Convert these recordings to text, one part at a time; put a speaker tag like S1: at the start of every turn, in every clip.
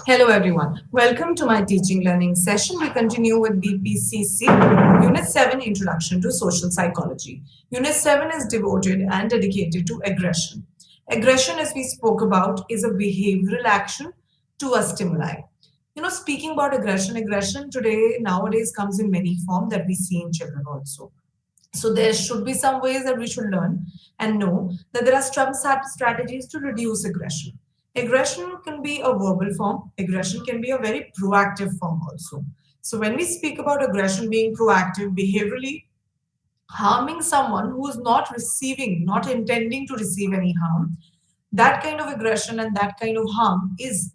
S1: Hello everyone. Welcome to my teaching learning session. We continue with BPCC Unit 7 Introduction to Social Psychology. Unit 7 is devoted and dedicated to aggression. Aggression, as we spoke about, is a behavioral action to a stimuli. Speaking about aggression today nowadays comes in many forms that we see in children also. So there should be some ways that we should learn and know that there are some strategies to reduce aggression. Aggression can be a verbal form. Aggression can be a very proactive form also. So when we speak about aggression being proactive, behaviorally harming someone who is not receiving, not intending to receive any harm, that kind of aggression and that kind of harm is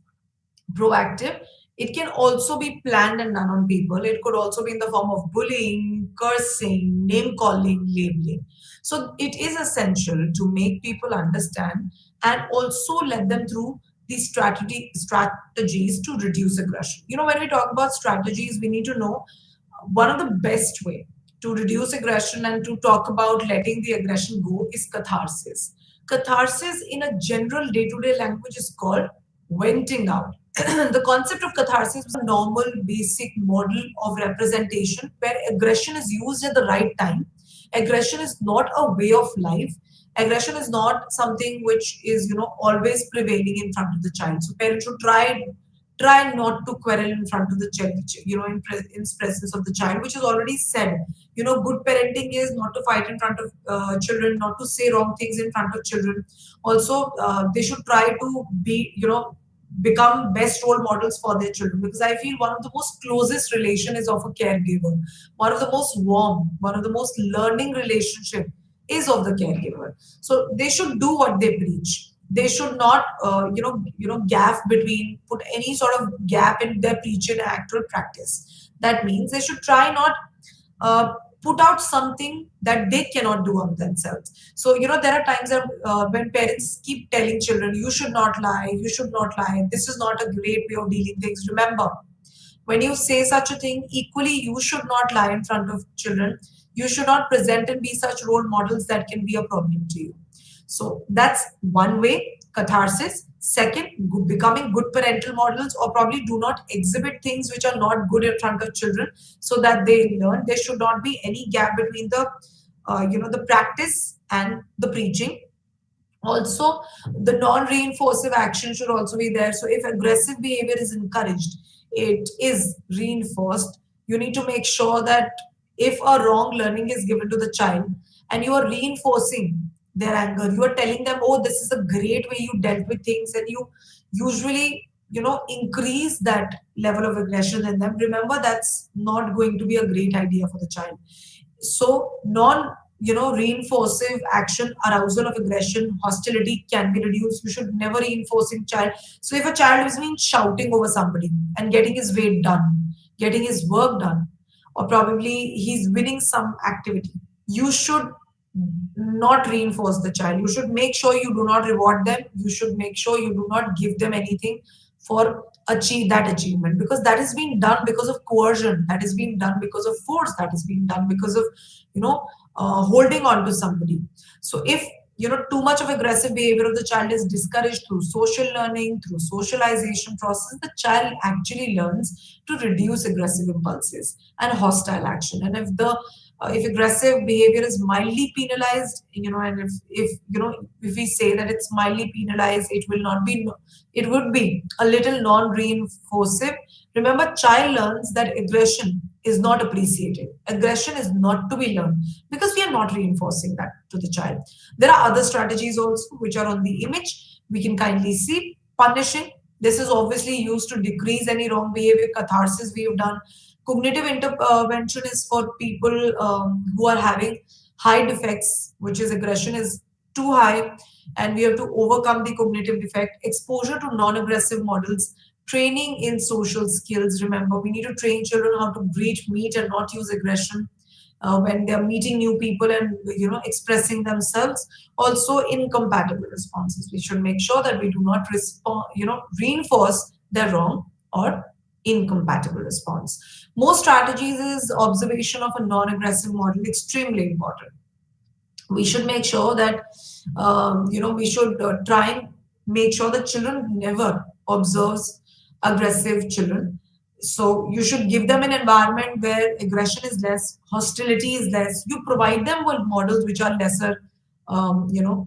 S1: proactive. It can also be planned and done on people. It could also be in the form of bullying, cursing, name calling, labeling. So it is essential to make people understand and also let them through these strategies to reduce aggression. When we talk about strategies, we need to know one of the best way to reduce aggression and to talk about letting the aggression go is catharsis. Catharsis in a general day-to-day language is called venting out. The concept of catharsis is a normal basic model of representation where aggression is used at the right time. Aggression is not a way of life. Aggression is not something which is always prevailing in front of the child. So parents should try not to quarrel in front of the child, in presence of the child, which is already said. Good parenting is not to fight in front of children, not to say wrong things in front of children. Also, they should try to be, become best role models for their children, because I feel one of the most closest relation is of a caregiver. One of the most warm, one of the most learning relationship is of the caregiver. So they should do what they preach. They should not gap between, put any sort of gap in their preach and actual practice. That means they should try not uh, put out something that they cannot do on themselves. So there are times that, when parents keep telling children, you should not lie, you should not lie, this is not a great way of dealing things. Remember, when you say such a thing, equally you should not lie in front of children. You should not present and be such role models that can be a problem to you. So that's one way, catharsis. Second, becoming good parental models, or probably do not exhibit things which are not good in front of children so that they learn. There should not be any gap between the practice and the preaching. Also, the non-reinforcing action should also be there. So if aggressive behavior is encouraged, it is reinforced. You need to make sure that if a wrong learning is given to the child and you are reinforcing their anger, you are telling them, oh, this is a great way you dealt with things, and you usually increase that level of aggression in them. Remember, that's not going to be a great idea for the child. So non reinforcing action, arousal of aggression, hostility can be reduced. You should never reinforcing child. So if a child is been shouting over somebody and getting his weight done, getting his work done, or probably he's winning some activity, you should not reinforce the child. You should make sure you do not reward them. You should make sure you do not give them anything for achieve that achievement, because that is being done because of coercion, that is being done because of force, that is being done because of holding on to somebody. So if too much of aggressive behavior of the child is discouraged through social learning, through socialization process, the child actually learns to reduce aggressive impulses and hostile action. And if aggressive behavior is mildly penalized, and if we say that it's mildly penalized, it will not be, it would be a little non-reinforcive. Remember, child learns that aggression is not appreciated. Aggression is not to be learned because we are not reinforcing that to the child. There are other strategies also which are on the image. We can kindly see punishing. This is obviously used to decrease any wrong behavior. Catharsis we have done. Cognitive intervention is for people who are having high defects, which is aggression is too high, and we have to overcome the cognitive defect. Exposure to non-aggressive models, training in social skills. Remember, we need to train children how to greet, meet, and not use aggression when they are meeting new people and expressing themselves. Also, incompatible responses. We should make sure that we do not respond, reinforce their wrong or incompatible response. Most strategies is observation of a non-aggressive model extremely important. We should make sure that we should try and make sure that children never observes aggressive children. So you should give them an environment where aggression is less, hostility is less. You provide them with models which are lesser,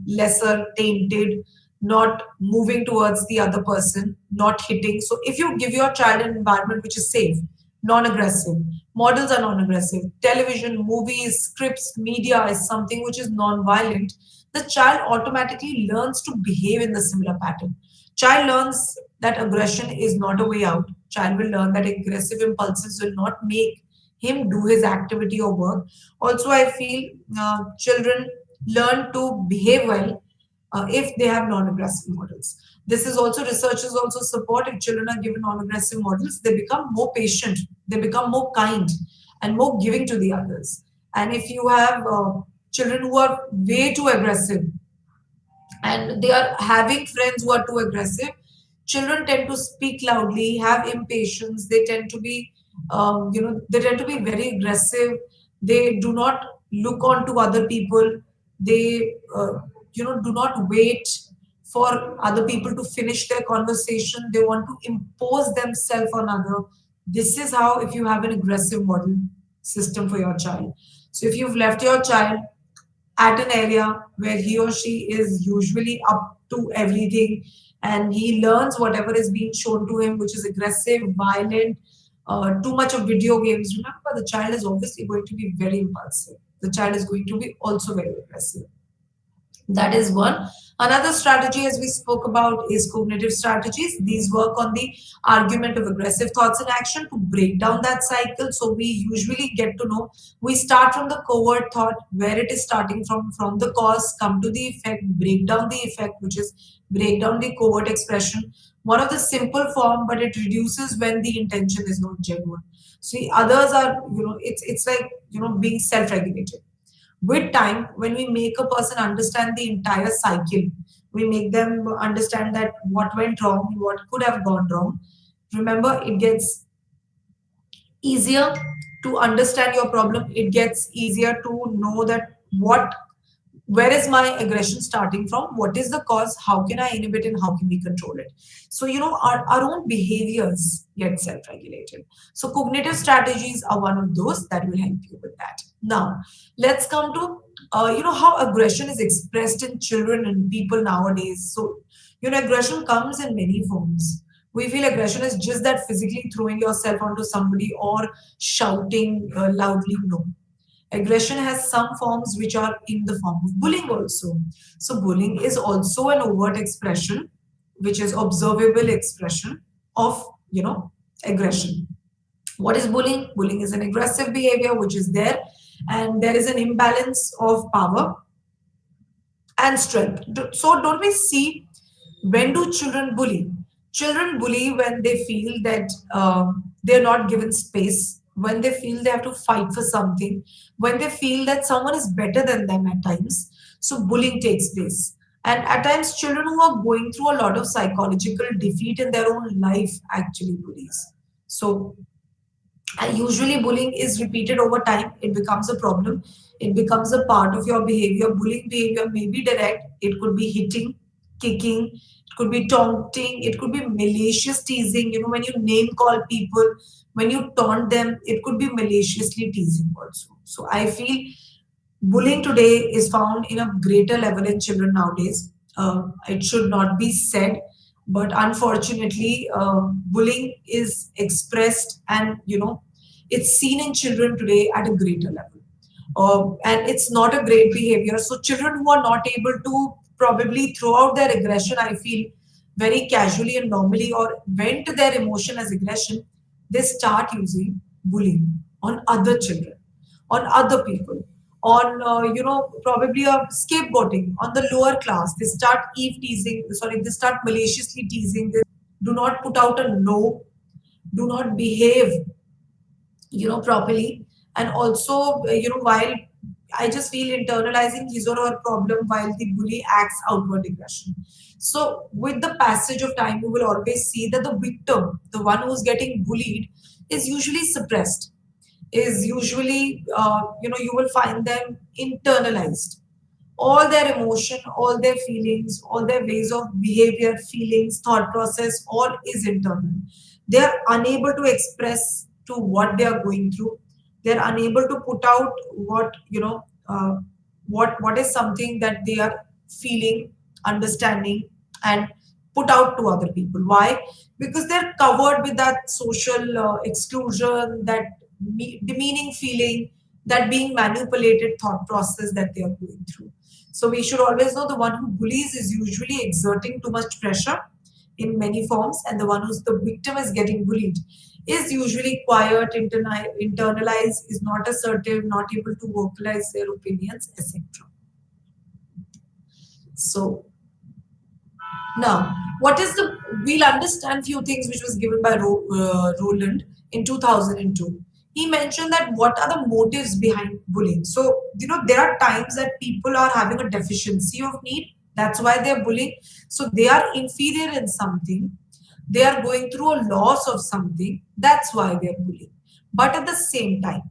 S1: lesser tainted, not moving towards the other person, not hitting. So if you give your child an environment which is safe, non-aggressive, models are non-aggressive, television, movies, scripts, media is something which is non-violent, the child automatically learns to behave in the similar pattern. Child learns that aggression is not a way out. Child will learn that aggressive impulses will not make him do his activity or work. Also, I feel children learn to behave well if they have non-aggressive models. This is also researchers also support if children are given non-aggressive models, they become more patient, they become more kind and more giving to the others. And if you have children who are way too aggressive and they are having friends who are too aggressive, children tend to speak loudly, have impatience, they tend to be they tend to be very aggressive, they do not look on to other people, they do not wait for other people to finish their conversation, they want to impose themselves on other. This is how, if you have an aggressive model system for your child. So if you've left your child at an area where he or she is usually up to everything and he learns whatever is being shown to him, which is aggressive, violent, too much of video games. Remember, the child is obviously going to be very impulsive. The child is going to be also very aggressive. That is one. Another strategy, as we spoke about, is cognitive strategies. These work on the argument of aggressive thoughts and action to break down that cycle. So we usually get to know, we start from the covert thought, where it is starting from the cause, come to the effect, break down the effect, which is break down the covert expression. One of the simple form, but it reduces when the intention is not genuine. See, others are, it's like, being self-regulated. With time, when we make a person understand the entire cycle, we make them understand that what went wrong, what could have gone wrong. Remember, it gets easier to understand your problem. It gets easier to know that where is my aggression starting from, what is the cause, how can I inhibit and how can we control it. So our own behaviors get self-regulated. So cognitive strategies are one of those that will help you with that. Now let's come to how aggression is expressed in children and people nowadays. So aggression comes in many forms. We feel aggression is just that physically throwing yourself onto somebody or shouting loudly. No, aggression has some forms which are in the form of bullying also. So bullying is also an overt expression, which is observable expression of aggression. What is bullying? Bullying is an aggressive behavior which is there, and there is an imbalance of power and strength. So don't we see, when do children bully? Children bully when they feel that they're not given space, when they feel they have to fight for something, when they feel that someone is better than them at times. So bullying takes place. And at times, children who are going through a lot of psychological defeat in their own life actually bullies. So usually bullying is repeated over time, it becomes a problem, it becomes a part of your behavior. Bullying behavior may be direct, it could be hitting, kicking, it could be taunting, it could be malicious teasing, when you name call people, when you taunt them, it could be maliciously teasing also. So I feel bullying today is found in a greater level in children nowadays. It should not be said, but unfortunately, bullying is expressed and it's seen in children today at a greater level. And it's not a great behavior. So children who are not able to probably throw out their aggression, I feel, very casually and normally, or vent their emotion as aggression, they start using bullying on other children, on other people, on probably a scapegoating on the lower class. They start eve teasing. Sorry, they start maliciously teasing. They do not put out a no, do not behave properly, and also while I just feel internalizing his or her problem while the bully acts outward aggression. So with the passage of time, you will always see that the victim, the one who's getting bullied, is usually suppressed, is usually you will find them internalized. All their emotion, all their feelings, all their ways of behavior, feelings, thought process, all is internal. They are unable to express to what they are going through. They are unable to put out what what is something that they are feeling, understanding, and put out to other people. Why? Because they're covered with that social exclusion, that demeaning feeling, that being manipulated thought process that they are going through. So we should always know the one who bullies is usually exerting too much pressure in many forms, and the one who's the victim is getting bullied is usually quiet, internalized, is not assertive, not able to vocalize their opinions, etc. So now, what is the? We'll understand few things which was given by Roland in 2002. He mentioned that what are the motives behind bullying. So there are times that people are having a deficiency of need. That's why they're bullying. So they are inferior in something. They are going through a loss of something. That's why they're bullying. But at the same time,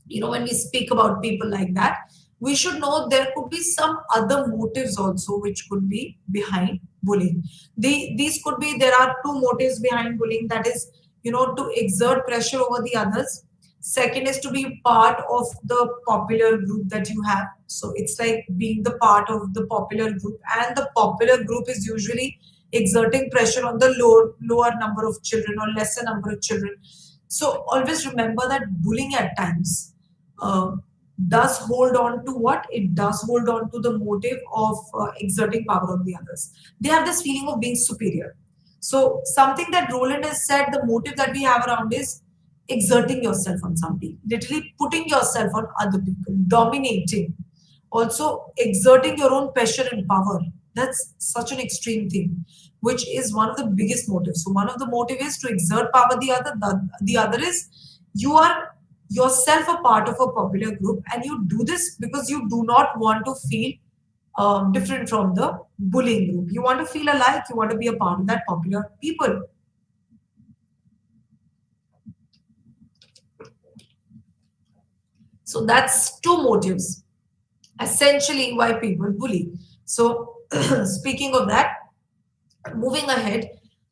S1: when we speak about people like that, we should know there could be some other motives also which could be behind bullying. These could be, there are two motives behind bullying, that is, to exert pressure over the others. Second is to be part of the popular group that you have. So it's like being the part of the popular group, and the popular group is usually exerting pressure on the lower number of children or lesser number of children. So always remember that bullying at times uh, does hold on to what? It does hold on to the motive of exerting power on the others. They have this feeling of being superior. So something that Roland has said, the motive that we have around is exerting yourself on somebody, literally putting yourself on other people, dominating, also exerting your own pressure and power. That's such an extreme thing, which is one of the biggest motives. So one of the motive is to exert power. The other is you are yourself a part of a popular group, and you do this because you do not want to feel different from the bullying group. You want to feel alike. You want to be a part of that popular people. So that's two motives essentially why people bully. So speaking of that, moving ahead,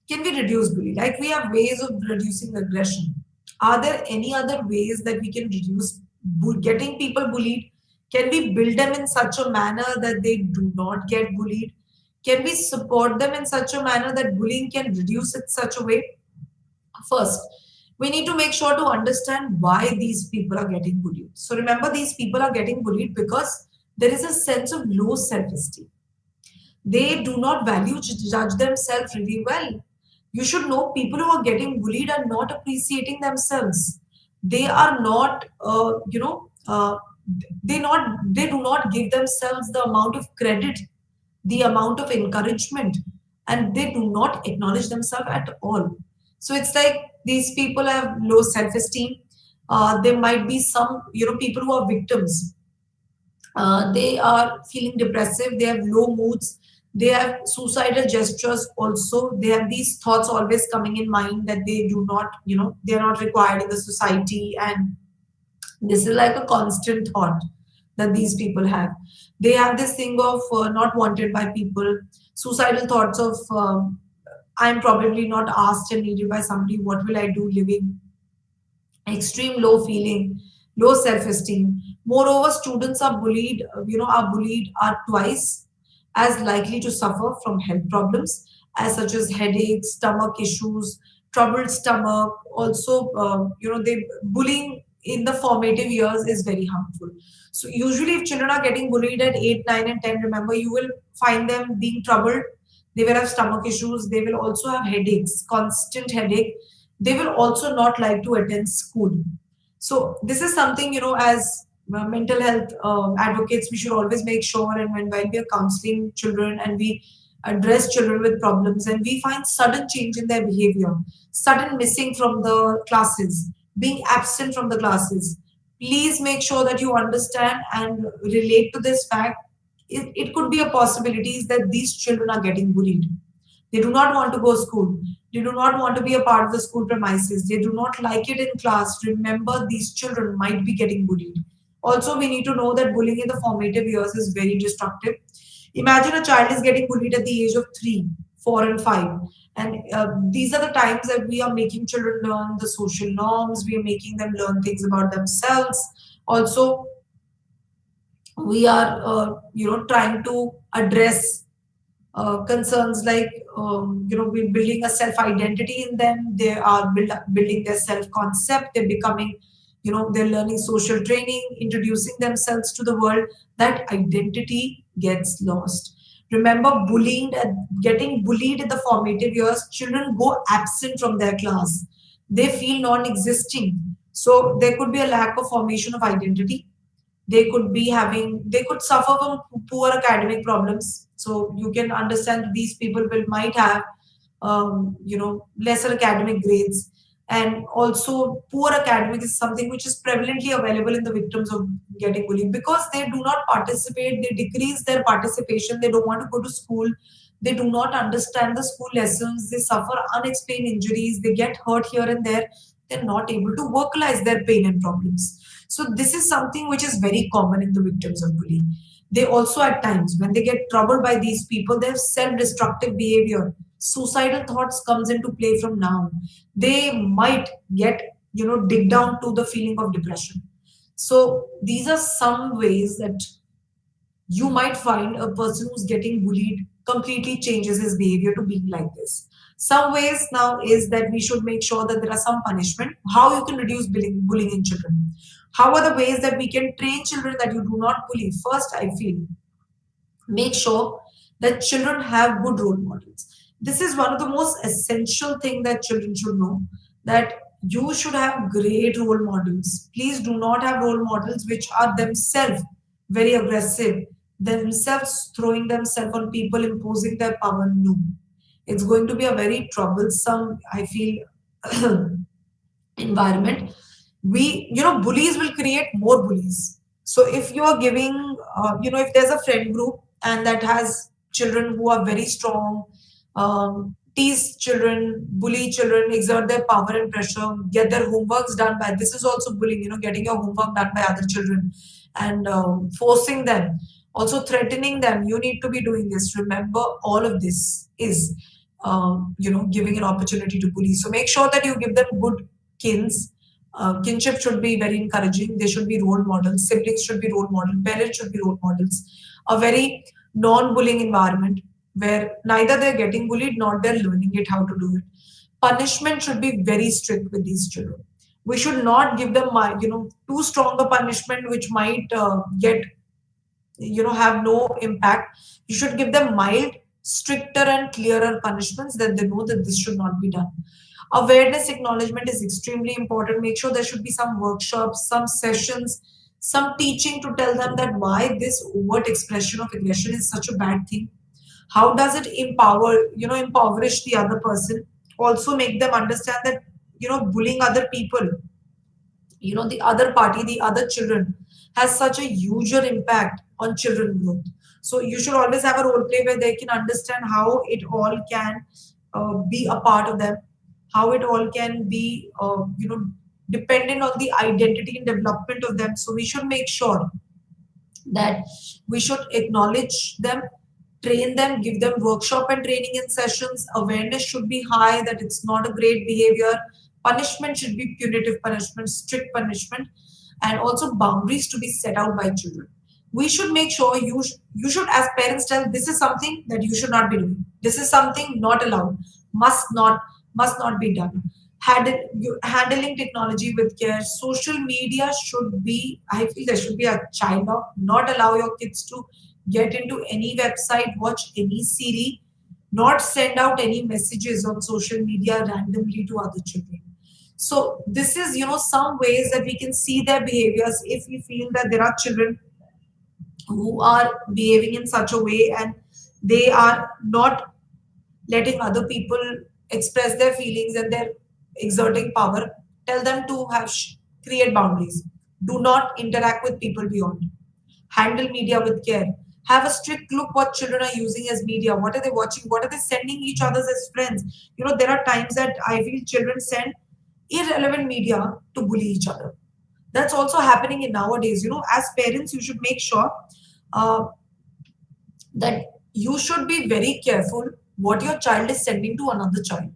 S1: can we reduce bullying? Like, we have ways of reducing aggression. Are there any other ways that we can reduce getting people bullied? Can we build them in such a manner that they do not get bullied? Can we support them in such a manner that bullying can reduce in such a way? First, we need to make sure to understand why these people are getting bullied. So remember, these people are getting bullied because there is a sense of low self-esteem. They do not value, judge themselves really well. You should know people who are getting bullied are not appreciating themselves. They are not, they do not give themselves the amount of credit, the amount of encouragement, and they do not acknowledge themselves at all. So it's like these people have low self-esteem. There might be some, people who are victims. They are feeling depressive. They have low moods. They have suicidal gestures also. They have these thoughts always coming in mind that they do not, they're not required in the society. And this is like a constant thought that these people have. They have this thing of not wanted by people, suicidal thoughts of I'm probably not asked and needed by somebody. What will I do living? Extreme low feeling, low self-esteem. Moreover, students are bullied, are twice as likely to suffer from health problems, as such as headaches, stomach issues, troubled stomach. Also, they bullying in the formative years is very harmful. So usually, if children are getting bullied at 8, 9, and 10, remember, you will find them being troubled. They will have stomach issues. They will also have headaches, constant headache. They will also not like to attend school. So this is something, as mental health advocates, we should always make sure, and when we are counseling children and we address children with problems and we find sudden change in their behavior, sudden missing from the classes, being absent from the classes, please make sure that you understand and relate to this fact. It could be a possibility that these children are getting bullied. They do not want to go to school. They do not want to be a part of the school premises. They do not like it in class. Remember, these children might be getting bullied. Also, we need to know that bullying in the formative years is very destructive. Imagine a child is getting bullied at the age of 3, 4, and 5. And these are the times that we are making children learn the social norms, we are making them learn things about themselves. Also, we are, trying to address concerns like, we're building a self identity in them. They are building their self concept. They're becoming, they're learning social training, introducing themselves to the world. That identity gets lost. Remember, getting bullied in the formative years, children go absent from their class. They feel non existing. So there could be a lack of formation of identity. They could suffer from poor academic problems. So you can understand these people might have, lesser academic grades. And also, poor academic is something which is prevalently available in the victims of getting bullied, because they do not participate. They decrease their participation. They don't want to go to school. They do not understand the school lessons. They suffer unexplained injuries. They get hurt here and there. They're not able to vocalize their pain and problems. So this is something which is very common in the victims of bullying. They also, at times, when they get troubled by these people, they have self-destructive behavior. Suicidal thoughts comes into play from now. They might get, dig down to the feeling of depression. So these are some ways that you might find a person who's getting bullied completely changes his behavior to being like this. Some ways now is that we should make sure that there are some punishment. How you can reduce bullying in children? How are the ways that we can train children that you do not bully? First, I feel, make sure that children have good role models. This is one of the most essential thing that children should know, that you should have great role models. Please do not have role models which are themselves very aggressive, themselves throwing themselves on people, imposing their power. No, it's going to be a very troublesome, I feel, environment. Bullies will create more bullies. So if you are giving, if there's a friend group and that has children who are very strong, tease children, bully children, exert their power and pressure, get their homeworks done by, this is also bullying, getting your homework done by other children, and forcing them, also threatening them, you need to be doing this. Remember, all of this is, giving an opportunity to bully. So make sure that you give them good kins. Kinship should be very encouraging. They should be role models. Siblings should be role models. Parents should be role models. A very non-bullying environment where neither they're getting bullied nor they're learning it how to do it. Punishment should be very strict with these children. We should not give them, too strong a punishment which might have no impact. You should give them mild, stricter, and clearer punishments that they know that this should not be done. Awareness acknowledgement is extremely important. Make sure there should be some workshops, some sessions, some teaching to tell them that why this overt expression of aggression is such a bad thing. How does it impoverish the other person? Also make them understand that, bullying other people, the other party, the other children, has such a huger impact on children growth. So you should always have a role play where they can understand how it all can be a part of them, how it all can be, dependent on the identity and development of them. So we should make sure that we should acknowledge them, train them, give them workshop and training and sessions. Awareness should be high that it's not a great behavior. Punishment should be punitive punishment, strict punishment, and also boundaries to be set out by children. We should make sure you should, as parents, tell this is something that you should not be doing. This is something not allowed, must not be done. Handling technology with care. Social media should be, I feel there should be a child lock. Not allow your kids to get into any website, watch any series, not send out any messages on social media randomly to other children. So this is, some ways that we can see their behaviors if we feel that there are children who are behaving in such a way and they are not letting other people express their feelings and they're exerting power. Tell them to create boundaries. Do not interact with people beyond. Handle media with care. Have a strict look what children are using as media. What are they watching? What are they sending each other as friends? There are times that I feel children send irrelevant media to bully each other. That's also happening in nowadays. As parents, you should make sure uh, that you should be very careful what your child is sending to another child,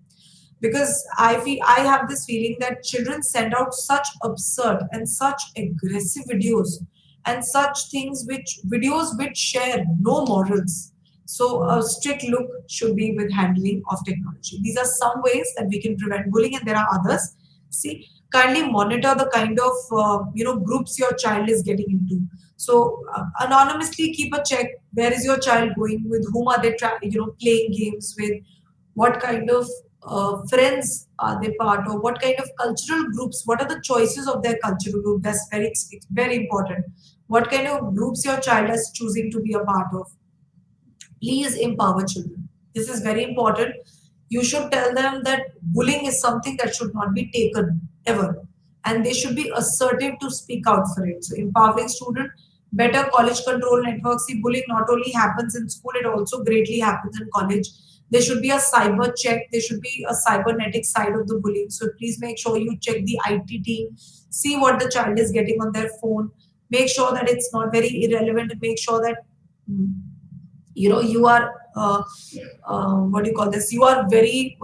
S1: because I have this feeling that children send out such absurd and such aggressive videos and such things, which videos which share no morals. So a strict look should be with handling of technology. These are some ways that we can prevent bullying, and there are others. See, kindly monitor the kind of groups your child is getting into. So anonymously keep a check. Where is your child going? With whom are they playing games with? What kind of friends are they part of? What kind of cultural groups? What are the choices of their cultural group? That's it's very important. What kind of groups your child is choosing to be a part of? Please empower children. This is very important. You should tell them that bullying is something that should not be taken ever, and they should be assertive to speak out for it. So, empowering student, better college control networks. See, bullying not only happens in school; it also greatly happens in college. There should be a cyber check. There should be a cybernetic side of the bullying. So please make sure you check the IT team, see what the child is getting on their phone. Make sure that it's not very irrelevant, and make sure that mm, you are what do you call this, you are very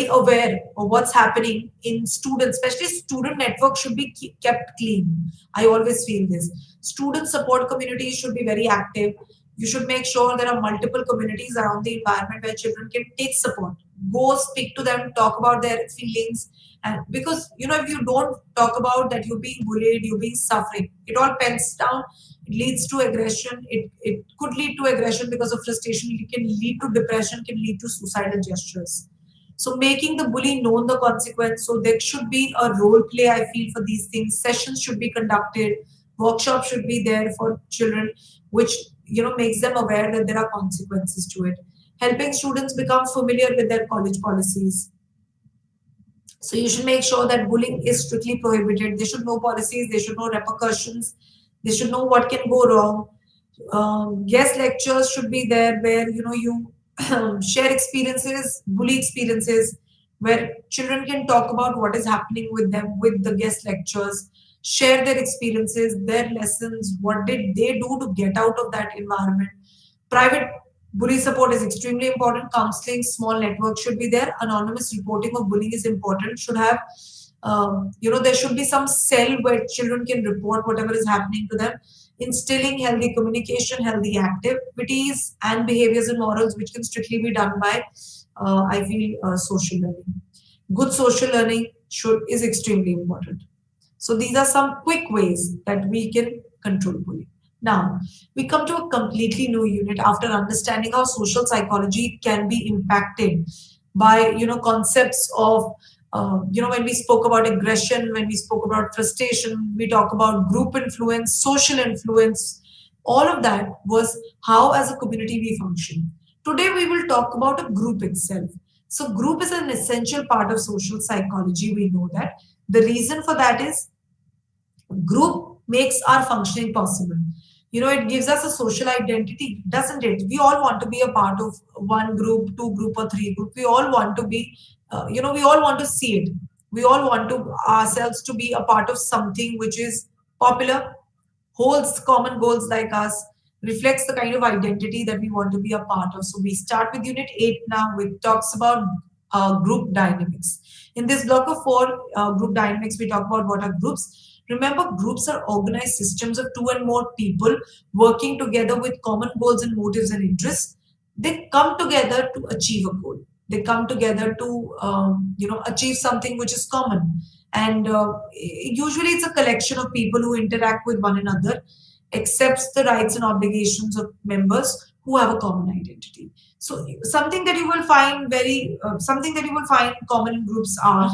S1: aware of what's happening in students, especially student network should be kept clean. I always feel this. Student support communities should be very active. You should make sure there are multiple communities around the environment where children can take support. Go speak to them, talk about their feelings. And because if you don't talk about that you're being bullied, you're being suffering, it all pens down. It leads to aggression. It could lead to aggression because of frustration. It can lead to depression, can lead to suicidal gestures. So making the bully known the consequence. So there should be a role play, I feel, for these things. Sessions should be conducted. Workshops should be there for children, which makes them aware that there are consequences to it. Helping students become familiar with their college policies. So you should make sure that bullying is strictly prohibited. They should know policies. They should know repercussions. They should know what can go wrong. Guest lectures should be there where you share experiences, bully experiences, where children can talk about what is happening with them with the guest lectures, share their experiences, their lessons, what did they do to get out of that environment. Private bully support is extremely important. Counseling, small network should be there. Anonymous reporting of bullying is important. Should have, there should be some cell where children can report whatever is happening to them. Instilling healthy communication, healthy activities, and behaviors and morals, which can strictly be done by, I feel, social learning. Good social learning is extremely important. So these are some quick ways that we can control bullying. Now, we come to a completely new unit after understanding how social psychology can be impacted by, concepts of, when we spoke about aggression, when we spoke about frustration, we talk about group influence, social influence. All of that was how, as a community, we function. Today, we will talk about a group itself. So, group is an essential part of social psychology. We know that. The reason for that is group makes our functioning possible. It gives us a social identity, doesn't it? We all want to be a part of one group, two group, or three group. We all want to be, we all want to see it. We all want to ourselves to be a part of something which is popular, holds common goals like us, reflects the kind of identity that we want to be a part of. So we start with Unit 8 now, which talks about group dynamics. In this block of four group dynamics, we talk about what are groups. Remember, groups are organized systems of two and more people working together with common goals and motives and interests. They come together to achieve a goal. They come together to achieve something which is common. And usually, it's a collection of people who interact with one another, accepts the rights and obligations of members who have a common identity. So, something that you will find common in groups are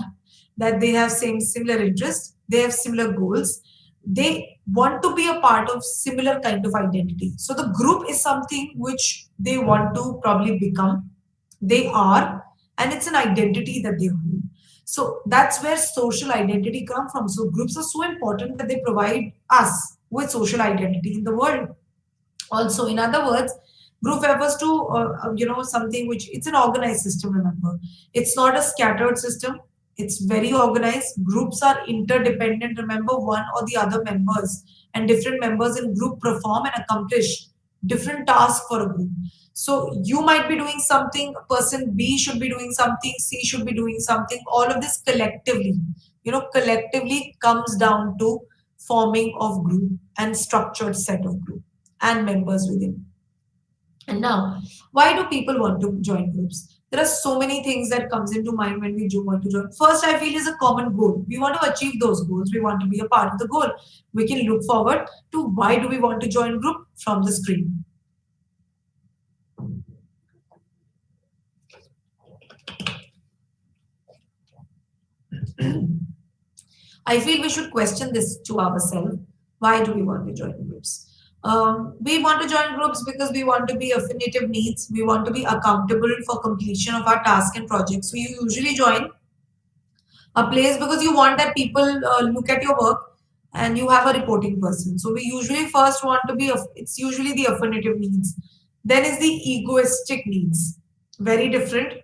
S1: that they have similar interests, they have similar goals, they want to be a part of similar kind of identity. So the group is something which they want to probably become, they are, and it's an identity that they hold. So that's where social identity comes from. So groups are so important that they provide us with social identity in the world. Also, in other words, group refers to something which it's an organized system. Remember, it's not a scattered system. It's very organized. Groups are interdependent. Remember, one or the other members and different members in group perform and accomplish different tasks for a group. So you might be doing something, person B should be doing something, C should be doing something. All of this collectively, collectively comes down to forming of group and structured set of group and members within. And now, why do people want to join groups? There are so many things that comes into mind when we do want to join. First, I feel is a common goal. We want to achieve those goals. We want to be a part of the goal. We can look forward to why do we want to join group from the screen. I feel we should question this to ourselves. Why do we want to join groups? We want to join groups because we want to be affinitive needs. We want to be accountable for completion of our task and projects. So you usually join a place because you want that people look at your work and you have a reporting person. So we usually first want to be, it's usually the affirmative needs. Then is the egoistic needs. Very different.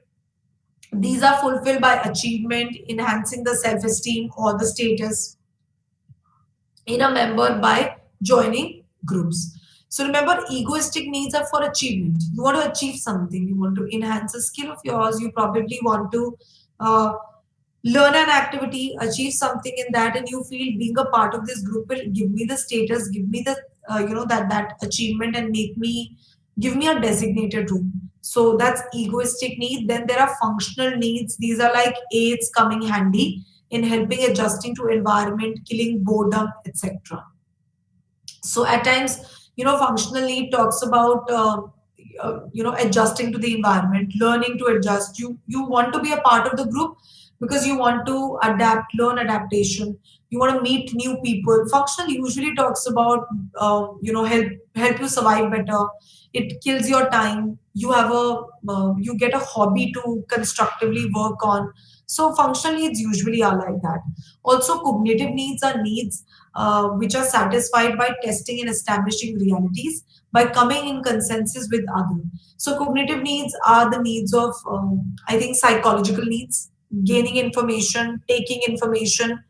S1: These are fulfilled by achievement, enhancing the self-esteem or the status in a member by joining groups. So remember, egoistic needs are for achievement. You want to achieve something, you want to enhance a skill of yours, you probably want to uh, learn an activity, achieve something in that, and you feel being a part of this group will give me the status, give me the that achievement, and make me give me a designated room. So that's egoistic need. Then there are functional needs. These are like aids coming handy in helping adjusting to environment, killing boredom, etc. So at times, functional need talks about adjusting to the environment, learning to adjust. You want to be a part of the group because you want to adapt, learn adaptation. You want to meet new people. Functional usually talks about help you survive better. It kills your time. You have a you get a hobby to constructively work on. So functional needs usually are like that. Also, cognitive needs are needs which are satisfied by testing and establishing realities by coming in consensus with others. So cognitive needs are the needs of, I think, psychological needs, gaining information, taking information,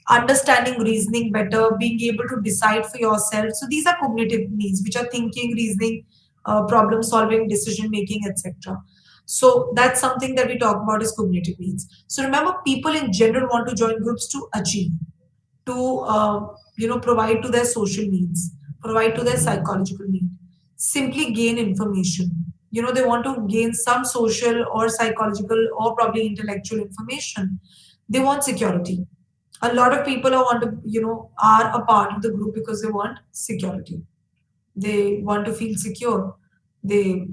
S1: understanding reasoning better, being able to decide for yourself. So these are cognitive needs, which are thinking, reasoning, problem solving, decision making, etc. So that's something that we talk about as cognitive needs. So remember, people in general want to join groups to achieve, to provide to their social needs, provide to their psychological need, simply gain information. They want to gain some social or psychological or probably intellectual information. They want security. A lot of people are want to are a part of the group because they want security. They want to feel secure. They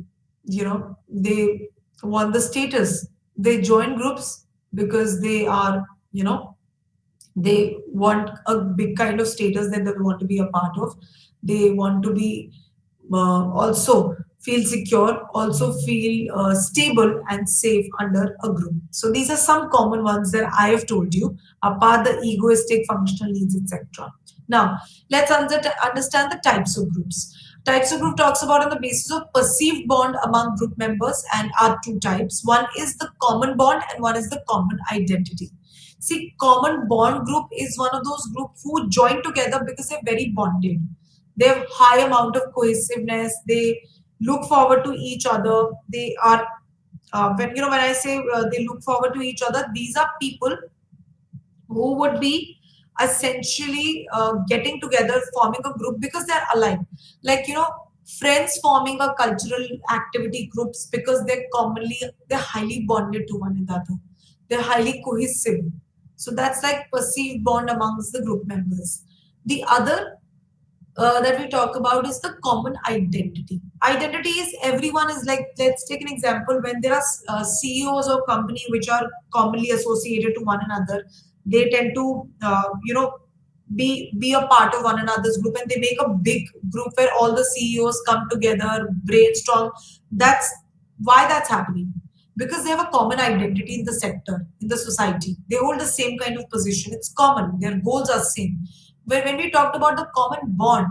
S1: want the status. They join groups because they are they want a big kind of status that they want to be a part of. They want to be also feel secure, also feel stable and safe under a group. So these are some common ones that I have told you, apart the egoistic, functional needs, etc. Now, let's understand the types of groups. Types of group talks about on the basis of perceived bond among group members and are two types. One is the common bond and one is the common identity. See, common bond group is one of those groups who join together because they're very bonded. They have high amount of cohesiveness. They look forward to each other. They are when I say they look forward to each other, these are people who would be essentially getting together, forming a group because they're aligned. Like friends forming a cultural activity groups because they're highly bonded to one another. They're highly cohesive. So that's like perceived bond amongst the group members. The other that we talk about is the common identity. Identity is everyone is like, let's take an example. When there are CEOs of company which are commonly associated to one another, they tend to be a part of one another's group, and they make a big group where all the CEOs come together, brainstorm. That's why that's happening, because they have a common identity in the sector, in the society. They hold the same kind of position. It's common. Their goals are same. When we talked about the common bond,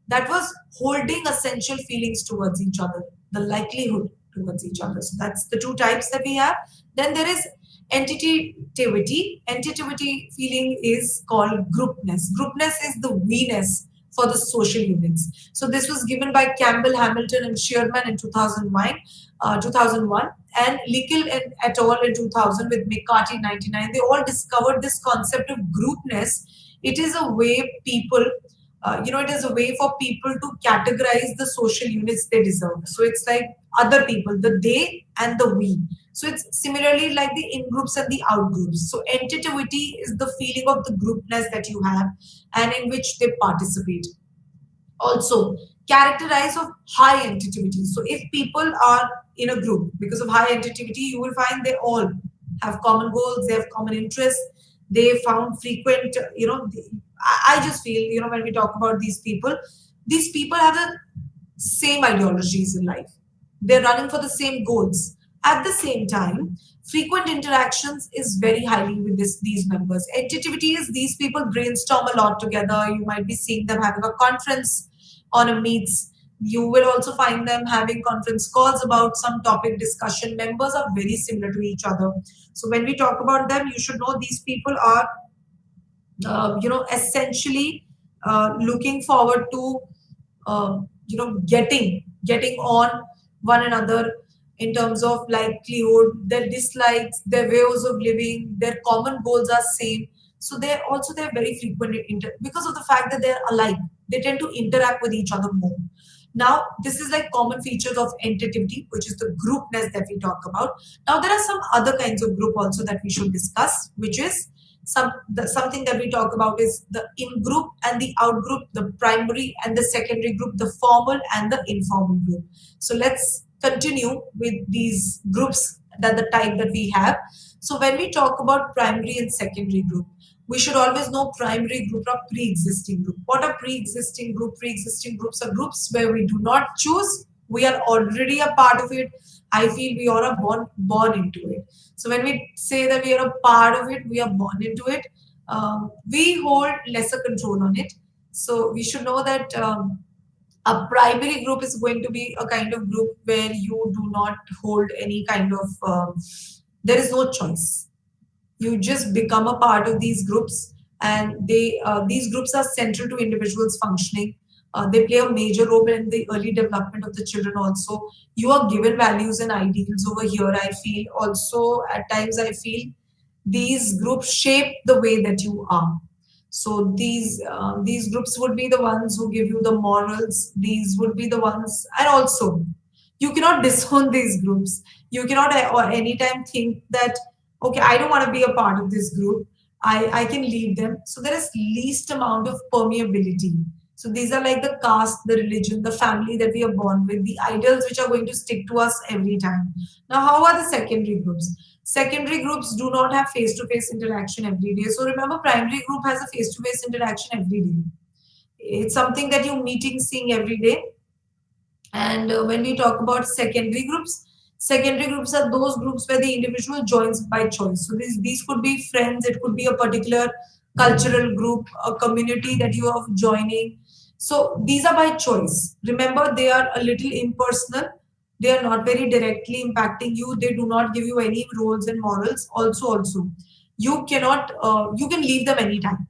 S1: that was holding essential feelings towards each other, the likelihood towards each other. So that's the two types that we have. Then there is Entitativity feeling is called groupness. Groupness is the we-ness for the social units. So this was given by Campbell, Hamilton, and Shearman in 2001, and Likil and et al. In 2000 with McCarthy in 1999. They all discovered this concept of groupness. It is a way people it is a way for people to categorize the social units they deserve. So it's like other people, the they and the we. So it's similarly like the in groups and the out groups. So entitativity is the feeling of the groupness that you have and in which they participate. Also, characterize of high entitativity. So if people are in a group because of high entitativity, you will find they all have common goals, they have common interests, they found frequent, I just feel, when we talk about these people have the same ideologies in life. They're running for the same goals. At the same time, frequent interactions is very highly with these members. Entitativity is these people brainstorm a lot together. You might be seeing them having a conference on a meets. You will also find them having conference calls about some topic discussion. Members are very similar to each other. So when we talk about them, you should know these people are essentially looking forward to getting on one another in terms of likelihood, their dislikes, their ways of living, their common goals are same. So they're very frequent because of the fact that they're alike. They tend to interact with each other more. Now, this is like common features of entitativity, which is the groupness that we talk about. Now, there are some other kinds of group also that we should discuss, which is something that we talk about is the in group and the out group, the primary and the secondary group, the formal and the informal group. So let's continue with these groups that the type that we have. So when we talk about primary and secondary group, we should always know primary group or pre-existing group. What are pre-existing group? Pre-existing groups are groups where we do not choose. We are already a part of it. I feel we are born into it. So when we say that we are a part of it, we are born into it. We hold lesser control on it. So we should know that a primary group is going to be a kind of group where you do not hold any kind of there is no choice. You just become a part of these groups, and these groups are central to individuals functioning. They play a major role in the early development of the children also. You are given values and ideals over here, I feel. Also, at times I feel these groups shape the way that you are. So these groups would be the ones who give you the morals. These would be the ones, and also you cannot disown these groups. You cannot or anytime think that okay, I don't want to be a part of this group. I can leave them. So there is least amount of permeability. So these are like the caste, the religion, the family that we are born with, the ideals which are going to stick to us every time. Now, how are the secondary groups? Secondary groups do not have face-to-face interaction every day. So remember, primary group has a face-to-face interaction every day. It's something that you're meeting, seeing every day. And when we talk about secondary groups are those groups where the individual joins by choice. So these could be friends, it could be a particular cultural group, a community that you are joining. So these are by choice. Remember, they are a little impersonal. They are not very directly impacting you. They do not give you any roles and morals. Also, you cannot, you can leave them anytime.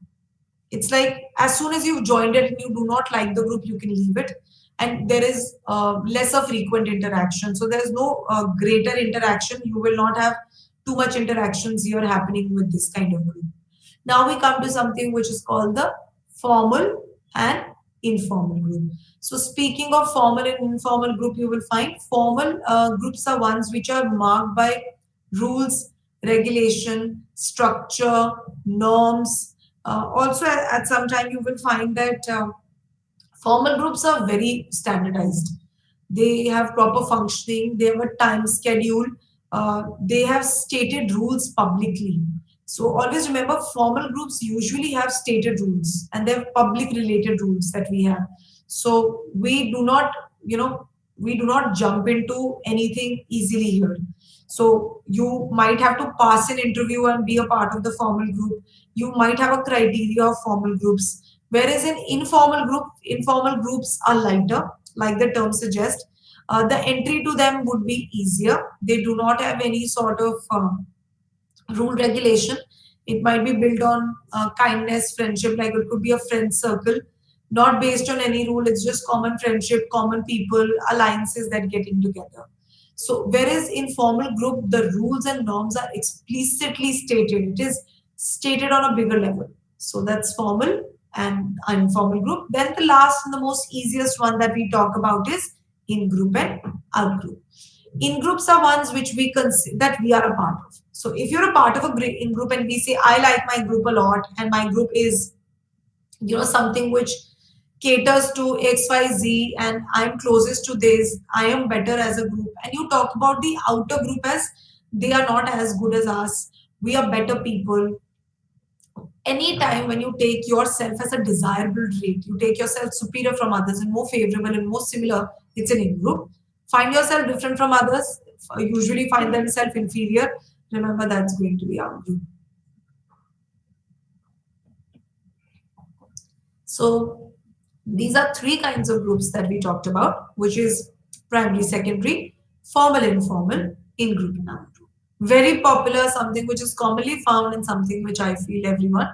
S1: It's like as soon as you've joined it and you do not like the group, you can leave it. And there is lesser frequent interaction. So there's no greater interaction. You will not have too much interactions here happening with this kind of group. Now we come to something which is called the formal and informal group. So speaking of formal and informal group, you will find formal groups are ones which are marked by rules, regulation, structure, norms. Also, at some time, you will find that formal groups are very standardized. They have proper functioning, they have a time schedule, they have stated rules publicly. So always remember, formal groups usually have stated rules and they have public related rules that we have. So we do not, we do not jump into anything easily here. So you might have to pass an interview and be a part of the formal group. You might have a criteria of formal groups. Whereas in informal groups are lighter, like the term suggests. The entry to them would be easier. They do not have any sort of Rule regulation, it might be built on kindness, friendship, like it could be a friend circle, not based on any rule. It's just common friendship, common people, alliances that get in together. So whereas in formal group, the rules and norms are explicitly stated. It is stated on a bigger level. So that's formal and informal group. Then the last and the most easiest one that we talk about is in group and out group. In groups are ones which we consider that we are a part of. So if you're a part of a in group and we say I like my group a lot and my group is something which caters to XYZ and I'm closest to this, I am better as a group, and you talk about the outer group as they are not as good as us, we are better people. Anytime when you take yourself as a desirable trait, you take yourself superior from others and more favorable and more similar, it's an in group. Find yourself different from others, usually find themselves inferior, remember that's going to be out group. So these are three kinds of groups that we talked about, which is primary, secondary, formal, informal, in group and out group. Very popular, something which is commonly found and something which I feel everyone,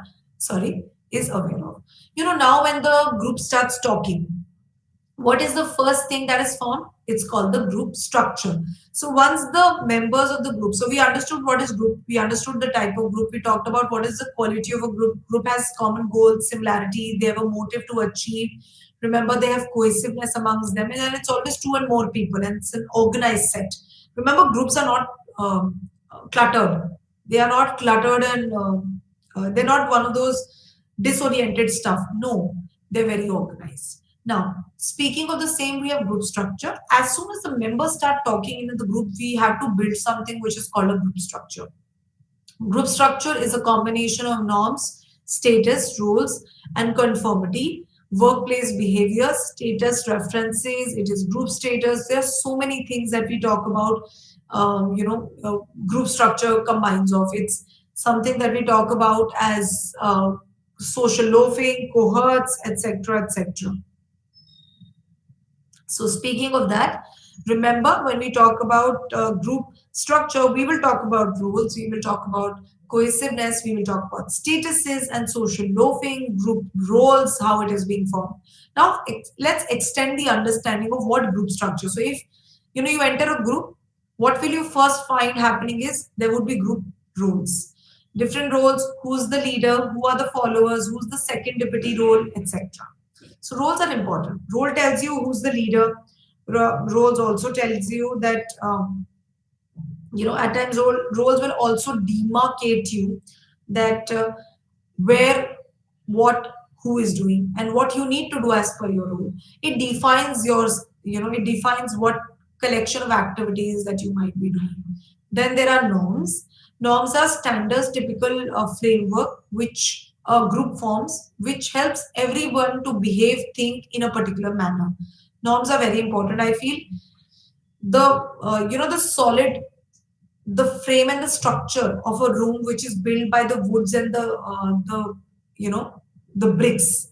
S1: is aware of. Now when the group starts talking, what is the first thing that is formed? It's called the group structure. So once the members of the group, so we understood what is group, we understood the type of group, we talked about what is the quality of a group. Group has common goals, similarity, they have a motive to achieve. Remember, they have cohesiveness amongst them, and then it's always two and more people, and it's an organized set. Remember, groups are not cluttered. They are not cluttered and they're not one of those disoriented stuff. No, they're very organized. Now, speaking of the same, we have group structure. As soon as the members start talking in the group, we have to build something which is called a group structure. Group structure is a combination of norms, status, rules, and conformity. Workplace behavior, status references, it is group status. There are so many things that we talk about. Group structure combines of. It's something that we talk about as social loafing, cohorts, etc., etc. So speaking of that, remember when we talk about group structure, we will talk about rules, we will talk about cohesiveness, we will talk about statuses and social loafing, group roles, how it is being formed. Now, let's extend the understanding of what group structure. So if you enter a group, what will you first find happening is there would be group roles. Different roles, who's the leader, who are the followers, who's the second deputy role, etc. So roles are important. Role tells you who's the leader. Roles also tells you that at times roles will also demarcate you that where, what, who is doing and what you need to do as per your role. It defines yours. It defines what collection of activities that you might be doing. Then there are norms. Norms are standards, typical framework which a group forms, which helps everyone to behave, think in a particular manner. Norms are very important. I feel the solid, the frame and the structure of a room which is built by the woods and the bricks.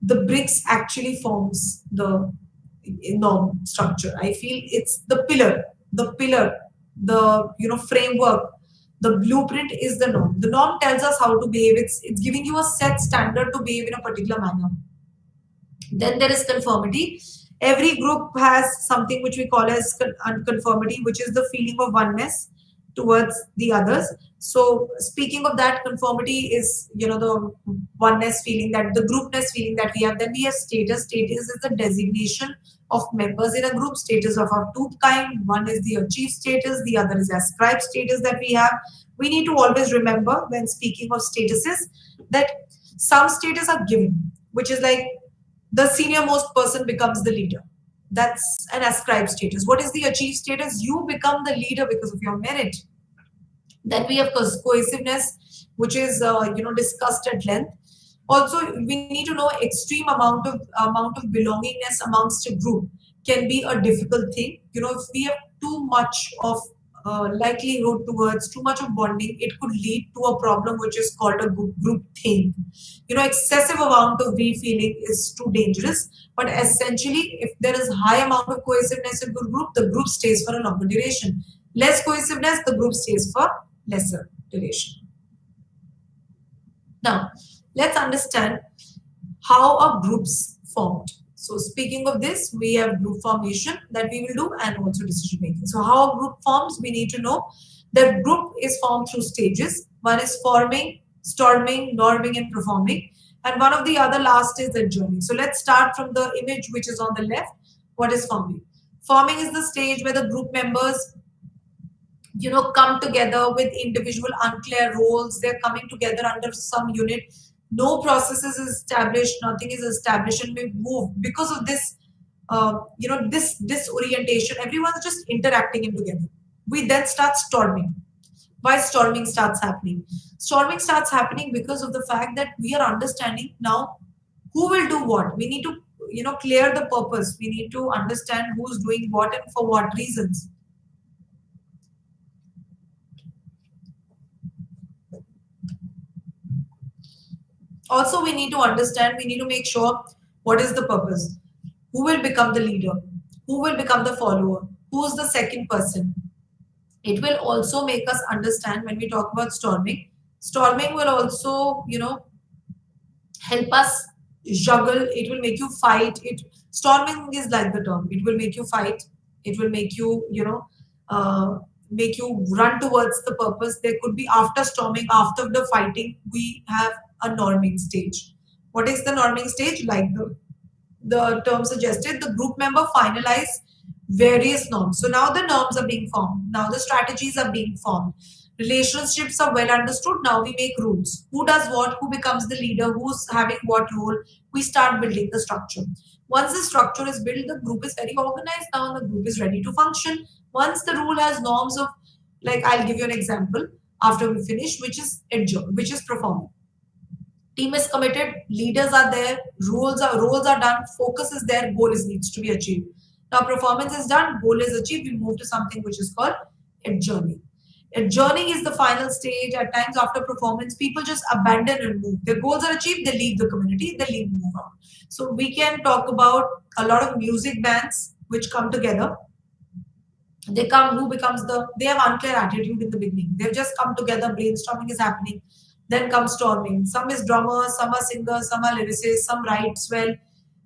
S1: The bricks actually forms the norm structure. I feel it's the pillar, the framework, the blueprint is the norm. The norm tells us how to behave. It's giving you a set standard to behave in a particular manner. Then there is conformity. Every group has something which we call as conformity, which is the feeling of oneness towards the others. So speaking of that, conformity is the oneness feeling, that the groupness feeling that we have. Then we have status. Status is the designation of members in a group. Status of our two kind. One is the achieved status, the other is ascribed status that we have. We need to always remember when speaking of statuses that some status are given, which is like the senior most person becomes the leader. That's an ascribed status. What is the achieved status? You become the leader because of your merit. Then we have cohesiveness, which is discussed at length. Also, we need to know extreme amount of belongingness amongst a group can be a difficult thing. If we have too much of likelihood towards too much of bonding, it could lead to a problem which is called a group thing. Excessive amount of we feeling is too dangerous. But essentially, if there is high amount of cohesiveness in the group stays for a longer duration. Less cohesiveness, the group stays for lesser duration. Now, let's understand how are groups formed. So speaking of this, we have group formation that we will do and also decision making. So how a group forms, we need to know that group is formed through stages. One is forming, storming, norming and performing. And one of the other last is adjourning. So let's start from the image which is on the left. What is forming? Forming is the stage where the group members come together with individual unclear roles. They're coming together under some unit. No processes is established, nothing is established, and we move because of this this disorientation. Everyone's just interacting in together. We then start storming. Why storming starts happening? Storming starts happening because of the fact that we are understanding now who will do what. We need to clear the purpose. We need to understand who's doing what and for what reasons. Also, we need to understand, we need to make sure what is the purpose. Who will become the leader? Who will become the follower? Who's the second person? It will also make us understand when we talk about storming. Storming will also, help us juggle. It will make you fight. Storming is like the term. It will make you fight. It will make you, make you run towards the purpose. There could be after storming, after the fighting, we have a norming stage. What is the norming stage? Like the term suggested, the group member finalize various norms. So now the norms are being formed. Now the strategies are being formed. Relationships are well understood. Now we make rules. Who does what? Who becomes the leader? Who's having what role? We start building the structure. Once the structure is built, the group is very organized. Now the group is ready to function. Once the rule has norms of, like I'll give you an example after we finish, which is adjourn, which is performing. Team is committed, leaders are there, roles are done, focus is there, goal is needs to be achieved. Now performance is done, goal is achieved, we move to something which is called adjourning. Adjourning is the final stage. At times after performance, people just abandon and move. Their goals are achieved, they leave the community, they leave, move on. So we can talk about a lot of music bands which come together. They come, who becomes they have unclear attitude in the beginning. They've just come together, brainstorming is happening. Then comes storming. Some is drummers, some are singers, some are lyricists, some writes well.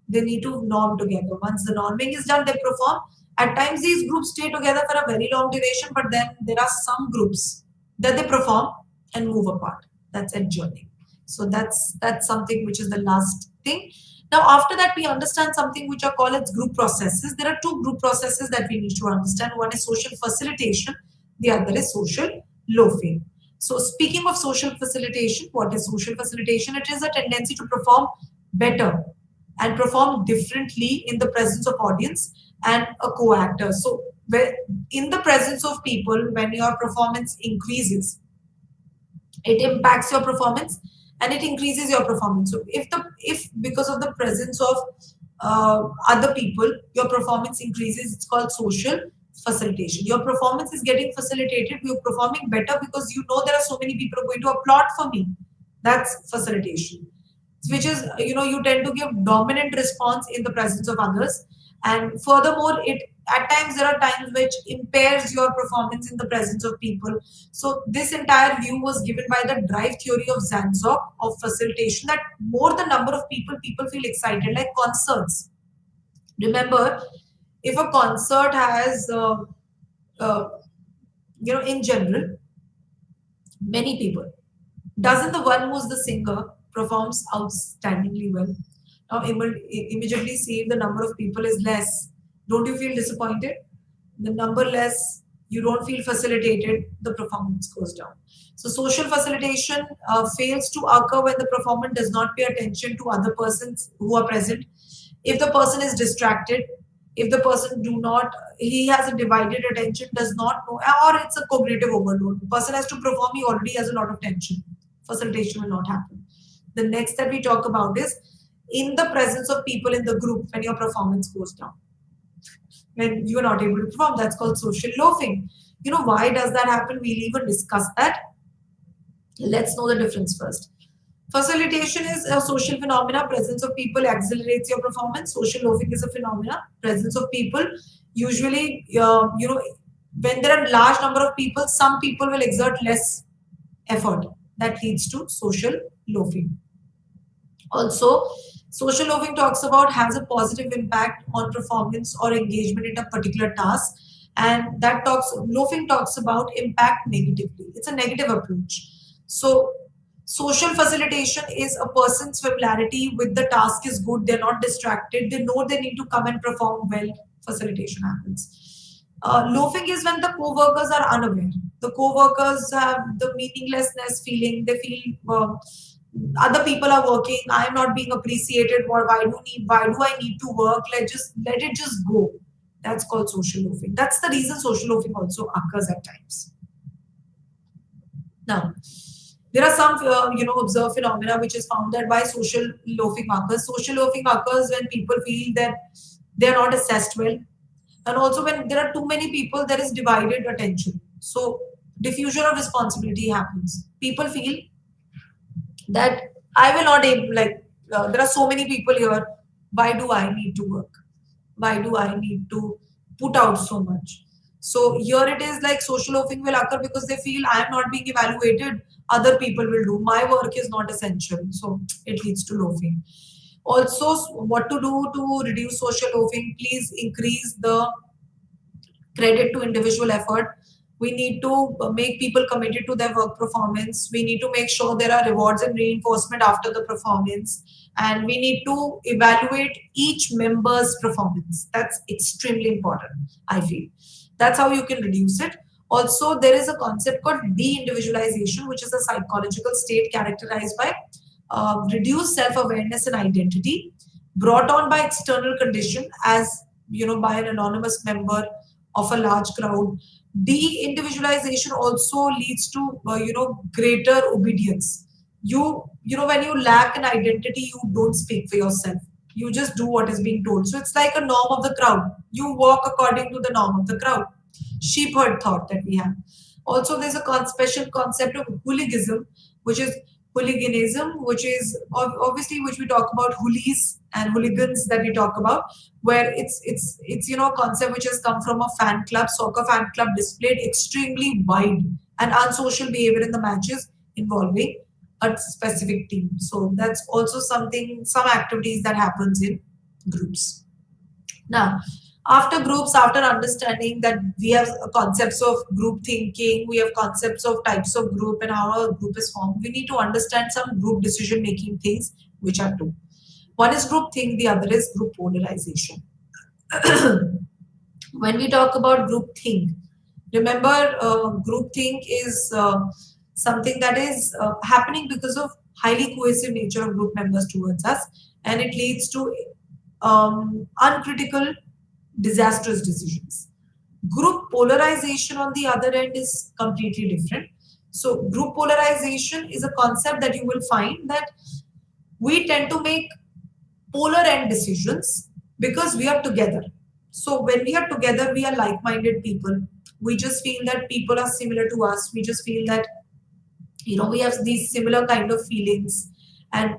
S1: They need to norm together. Once the norming is done, they perform. At times, these groups stay together for a very long duration, but then there are some groups that they perform and move apart. That's adjourning. So that's something which is the last thing. Now, after that, we understand something which are called as group processes. There are two group processes that we need to understand. One is social facilitation. The other is social loafing. So speaking of social facilitation, what is social facilitation? It is a tendency to perform better and perform differently in the presence of audience and a co-actor. So in the presence of people, when your performance increases, it impacts your performance and it increases your performance. So if because of the presence of other people, your performance increases, it's called social facilitation. Your performance is getting facilitated. You're performing better because you know there are so many people who are going to applaud for me. That's facilitation. Which is, you tend to give dominant response in the presence of others. And furthermore, at times there are times which impairs your performance in the presence of people. So this entire view was given by the drive theory of Zanzog of facilitation, that more the number of people feel excited, like concerts. Remember, if a concert has, in general, many people, doesn't the one who's the singer performs outstandingly well? Now, immediately see if the number of people is less. Don't you feel disappointed? The number less, you don't feel facilitated, the performance goes down. So social facilitation fails to occur when the performer does not pay attention to other persons who are present. If the person is distracted, if the person he has a divided attention, does not know, or it's a cognitive overload. The person has to perform, he already has a lot of tension. Facilitation will not happen. The next that we talk about is in the presence of people in the group when your performance goes down. When you are not able to perform, that's called social loafing. Why does that happen? We'll even discuss that. Let's know the difference first. Facilitation is a social phenomena. Presence of people accelerates your performance. Social loafing is a phenomena. Presence of people. Usually, when there are large number of people, some people will exert less effort that leads to social loafing. Also, social loafing talks about has a positive impact on performance or engagement in a particular task, and that talks loafing talks about impact negatively. It's a negative approach. So, social facilitation is a person's familiarity with the task is good. They're not distracted. They know they need to come and perform well. Facilitation happens. Loafing is when the co-workers are unaware. The co-workers have the meaninglessness feeling. They feel other people are working. I am not being appreciated. Or why do I need to work? Let it just go. That's called social loafing. That's the reason social loafing also occurs at times. Now, there are some observed phenomena which is found that why social loafing occurs. Social loafing occurs when people feel that they are not assessed well, and also when there are too many people, there is divided attention. So diffusion of responsibility happens. People feel that I will not able like there are so many people here. Why do I need to work? Why do I need to put out so much? So here it is like social loafing will occur because they feel I am not being evaluated. Other people will do. My work is not essential. So it leads to loafing. Also, what to do to reduce social loafing? Please increase the credit to individual effort. We need to make people committed to their work performance. We need to make sure there are rewards and reinforcement after the performance. And we need to evaluate each member's performance. That's extremely important, I feel. That's how you can reduce it. Also, there is a concept called de-individualization, which is a psychological state characterized by reduced self-awareness and identity brought on by external condition as by an anonymous member of a large crowd. De-individualization also leads to greater obedience. When you lack an identity, you don't speak for yourself. You just do what is being told. So it's like a norm of the crowd. You walk according to the norm of the crowd. Shepherd thought that we have. Also, there's a special concept of hooliganism, which is hooliganism, which is obviously which we talk about hoolies and hooligans that we talk about, where it's a concept which has come from a fan club, soccer fan club displayed extremely wide and unsocial behavior in the matches involving a specific team. So that's also some activities that happens in groups. Now, after groups, after understanding that we have concepts of group thinking, we have concepts of types of group and how a group is formed, we need to understand some group decision making things, which are two. One is group think, the other is group polarization. When we talk about group think, remember group think is something that is happening because of highly cohesive nature of group members towards us, and it leads to uncritical disastrous decisions. Group polarization, on the other end, is completely different. So, group polarization is a concept that you will find that we tend to make polar end decisions because we are together. So, when we are together, we are like minded people. We just feel that people are similar to us. We just feel that, we have these similar kind of feelings. And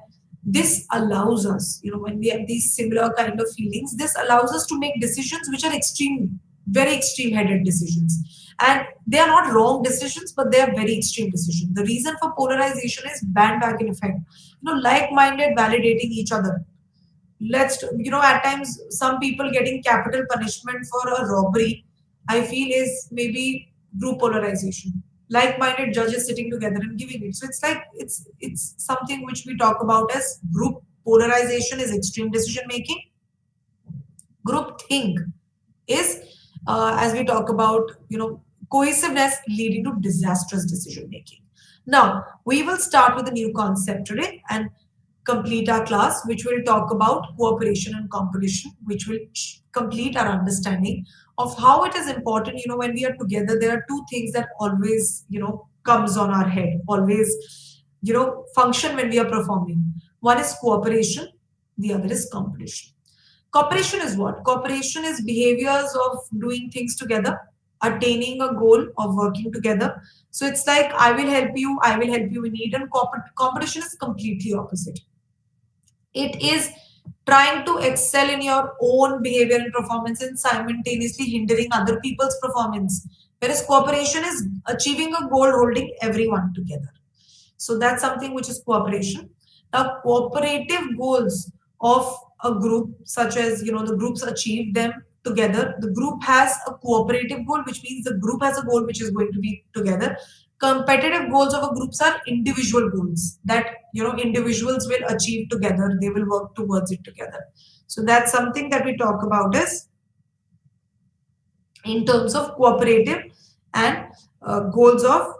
S1: this allows us, when we have these similar kind of feelings, this allows us to make decisions which are extreme, very extreme headed decisions. And they are not wrong decisions, but they are very extreme decisions. The reason for polarization is bandwagon effect. Like-minded validating each other. At times, some people getting capital punishment for a robbery, I feel is maybe group polarization. Like-minded judges sitting together and giving it. So it's like it's something which we talk about as group polarization is extreme decision making. Group think is as we talk about cohesiveness leading to disastrous decision making. Now we will start with a new concept today and complete our class, which will talk about cooperation and competition, which will complete our understanding of how it is important. When we are together, there are two things that always comes on our head, always function when we are performing. One is cooperation, the other is competition. Cooperation is what? Cooperation is behaviors of doing things together, attaining a goal of working together. So it's like I will help you in need, and competition is completely opposite. It is trying to excel in your own behavior and performance and simultaneously hindering other people's performance. Whereas cooperation is achieving a goal holding everyone together. So that's something which is cooperation. Now, cooperative goals of a group, such as the groups achieve them together. The group has a cooperative goal, which means the group has a goal which is going to be together. Competitive goals of a groups are individual goals that individuals will achieve together. They will work towards it together. So that's something that we talk about is in terms of cooperative and goals of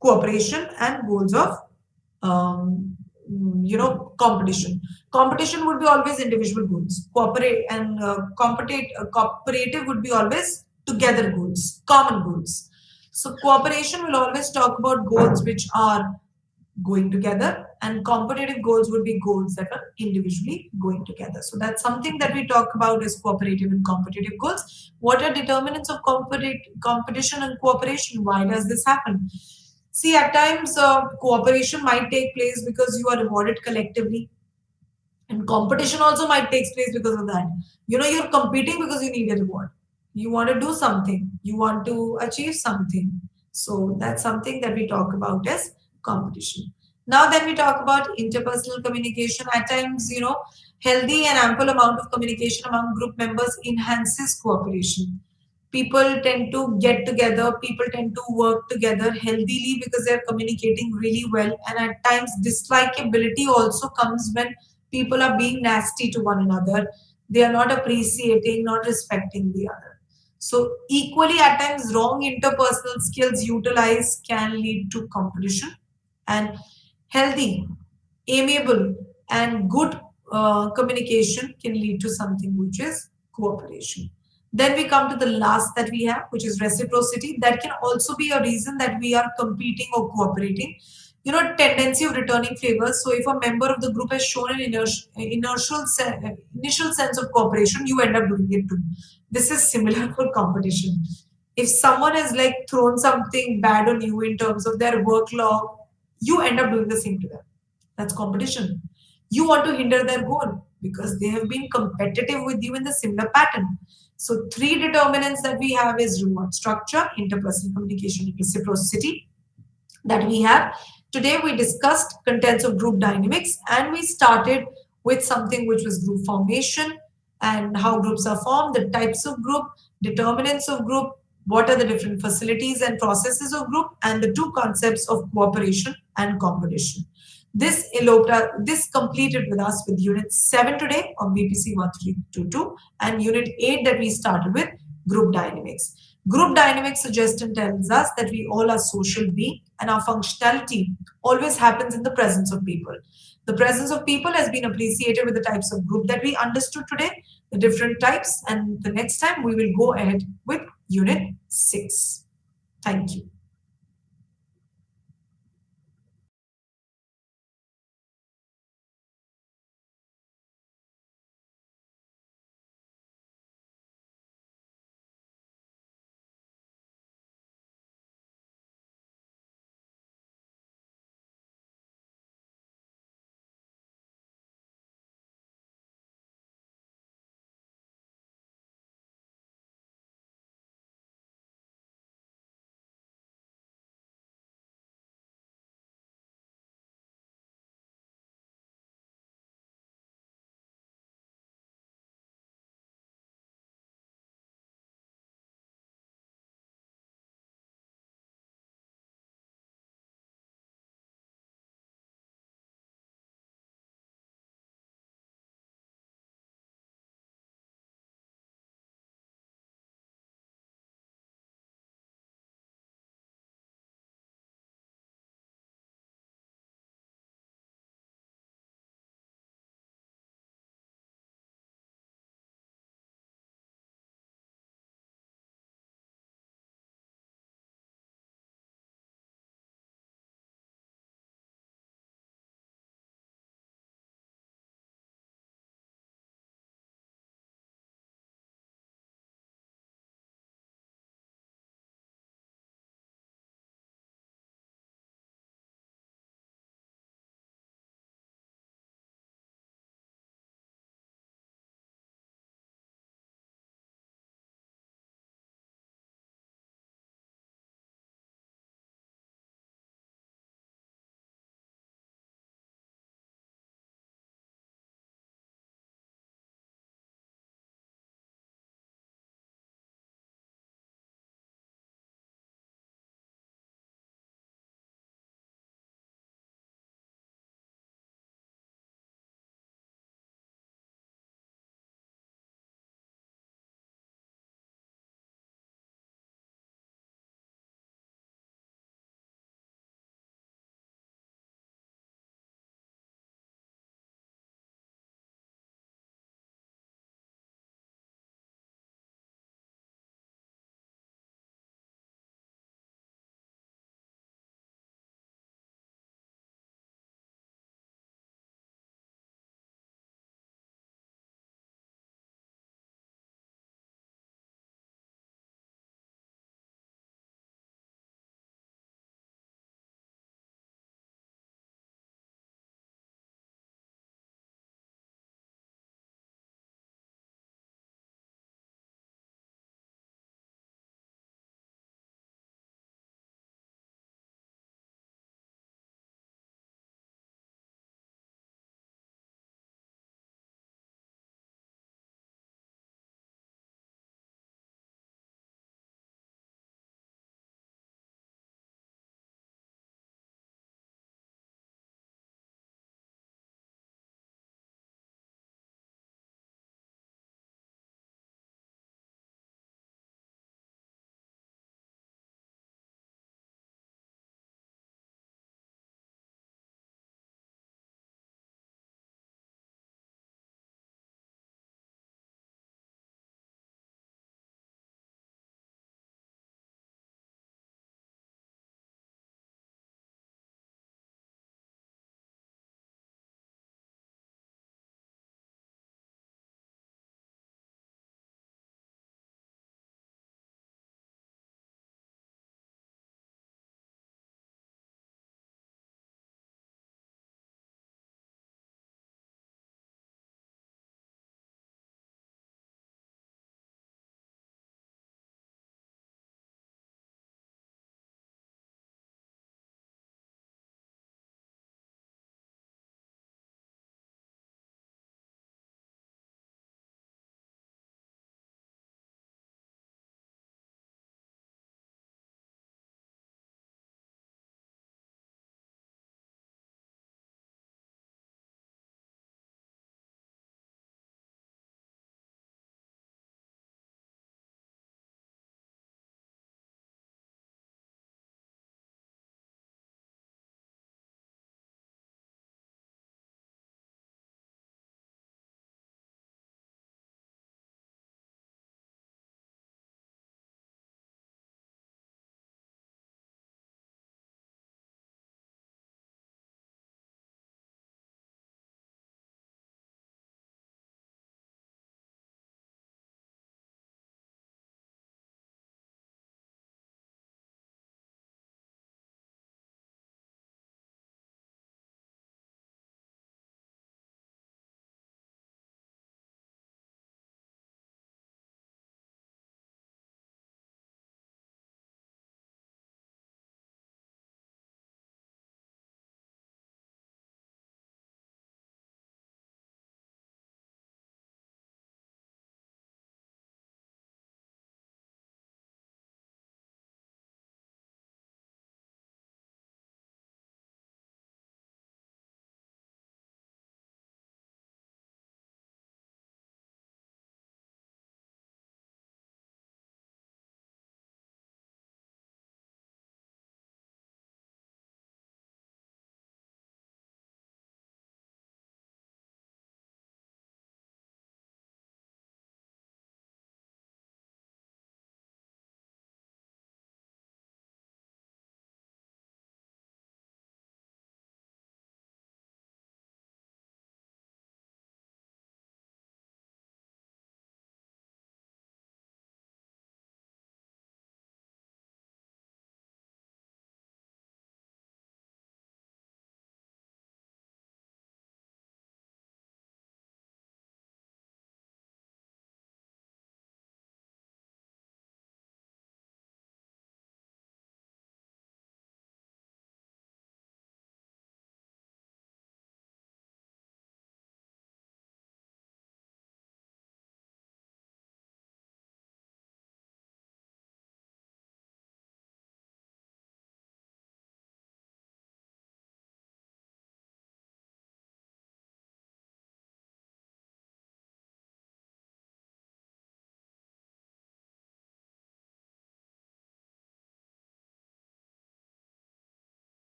S1: cooperation and goals of competition. Competition would be always individual goals. Cooperate and cooperative would be always together goals, common goals. So cooperation will always talk about goals which are going together, and competitive goals would be goals that are individually going together. So that's something that we talk about is cooperative and competitive goals. What are determinants of competition and cooperation? Why does this happen? See, at times cooperation might take place because you are rewarded collectively, and competition also might take place because of that. You're competing because you need a reward. You want to do something. You want to achieve something. So that's something that we talk about as competition. Now then we talk about interpersonal communication. At times, healthy and ample amount of communication among group members enhances cooperation. People tend to get together, people tend to work together healthily because they're communicating really well. And at times, dislikability also comes when people are being nasty to one another. They are not appreciating, not respecting the other. So, equally, at times, wrong interpersonal skills utilized can lead to competition. And healthy, amiable, and good communication can lead to something which is cooperation. Then we come to the last that we have, which is reciprocity. That can also be a reason that we are competing or cooperating. Tendency of returning favors. So if a member of the group has shown an initial sense of cooperation, you end up doing it too. This is similar for competition. If someone has like thrown something bad on you in terms of their work log, you end up doing the same to them. That's competition. You want to hinder their goal because they have been competitive with you in the similar pattern. So, three determinants that we have is reward structure, interpersonal communication, and reciprocity that we have. Today, we discussed contents of group dynamics and we started with something which was group formation and how groups are formed, the types of group, determinants of group, what are the different facilities and processes of group, and the two concepts of cooperation and competition. This completed with us with Unit 7 today of BPC 1322 and Unit 8 that we started with group dynamics. Group dynamics suggests and tells us that we all are social beings and our functionality always happens in the presence of people. The presence of people has been appreciated with the types of group that we understood today, the different types, and the next time we will go ahead with Unit 6. Thank you.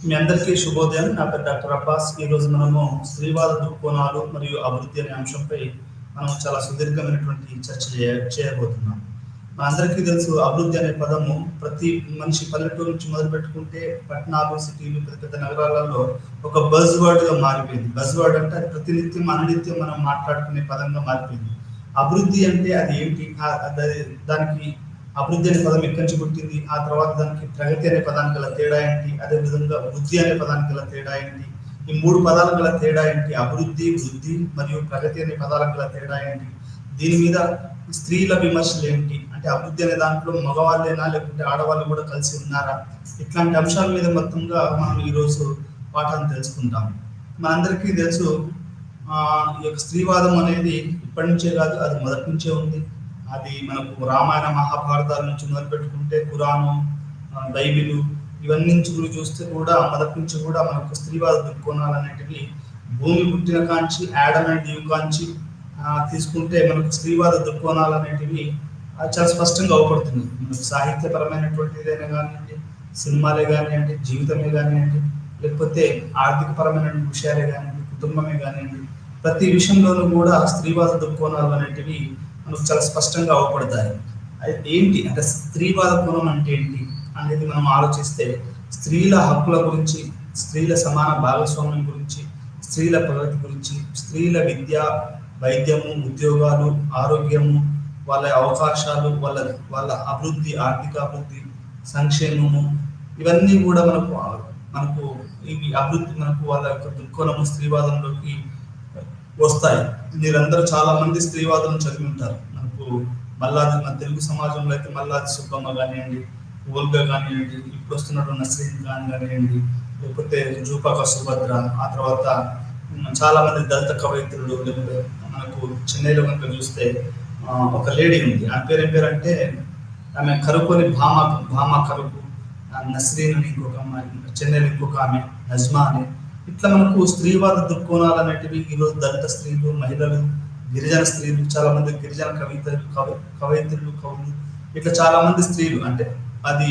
S2: మీ అందరికీ శుభోదయం. నా పేరు doctor Abbas. ఈరోజు మనము స్త్రీవాద దృక్కోణాలు మరియు అభివృద్ధి అనే అంశంపై మనం చాలా సుదీర్ఘమైనటువంటి చర్చ చేయబోతున్నాం. మనందరికీ తెలుసు, అభివృద్ధి అనే పదము ప్రతి మనిషి పల్లెటూరు నుంచి మొదలు పెట్టుకుంటే పట్టణాలు, సిటీలు, పెద్ద పెద్ద నగరాలలో ఒక బజ్ వర్డ్గా మారిపోయింది. బజ్ వర్డ్ అంటే అది ప్రతినిత్యం అనునిత్యం మనం మాట్లాడుకునే పదంగా మారిపోయింది. అభివృద్ధి అంటే అది ఏంటి, దానికి అభివృద్ధి అనే పదం ఎక్కడి నుంచి పుట్టింది, ఆ తర్వాత దానికి ప్రగతి అనే పదానికి గల తేడా ఏంటి, అదేవిధంగా వృద్ధి అనే పదానికి గల తేడా ఏంటి, ఈ మూడు పదాలకు గల తేడా ఏంటి, అభివృద్ధి, వృద్ధి మరియు ప్రగతి అనే పదాలకు గల తేడా ఏంటి, దీని మీద స్త్రీల విమర్శలు ఏంటి, అంటే అభివృద్ధి అనే దాంట్లో మగవాళ్ళేనా లేకుంటే ఆడవాళ్ళు కూడా కలిసి ఉన్నారా, ఇట్లాంటి అంశాల మీద మొత్తంగా మనం ఈరోజు పాఠాన్ని తెలుసుకుంటాం. మనందరికీ తెలుసు, ఈ యొక్క స్త్రీవాదం అనేది ఇప్పటి నుంచే కాదు, అది మొదటి నుంచే ఉంది. అది మనకు రామాయణ మహాభారతాల నుంచి మొదలు పెట్టుకుంటే పురాణం, బైబిలు, ఇవన్నీ నుంచి చూస్తే కూడా మొదటి నుంచి కూడా మనకు స్త్రీవాద దృక్కోణాలు అనేటివి భూమి పుట్టిన కాంచి, యాడమ్ అండ్ ఈవ్ కాంచి తీసుకుంటే మనకు స్త్రీవాద దృక్కోణాలు అనేటివి చాలా స్పష్టంగా అవపడుతుంది. మనకు సాహిత్యపరమైనటువంటి ఏదైనా కానివ్వండి, సినిమాలే కానివ్వండి, జీవితమే కానివ్వండి, లేకపోతే ఆర్థిక పరమైన విషయాలే కానివ్వండి, కుటుంబమే కానివ్వండి, ప్రతి విషయంలోనూ కూడా స్త్రీవాద దృక్కోణాలు అనేటివి మనకు చాలా స్పష్టంగా అవపడతాయి. అది ఏంటి అంటే స్త్రీవాద కోణం అంటే ఏంటి అనేది మనం ఆలోచిస్తే, స్త్రీల హక్కుల గురించి, స్త్రీల సమాన భాగస్వామ్యం గురించి, స్త్రీల ప్రగతి గురించి, స్త్రీల విద్య, వైద్యము, ఉద్యోగాలు, ఆరోగ్యము, వాళ్ళ అవకాశాలు, వాళ్ళ వాళ్ళ అభివృద్ధి, ఆర్థిక అభివృద్ధి, సంక్షేమము, ఇవన్నీ కూడా మనకు మనకు ఇవి అభివృద్ధి మనకు వాళ్ళ యొక్క దృక్కోణము స్త్రీవాదంలోకి వస్తాయి. మీరందరూ చాలా మంది స్త్రీవాదం చదివి ఉంటారు. మనకు మల్లాది, మన తెలుగు సమాజంలో అయితే మల్లాది సుబ్బమ్మ కానివ్వండి, ఓల్గా కానివ్వండి, ఇప్పుడు వస్తున్నటువంటి నస్రీన్ ఖాన్ కానివ్వండి, లేకపోతే జూపాక సుభద్ర, ఆ తర్వాత చాలా మంది దళిత కవయిత్రులు, లేకపోతే మనకు చెన్నైలో కనుక చూస్తే ఒక లేడీ ఉంది. ఆ పేరు ఏం పేరు అంటే, ఆమె కరుకొని భామ కరుకు, నస్రీన్ అని ఇంకొక అమ్మాయి, చెన్నైలో ఇంకొక ఆమె నజ్మా అని. ఇట్లా మనకు స్త్రీవాద దృక్కోణాలు అనేటివి ఈరోజు దళిత స్త్రీలు, మహిళలు, గిరిజన స్త్రీలు, చాలా మంది గిరిజన కవయిత్రులు, కవులు, ఇట్లా చాలా మంది స్త్రీలు, అంటే అది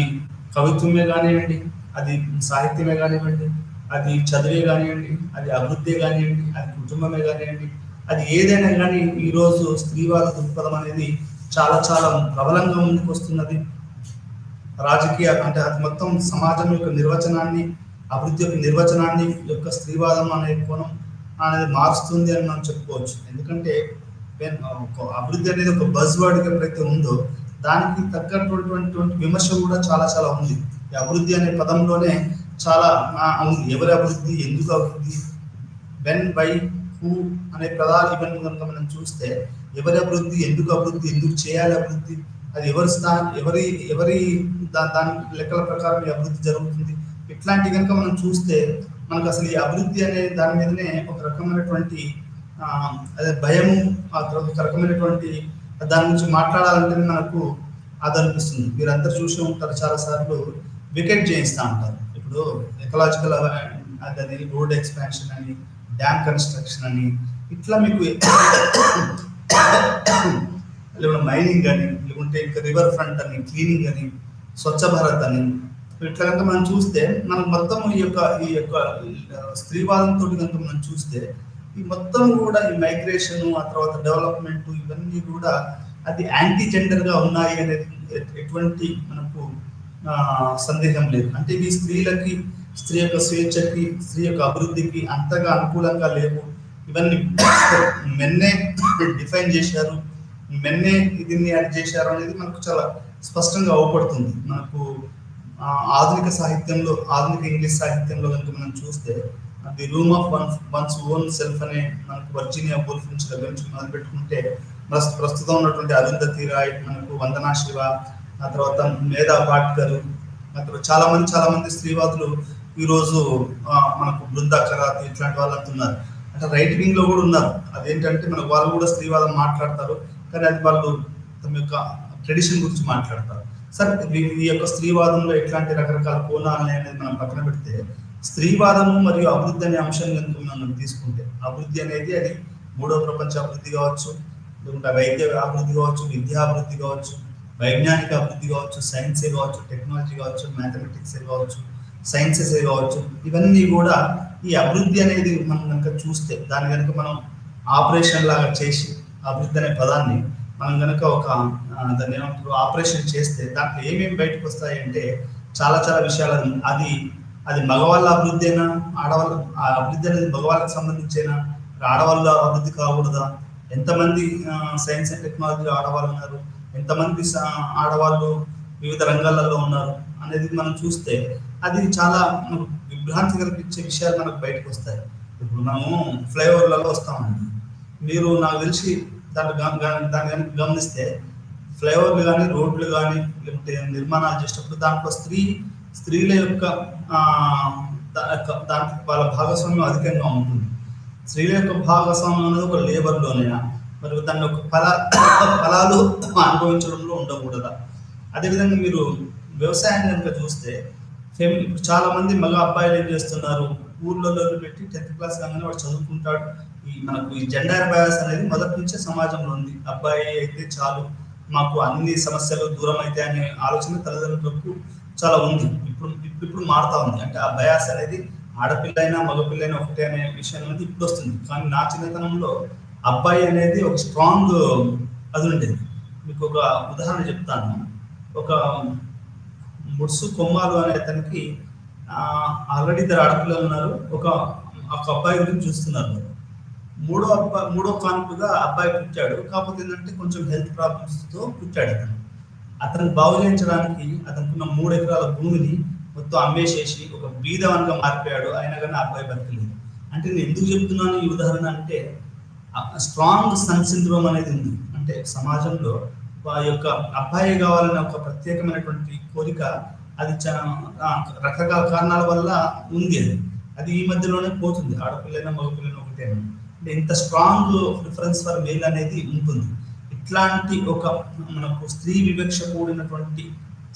S2: కవిత్వమే కానివ్వండి, అది సాహిత్యమే కానివ్వండి, అది చదివే కానివ్వండి, అది అభివృద్ధి కానివ్వండి, అది కుటుంబమే కానివ్వండి, అది ఏదైనా కానీ ఈరోజు స్త్రీవాద దృక్పథం అనేది చాలా చాలా ప్రబలంగా ముందుకు వస్తున్నది. రాజకీయ అంటే అది మొత్తం సమాజం యొక్క నిర్వచనాన్ని, అభివృద్ధి యొక్క నిర్వచనాన్ని యొక్క స్త్రీవాదం అనే కోణం అనేది మారుస్తుంది అని మనం చెప్పుకోవచ్చు. ఎందుకంటే అభివృద్ధి అనేది ఒక బజ్ వర్డ్ ఎప్పుడైతే ఉందో దానికి తగ్గటువంటి విమర్శ కూడా చాలా చాలా ఉంది. ఈ అభివృద్ధి అనే పదంలోనే చాలా ఉంది. ఎవరి అభివృద్ధి, ఎందుకు అభివృద్ధి, వెన్, బై, హూ అనే పదాలు ఇవన్నీ కనుక మనం చూస్తే, ఎవరి అభివృద్ధి, ఎందుకు చేయాలి అభివృద్ధి, అది ఎవరి ఎవరి దాని లెక్కల ప్రకారం ఈ అభివృద్ధి జరుగుతుంది, ఇట్లాంటి కనుక మనం చూస్తే మనకు అసలు ఈ అభివృద్ధి అనే దాని మీదనే ఒక రకమైనటువంటి అదే భయము, ఆ తర్వాత ఒక రకమైనటువంటి దాని గురించి మాట్లాడాలంటే మనకు అది అనిపిస్తుంది. మీరందరూ చూసి ఉంటారు, చాలాసార్లు వికెట్ చేయిస్తూ ఉంటారు. ఇప్పుడు ఎకలాజికల్ అది రోడ్ ఎక్స్పాన్షన్ అని, డ్యామ్ కన్స్ట్రక్షన్ అని, ఇట్లా మీకు లేకుంటే మైనింగ్ అని, లేకుంటే ఇంకా రివర్ ఫ్రంట్ అని, క్లీనింగ్ అని, స్వచ్ఛ భారత్ అని, ఇట్లా కనుక మనం చూస్తే మనకు మొత్తం ఈ యొక్క స్త్రీవాదంతో కనుక మనం చూస్తే ఈ మొత్తం కూడా ఈ మైగ్రేషన్, ఆ తర్వాత డెవలప్మెంట్, ఇవన్నీ కూడా అది యాంటీ జెండర్గా ఉన్నాయి అనేది ఎటువంటి మనకు సందేహం లేదు. అంటే ఇవి స్త్రీలకి, స్త్రీ యొక్క స్వేచ్ఛకి, స్త్రీ యొక్క అభివృద్ధికి అంతగా అనుకూలంగా లేవు. ఇవన్నీ మెన్నే డిఫైన్ చేశారు, మెన్నే దీన్ని యాడ్ చేశారు అనేది మనకు చాలా స్పష్టంగా అవపడుతుంది. మనకు ఆధునిక సాహిత్యంలో, ఆధునిక ఇంగ్లీష్ సాహిత్యంలో కనుక మనం చూస్తే the room of once own self అనే మనకు వర్జీనియా వూల్ఫ్ నుంచి దగ్గర నుంచి మొదలు పెట్టుకుంటే ప్రస్తుతం ఉన్నటువంటి అరుంధతి రాయ్, మనకు వందనా శివ, ఆ తర్వాత మేధా పాట్కర్, ఆ తర్వాత చాలా మంది స్త్రీవాదులు ఈరోజు మనకు బృందా కరాతి ఇట్లాంటి వాళ్ళు అంటున్నారు. అంటే రైట్ వింగ్ లో కూడా ఉన్నారు. అదేంటంటే మనకు వాళ్ళు కూడా స్త్రీవాదం మాట్లాడతారు, కానీ అది వాళ్ళు తమ యొక్క ట్రెడిషన్ గురించి మాట్లాడతారు. సరే, ఈ యొక్క స్త్రీవాదంలో ఎట్లాంటి రకరకాల కోణాలు అనేది మనం పక్కన పెడితే, స్త్రీవాదము మరియు అభివృద్ధి అనే అంశం కనుక మనం తీసుకుంటే, అభివృద్ధి అనేది అది మూడో ప్రపంచ అభివృద్ధి కావచ్చు, లేకుంటే వైద్య అభివృద్ధి కావచ్చు, విద్యా అభివృద్ధి కావచ్చు, వైజ్ఞానిక అభివృద్ధి కావచ్చు, సైన్సే కావచ్చు, టెక్నాలజీ కావచ్చు, మ్యాథమెటిక్సే కావచ్చు, సైన్సెస్ కావచ్చు, ఇవన్నీ కూడా ఈ అభివృద్ధి అనేది మనం కనుక చూస్తే దాన్ని కనుక మనం ఆపరేషన్ లాగా చేసి అభివృద్ధి అనే పదాన్ని మనం కనుక ఒక దాన్ని ఏమంటారు ఆపరేషన్ చేస్తే దాంట్లో ఏమేమి బయటకు వస్తాయి అంటే చాలా చాలా విషయాలు అది అది మగవాళ్ళ అభివృద్ధి అయినా ఆడవాళ్ళ ఆ అభివృద్ధి అనేది మగవాళ్ళకి సంబంధించేనా, ఆడవాళ్ళ అభివృద్ధి కాకూడదా, ఎంతమంది సైన్స్ అండ్ టెక్నాలజీ ఆడవాళ్ళు ఉన్నారు, ఎంతమంది ఆడవాళ్ళు వివిధ రంగాలలో ఉన్నారు అనేది మనం చూస్తే అది చాలా మనకు విభ్రాంతి కల్పించే విషయాలు మనకు బయటకు వస్తాయి. ఇప్పుడు మనము ఫ్లైఓవర్లలో వస్తామండి, మీరు నాకు తెలిసి దాన్ని కనుక గమనిస్తే ఫ్లైఓవర్లు కానీ రోడ్లు కానీ లేకపోతే నిర్మాణాలు చేసేటప్పుడు దాంట్లో స్త్రీల యొక్క దాంట్లో వాళ్ళ భాగస్వామ్యం అధికంగా ఉంటుంది. స్త్రీల యొక్క భాగస్వామ్యం అనేది ఒక లేబర్లోనైనా మరి దాని యొక్క ఫలాలు అనుభవించడంలో ఉండకూడదా. అదేవిధంగా మీరు వ్యవసాయాన్ని కనుక చూస్తే ఇప్పుడు చాలా మంది మగ అబ్బాయిలు ఏం చేస్తున్నారు, ఊర్లలో పెట్టి 10th క్లాస్ కాగానే వాడు చదువుకుంటాడు. మనకు ఈ జెండర్ బయాస్ అనేది మొదటి నుంచే సమాజంలో ఉంది. అబ్బాయి అయితే చాలు, మాకు అన్ని సమస్యలు దూరం అయితే అనే ఆలోచన తల్లిదండ్రులకు చాలా ఉంది. ఇప్పుడు మారుతా ఉంది. అంటే ఆ బయాస్ అనేది ఆడపిల్ల అయినా మగపిల్ల అయినా ఒకటే అనే విషయం అనేది ఇప్పుడు వస్తుంది. కానీ నా చిన్నతనంలో అబ్బాయి అనేది ఒక స్ట్రాంగ్ అది ఉండేది. మీకు ఒక ఉదాహరణ చెప్తాను. ఒక ముడ్సు కొమ్మాలు అనే అతనికి ఆల్రెడీ 2 ఆడపిల్లలు ఉన్నారు. ఒక అబ్బాయి గురించి చూస్తున్నారు. మూడో కాన్పుగా అబ్బాయి పుట్టాడు. కాకపోతే ఏంటంటే కొంచెం హెల్త్ ప్రాబ్లమ్స్తో పుట్టాడు. అతను బాగు చేయించడానికి అతనుకున్న 3 ఎకరాల భూమిని మొత్తం అమ్మేసేసి ఒక బీదవన్గా మారిపోయాడు. అయినా కానీ అబ్బాయి బతకలేదు. అంటే నేను ఎందుకు చెప్తున్నాను ఈ ఉదాహరణ అంటే స్ట్రాంగ్ సన్ సిండ్రోమ్ అనేది ఉంది. అంటే సమాజంలో వారి యొక్క అబ్బాయి కావాలనే ఒక ప్రత్యేకమైనటువంటి కోరిక అది రకరకాల కారణాల వల్ల ఉంది. అది ఈ మధ్యలోనే పోతుంది. ఆడపిల్లైనా మగపిల్లైనా ఒకటే. అంటే ఇంత స్ట్రాంగ్ ప్రిఫరెన్స్ ఫర్ మేల్ అనేది ఉంటుంది. ఇట్లాంటి ఒక మనకు స్త్రీ వివక్ష కూడినటువంటి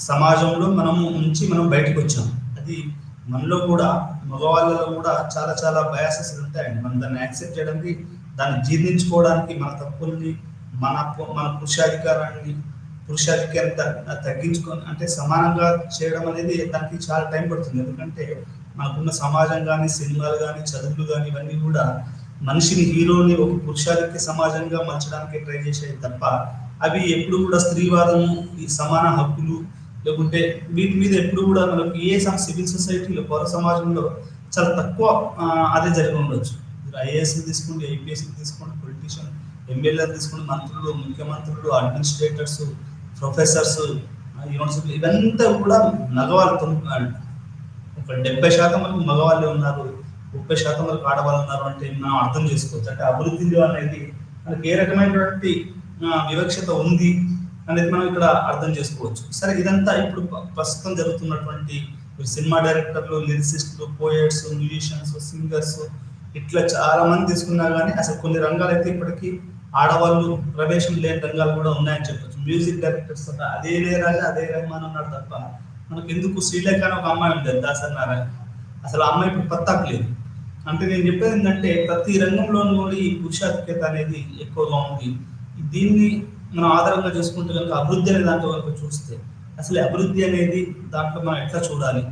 S2: సమాజంలో మనం బయటకు వచ్చాం. అది మనలో కూడా మగవాళ్ళలో కూడా చాలా చాలా బయాసెస్ ఉంటాయండి. మనం దాన్ని యాక్సెప్ట్ చేయడానికి, దాన్ని జీర్ణించుకోవడానికి, మన తప్పుల్ని, మన పురుషాధికారాన్ని తగ్గించుకొని అంటే సమానంగా చేయడం అనేది దానికి చాలా టైం పడుతుంది. ఎందుకంటే మనకున్న సమాజం కానీ, సినిమాలు కానీ, చదువులు కానీ ఇవన్నీ కూడా మనిషిని, హీరోని ఒక పురుషాధిక్య సమాజంగా మలచడానికి ట్రై చేసేది తప్ప అవి ఎప్పుడు కూడా స్త్రీవాదము, ఈ సమాన హక్కులు లేకుంటే వీటి మీద ఎప్పుడు కూడా మనకు సివిల్ సొసైటీలో, పౌర సమాజంలో చాలా తక్కువ అదే జరిగి ఉండొచ్చు. ఐఏఎస్ తీసుకోండి, ఐపీఎస్ తీసుకోండి, పొలిటీషియన్, ఎమ్మెల్యేలు తీసుకోండి, మంత్రులు, ముఖ్యమంత్రులు, అడ్మినిస్ట్రేటర్స్, ప్రొఫెసర్స్, యూనివర్సిటీలు ఇవంతా కూడా మగవాళ్ళు. ఒక 70% వరకు మగవాళ్ళే ఉన్నారు, 30% వరకు ఆడవాళ్ళు ఉన్నారు. అంటే మనం అర్థం చేసుకోవచ్చు. అంటే అభివృద్ధిలో అనేది మనకి ఏ రకమైనటువంటి వివక్షత ఉంది అనేది మనం ఇక్కడ అర్థం చేసుకోవచ్చు. సరే, ఇదంతా ఇప్పుడు ప్రస్తుతం జరుగుతున్నటువంటి సినిమా డైరెక్టర్లు, లిరిసిస్టులు, పోయట్స్, మ్యూజిషియన్స్, సింగర్స్ ఇట్లా చాలా మంది తీసుకున్నా కానీ అసలు కొన్ని రంగాలు అయితే ఇప్పటికీ ఆడవాళ్ళు ప్రవేశం లేని రంగాలు కూడా ఉన్నాయని చెప్పచ్చు. మ్యూజిక్ డైరెక్టర్స్ అదే ఇళయరాజా, అదే రెహమాన్ ఉన్నారు తప్ప మనకు ఎందుకు శ్రీలేఖ అని ఒక అమ్మాయి ఉండేది, దాసరి నారాయణ. అసలు ఆ అమ్మాయి ఇప్పుడు పత్తాకు లేదు. అంటే నేను చెప్పేది ఏంటంటే ప్రతి రంగంలోనూ కూడా ఈ పురుషాధిక్యత అనేది ఎక్కువగా ఉంది. దీన్ని మనం ఆధారంగా చేసుకుంటే కనుక అభివృద్ధి అనే దాంట్లో కనుక చూస్తే అసలు అభివృద్ధి అనేది దాంట్లో మనం ఎట్లా చూడాలి,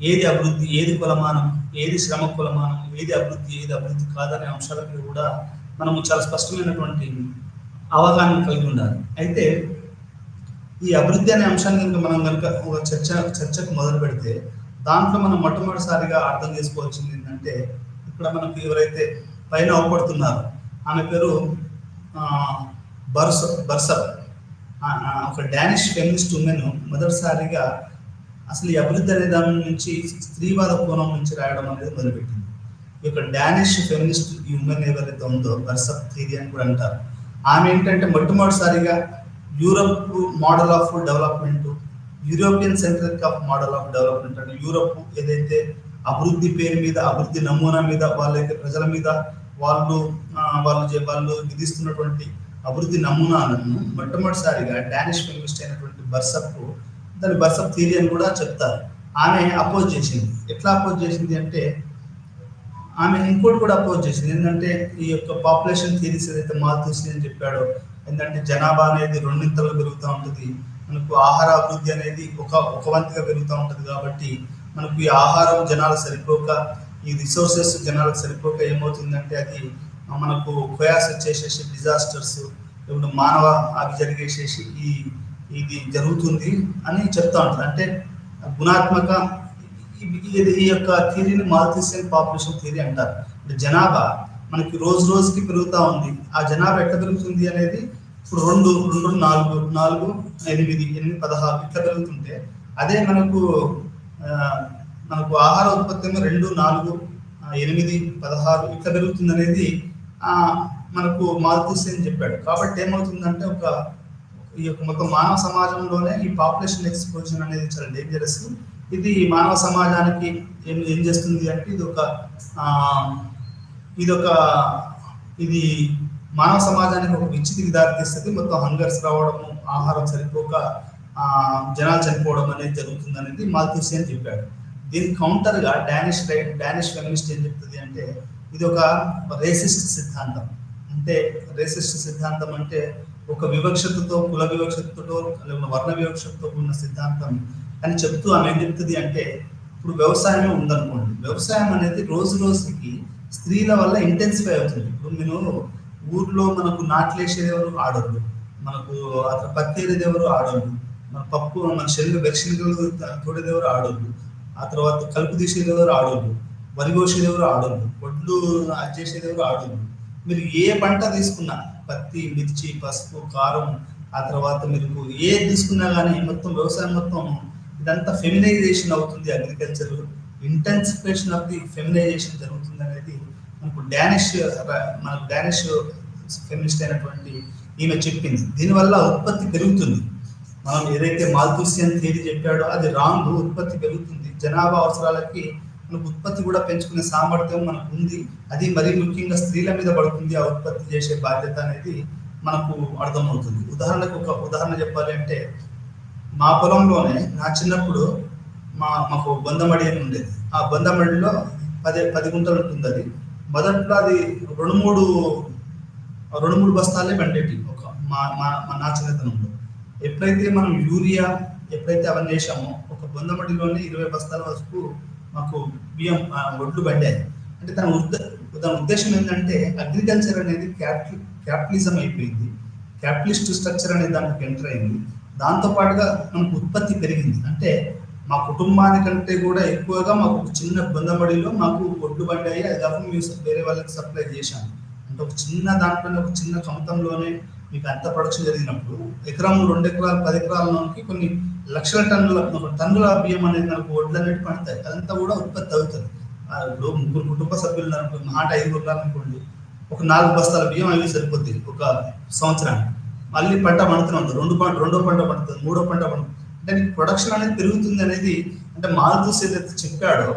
S2: ఏది అభివృద్ధి, ఏది కులమానం, ఏది శ్రమ కులమానం, ఏది అభివృద్ధి కాదనే అంశాలకి కూడా మనము చాలా స్పష్టమైనటువంటి అవగాహన కలిగి ఉండాలి. అయితే ఈ అభివృద్ధి అనే అంశాన్ని మనం కనుక ఒక చర్చకు మొదలు పెడితే దాంట్లో మనం మొట్టమొదటిసారిగా అర్థం చేసుకోవాల్సింది ఏంటంటే ఇక్కడ మనకు ఎవరైతే పైన అవపడుతున్నారో ఆమె పేరు బర్సప్, ఒక డానిష్ ఫెమినిస్ట్ ఉమెన్ మొదటిసారిగా అసలు ఈ అభివృద్ధి అనే దాని నుంచి స్త్రీవాద కోణం నుంచి రాయడం అనేది మొదలుపెట్టింది. ఈ యొక్క డానిష్ ఫెమినిస్ట్ ఈ ఉమెన్ ఎవరైతే ఉందో బర్సప్ థియరీ అని కూడా అంటారు. ఆమె ఏంటంటే మొట్టమొదటిసారిగా Europe model of development, European centric of model of development అంటే యూరప్ ఏదైతే అభివృద్ధి పేరు మీద, అభివృద్ధి నమూనా మీద, వాళ్ళైతే ప్రజల మీద వాళ్ళు విధిస్తున్నటువంటి అభివృద్ధి నమూనాలను మొట్టమొదటిసారిగా డానిష్ ఫెమినిస్ట్ అయినటువంటి దాని బర్సప్ థియరీ అని కూడా చెప్తారు. ఆమె అపోజ్ చేసింది. ఎట్లా అపోజ్ చేసింది అంటే ఆమె ఇంకోటి కూడా అపోజ్ చేసింది. ఏంటంటే ఈ యొక్క పాపులేషన్ థియరీస్ ఏదైతే మాల్తూసి అని చెప్పాడో, ఏంటంటే జనాభా అనేది 2 ఇంతలు పెరుగుతూ ఉంటుంది, మనకు ఆహార అభివృద్ధి అనేది ఒక వంతుగా పెరుగుతూ ఉంటుంది. కాబట్టి మనకు ఈ ఆహారం జనాలు సరిపోక, ఈ రిసోర్సెస్ జనాలకు సరిపోక ఏమవుతుందంటే అది మనకు కొయాస్ వచ్చేసేసి డిజాస్టర్స్, ఇప్పుడు మానవ అవి జరిగేసేసి ఇది జరుగుతుంది అని చెప్తా ఉంటారు. అంటే గుణాత్మక ఈ యొక్క థియరీని మాల్థీసియన్ పాపులేషన్ థియరీ అంటారు. అంటే జనాభా మనకి రోజు రోజుకి పెరుగుతూ ఉంది. ఆ జనాభా ఎట్లా పెరుగుతుంది అనేది ఇప్పుడు 2, 2, 4, 4, 8, 8, 16 ఇట్లా పెరుగుతుంటే, అదే మనకు ఆహార ఉత్పత్తి ఏమో 2, 4, 8, 16 ఇట్లా పెరుగుతుంది అనేది మనకు మాల్థీసియన్ చెప్పాడు. కాబట్టి ఏమవుతుందంటే ఈ యొక్క మొత్తం మానవ సమాజంలోనే ఈ పాపులేషన్ ఎక్స్ప్లోజన్ అనేది చాలా డేంజరస్. ఇది మానవ సమాజానికి ఏం చేస్తుంది అంటే ఇది మానవ సమాజానికి ఒక విచ్చితికి దారితీస్తుంది. మొత్తం హంగర్స్ రావడము, ఆహారం సరిపోక జనాలు చనిపోవడం అనేది జరుగుతుంది అనేది మాల్థీసియన్ చెప్పాడు. దీనికి కౌంటర్గా డానిష్ ఫెమినిస్ట్ ఏం చెప్తుంది అంటే ఇది ఒక రేసిస్ట్ సిద్ధాంతం. అంటే రేసిస్ట్ సిద్ధాంతం అంటే ఒక వివక్షతతో, కుల వివక్షతతో, వర్ణ వివక్షతతో ఉన్న సిద్ధాంతం అని చెప్తూ ఆమె ఏం చెప్తుంది అంటే, ఇప్పుడు వ్యవసాయమే ఉందనుకోండి, వ్యవసాయం అనేది రోజు రోజుకి స్త్రీల వల్ల ఇంటెన్సిఫై అవుతుంది. ఇప్పుడు నేను ఊర్లో మనకు నాట్లేసేది ఎవరు? ఆడోళ్ళు. మనకు అక్కడ పత్తి ఏరేది ఎవరు? ఆడోళ్ళు. మన శనగలు తోడేది ఎవరు? ఆడోళ్ళు. ఆ తర్వాత కలుపు తీసేది ఎవరు? ఆడోళ్ళు. వరి కోసేది ఎవరు? ఆడోళ్ళు. వడ్లు అది చేసేది ఎవరు? ఆడోళ్ళు. మీరు ఏ పంట తీసుకున్నా, పత్తి, మిర్చి, పసుపు, కారం, ఆ తర్వాత మీరు ఏది తీసుకున్నా కానీ మొత్తం వ్యవసాయం మొత్తం ఇదంతా ఫెమినైజేషన్ అవుతుంది. Agriculture intensification of the feminisation జరుగుతుంది అనేది మనకు డానిష్ ఫెమినిస్ట్ అయినటువంటి ఈమె చెప్పింది. దీనివల్ల ఉత్పత్తి పెరుగుతుంది. మనం ఏదైతే మాల్థూసియన్ థియరీ చెప్పాడో అది రాంగ్. ఉత్పత్తి పెరుగుతుంది. జనాభా అవసరాలకి మనకు ఉత్పత్తి కూడా పెంచుకునే సామర్థ్యం మనకు ఉంది. అది మరీ ముఖ్యంగా స్త్రీల మీద పడుతుంది ఆ ఉత్పత్తి చేసే బాధ్యత అనేది మనకు అర్థమవుతుంది. ఉదాహరణకు ఒక ఉదాహరణ చెప్పాలి అంటే, మా పొలంలోనే నా చిన్నప్పుడు మాకు బొందమడి అని ఉండేది. ఆ బొందమడిలో 10 గుంటలు ఉంటుంది. అది మొదట్లో అది 2-3 బస్తాలే పండేటి నా చిన్నతనంలో. ఎప్పుడైతే మనం యూరియా అవన్నీ వేసామో ఒక బొందమడిలోనే 20 బస్తాల వరకు మాకు బియ్యం ఒడ్లు పండాయి. అంటే దాని ఉద్దేశం ఏంటంటే అగ్రికల్చర్ అనేది క్యాపిటలిజం అయిపోయింది. క్యాపిటలిస్ట్ స్ట్రక్చర్ అనేది దానికి ఎంటర్ అయింది. దాంతోపాటుగా మనకు ఉత్పత్తి పెరిగింది. అంటే మా కుటుంబానికంటే కూడా ఎక్కువగా మాకు ఒక చిన్న బొందమడిలో మాకు ఒడ్లు పండాయి. అది కాకుండా మేము వేరే వాళ్ళకి సప్లై చేశాము. అంటే ఒక చిన్న దాంట్లోనే, ఒక చిన్న కమతంలోనే మీకు అంత ప్రొడక్షన్ జరిగినప్పుడు ఎకరం, 2 ఎకరాలు, 10 ఎకరాలకి కొన్ని లక్షల టన్నుల బియ్యం అనేది మనకు ఒడ్లు అనేది పండుతాయి. అదంతా కూడా ఉత్పత్తి అవుతుంది. ఇప్పుడు 3 కుటుంబ సభ్యులు మాట 5 గుర్రాలు అనుకోండి, ఒక 4 బస్తాల బియ్యం అవి సరిపోద్ది ఒక సంవత్సరానికి. మళ్ళీ పంట పండుతూనే ఉంటుంది. రెండో పంట పండుతుంది, మూడో పంట పండుతుంది. అంటే ప్రొడక్షన్ అనేది పెరుగుతుంది అనేది, అంటే మాల్థూసియన్ ఏదైతే చెప్పాడో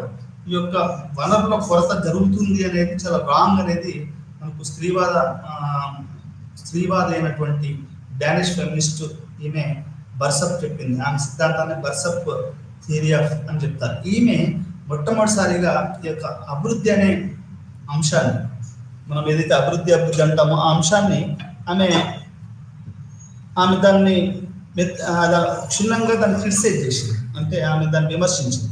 S2: ఈ యొక్క వనరుల కొరత జరుగుతుంది అనేది చాలా రాంగ్ అనేది మనకు స్త్రీవాద అయినటువంటి డానిష్ ఫెమినిస్ట్ ఈమె బర్సప్ చెప్పింది. ఆమె సిద్ధాంతాన్ని బర్సప్ థియరీ ఆఫ్ అని చెప్తారు. ఈమె మొట్టమొదటిసారిగా ఈ యొక్క అభివృద్ధి అనే అంశాన్ని, మనం ఏదైతే అభివృద్ధి అంటామో ఆ అంశాన్ని ఆమె దాన్ని క్షుణ్ణంగా దాన్ని క్రిటిసైజ్ చేసింది. అంటే ఆమె దాన్ని విమర్శించింది.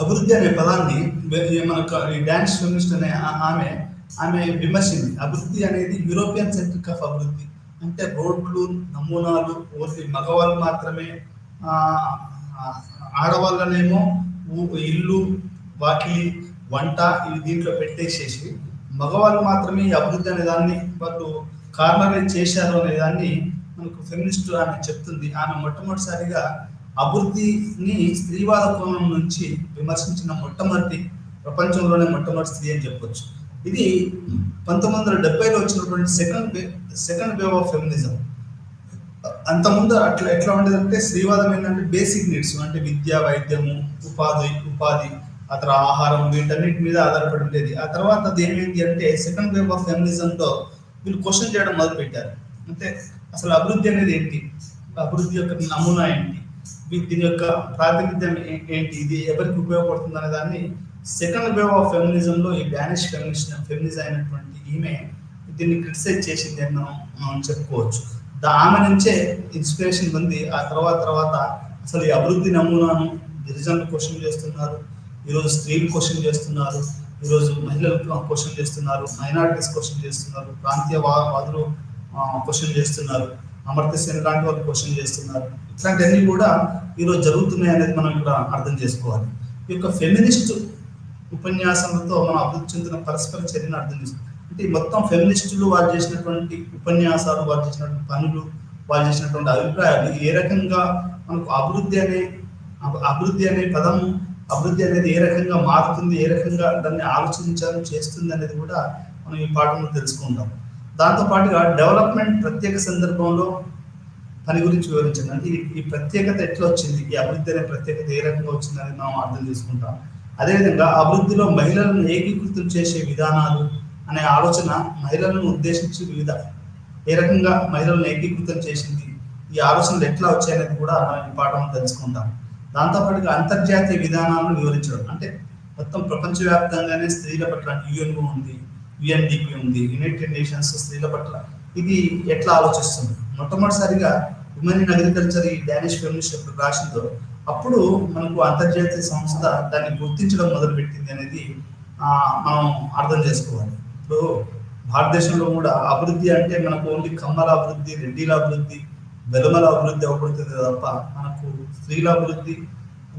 S2: అభివృద్ధి అనే పదాన్ని మనకు ఈ డానిష్ ఫెమినిస్ట్ అనే ఆమె విమర్శింది. అభివృద్ధి అనేది యూరోపియన్ సెంట్రిక్ ఆఫ్ అభివృద్ధి. అంటే రోడ్లు, నమూనాలు ఓన్లీ మగవాళ్ళు మాత్రమే, ఆడవాళ్ళనేమో ఇల్లు, వాకిలి, వంట ఇవి దీంట్లో పెట్టేసేసి మగవాళ్ళు మాత్రమే ఈ అభివృద్ధి అనే దాన్ని వాళ్ళు కార్నరైజ్ చేశారు అనే దాన్ని మనకు ఫెమినిస్ట్ ఆమె చెప్తుంది. ఆమె మొట్టమొదటిసారిగా అభివృద్ధిని స్త్రీవాద కోణం నుంచి విమర్శించిన ప్రపంచంలోనే మొట్టమొదటి స్త్రీ అని చెప్పొచ్చు. ఇది 1970లో వచ్చినటువంటి సెకండ్ వేవ్ ఆఫ్ ఫెమినిజం. అంతకుముందు ఎట్లా ఉండేదంటే స్త్రీవాదం ఏంటంటే బేసిక్ నీడ్స్, అంటే విద్య, వైద్యము, ఉపాధి ఆ తర్వాత ఆహారం, వీటన్నిటి మీద ఆధారపడి ఉండేది. ఆ తర్వాత అది ఏమైంది అంటే సెకండ్ వేవ్ ఆఫ్ ఫెమినిజంతో వీళ్ళు క్వశ్చన్ చేయడం మొదలు పెట్టారు. అంటే అసలు అభివృద్ధి అనేది ఏంటి, అభివృద్ధి యొక్క నమూనా ఏంటి, దీని యొక్క ప్రాతినిధ్యం ఏంటి, ఇది ఎవరికి ఉపయోగపడుతుంది అనే దాన్ని సెకండ్ వేవ్ ఆఫ్ ఫెమినిజంలో ఈ డానిష్ ఫెమినిజం అయినటువంటి ఈమె దీన్ని క్రిటిసైజ్ చేసింది అని మనం చెప్పుకోవచ్చు. ఆమె నుంచే ఇన్స్పిరేషన్ పొంది ఆ తర్వాత అసలు ఈ అభివృద్ధి నమూనాను గిరిజనులు క్వశ్చన్ చేస్తున్నారు, ఈరోజు స్త్రీలు క్వశ్చన్ చేస్తున్నారు, ఈరోజు మహిళలు క్వశ్చన్ చేస్తున్నారు, మైనారిటీస్ క్వశ్చన్ చేస్తున్నారు, ప్రాంతీయవాదులు క్వశ్చన్ చేస్తున్నారు, అమర్త్య సేన్ లాంటి వాళ్ళు క్వశ్చన్ చేస్తున్నారు. ఇట్లాంటివన్నీ కూడా ఈరోజు జరుగుతున్నాయి అనేది మనం ఇక్కడ అర్థం చేసుకోవాలి. ఈ యొక్క ఫెమినిస్ట్ ఉపన్యాసంతో మనం అభివృద్ధి చెందిన పరస్పర చర్యను అర్థం చేసుకోవాలి. అంటే మొత్తం ఫెమినిస్టులు వాళ్ళు చేసినటువంటి ఉపన్యాసాలు, వాళ్ళు చేసినటువంటి పనులు, వాళ్ళు చేసినటువంటి అభిప్రాయాలు ఏ రకంగా మనకు అభివృద్ధి అనే పదము, అభివృద్ధి అనేది ఏ రకంగా మారుతుంది, ఏ రకంగా దాన్ని ఆలోచించాలి చేస్తుంది అనేది కూడా మనం ఈ పాఠంలో తెలుసుకుంటాం. దాంతోపాటుగా డెవలప్మెంట్ ప్రత్యేక సందర్భంలో పని గురించి వివరించింది. అంటే ఈ ప్రత్యేకత ఎట్లా వచ్చింది, ఈ అభివృద్ధి అనే ప్రత్యేకత ఏ రకంగా వచ్చింది అనేది మనం అర్థం చేసుకుంటాం. అదేవిధంగా అభివృద్ధిలో మహిళలను ఏకీకృతం చేసే విధానాలు అనే ఆలోచన మహిళలను ఉద్దేశించి ఏ రకంగా మహిళలను ఏకీకృతం చేసింది, ఈ ఆలోచనలు ఎట్లా వచ్చాయనేది కూడా మనం ఈ పాఠంలో తెలుసుకుంటాం. దాంతోపాటుగా అంతర్జాతీయ విధానాలను వివరించడం, అంటే మొత్తం ప్రపంచవ్యాప్తంగానే స్త్రీల పట్ల యుఎన్ఓ ఉంది, యుఎన్డిపి ఉంది, యునైటెడ్ నేషన్స్ స్త్రీల పట్ల ఇది ఎట్లా ఆలోచిస్తుంది. మొట్టమొదటిసారిగా ఉమెన్ ఇన్ అగ్రికల్చర్ ఈ డానిష్ ఫెమినిస్ట్ ఎప్పుడు రాసిందో అప్పుడు మనకు అంతర్జాతీయ సంస్థ దాన్ని గుర్తించడం మొదలుపెట్టింది అనేది మనం అర్థం చేసుకోవాలి. ఇప్పుడు భారతదేశంలో కూడా అభివృద్ధి అంటే మనకు ఓన్లీ కమ్మల అభివృద్ధి, రెడ్డిల అభివృద్ధి, వెలుమల అభివృద్ధి అవపడుతుంది తప్ప మనకు స్త్రీల అభివృద్ధి,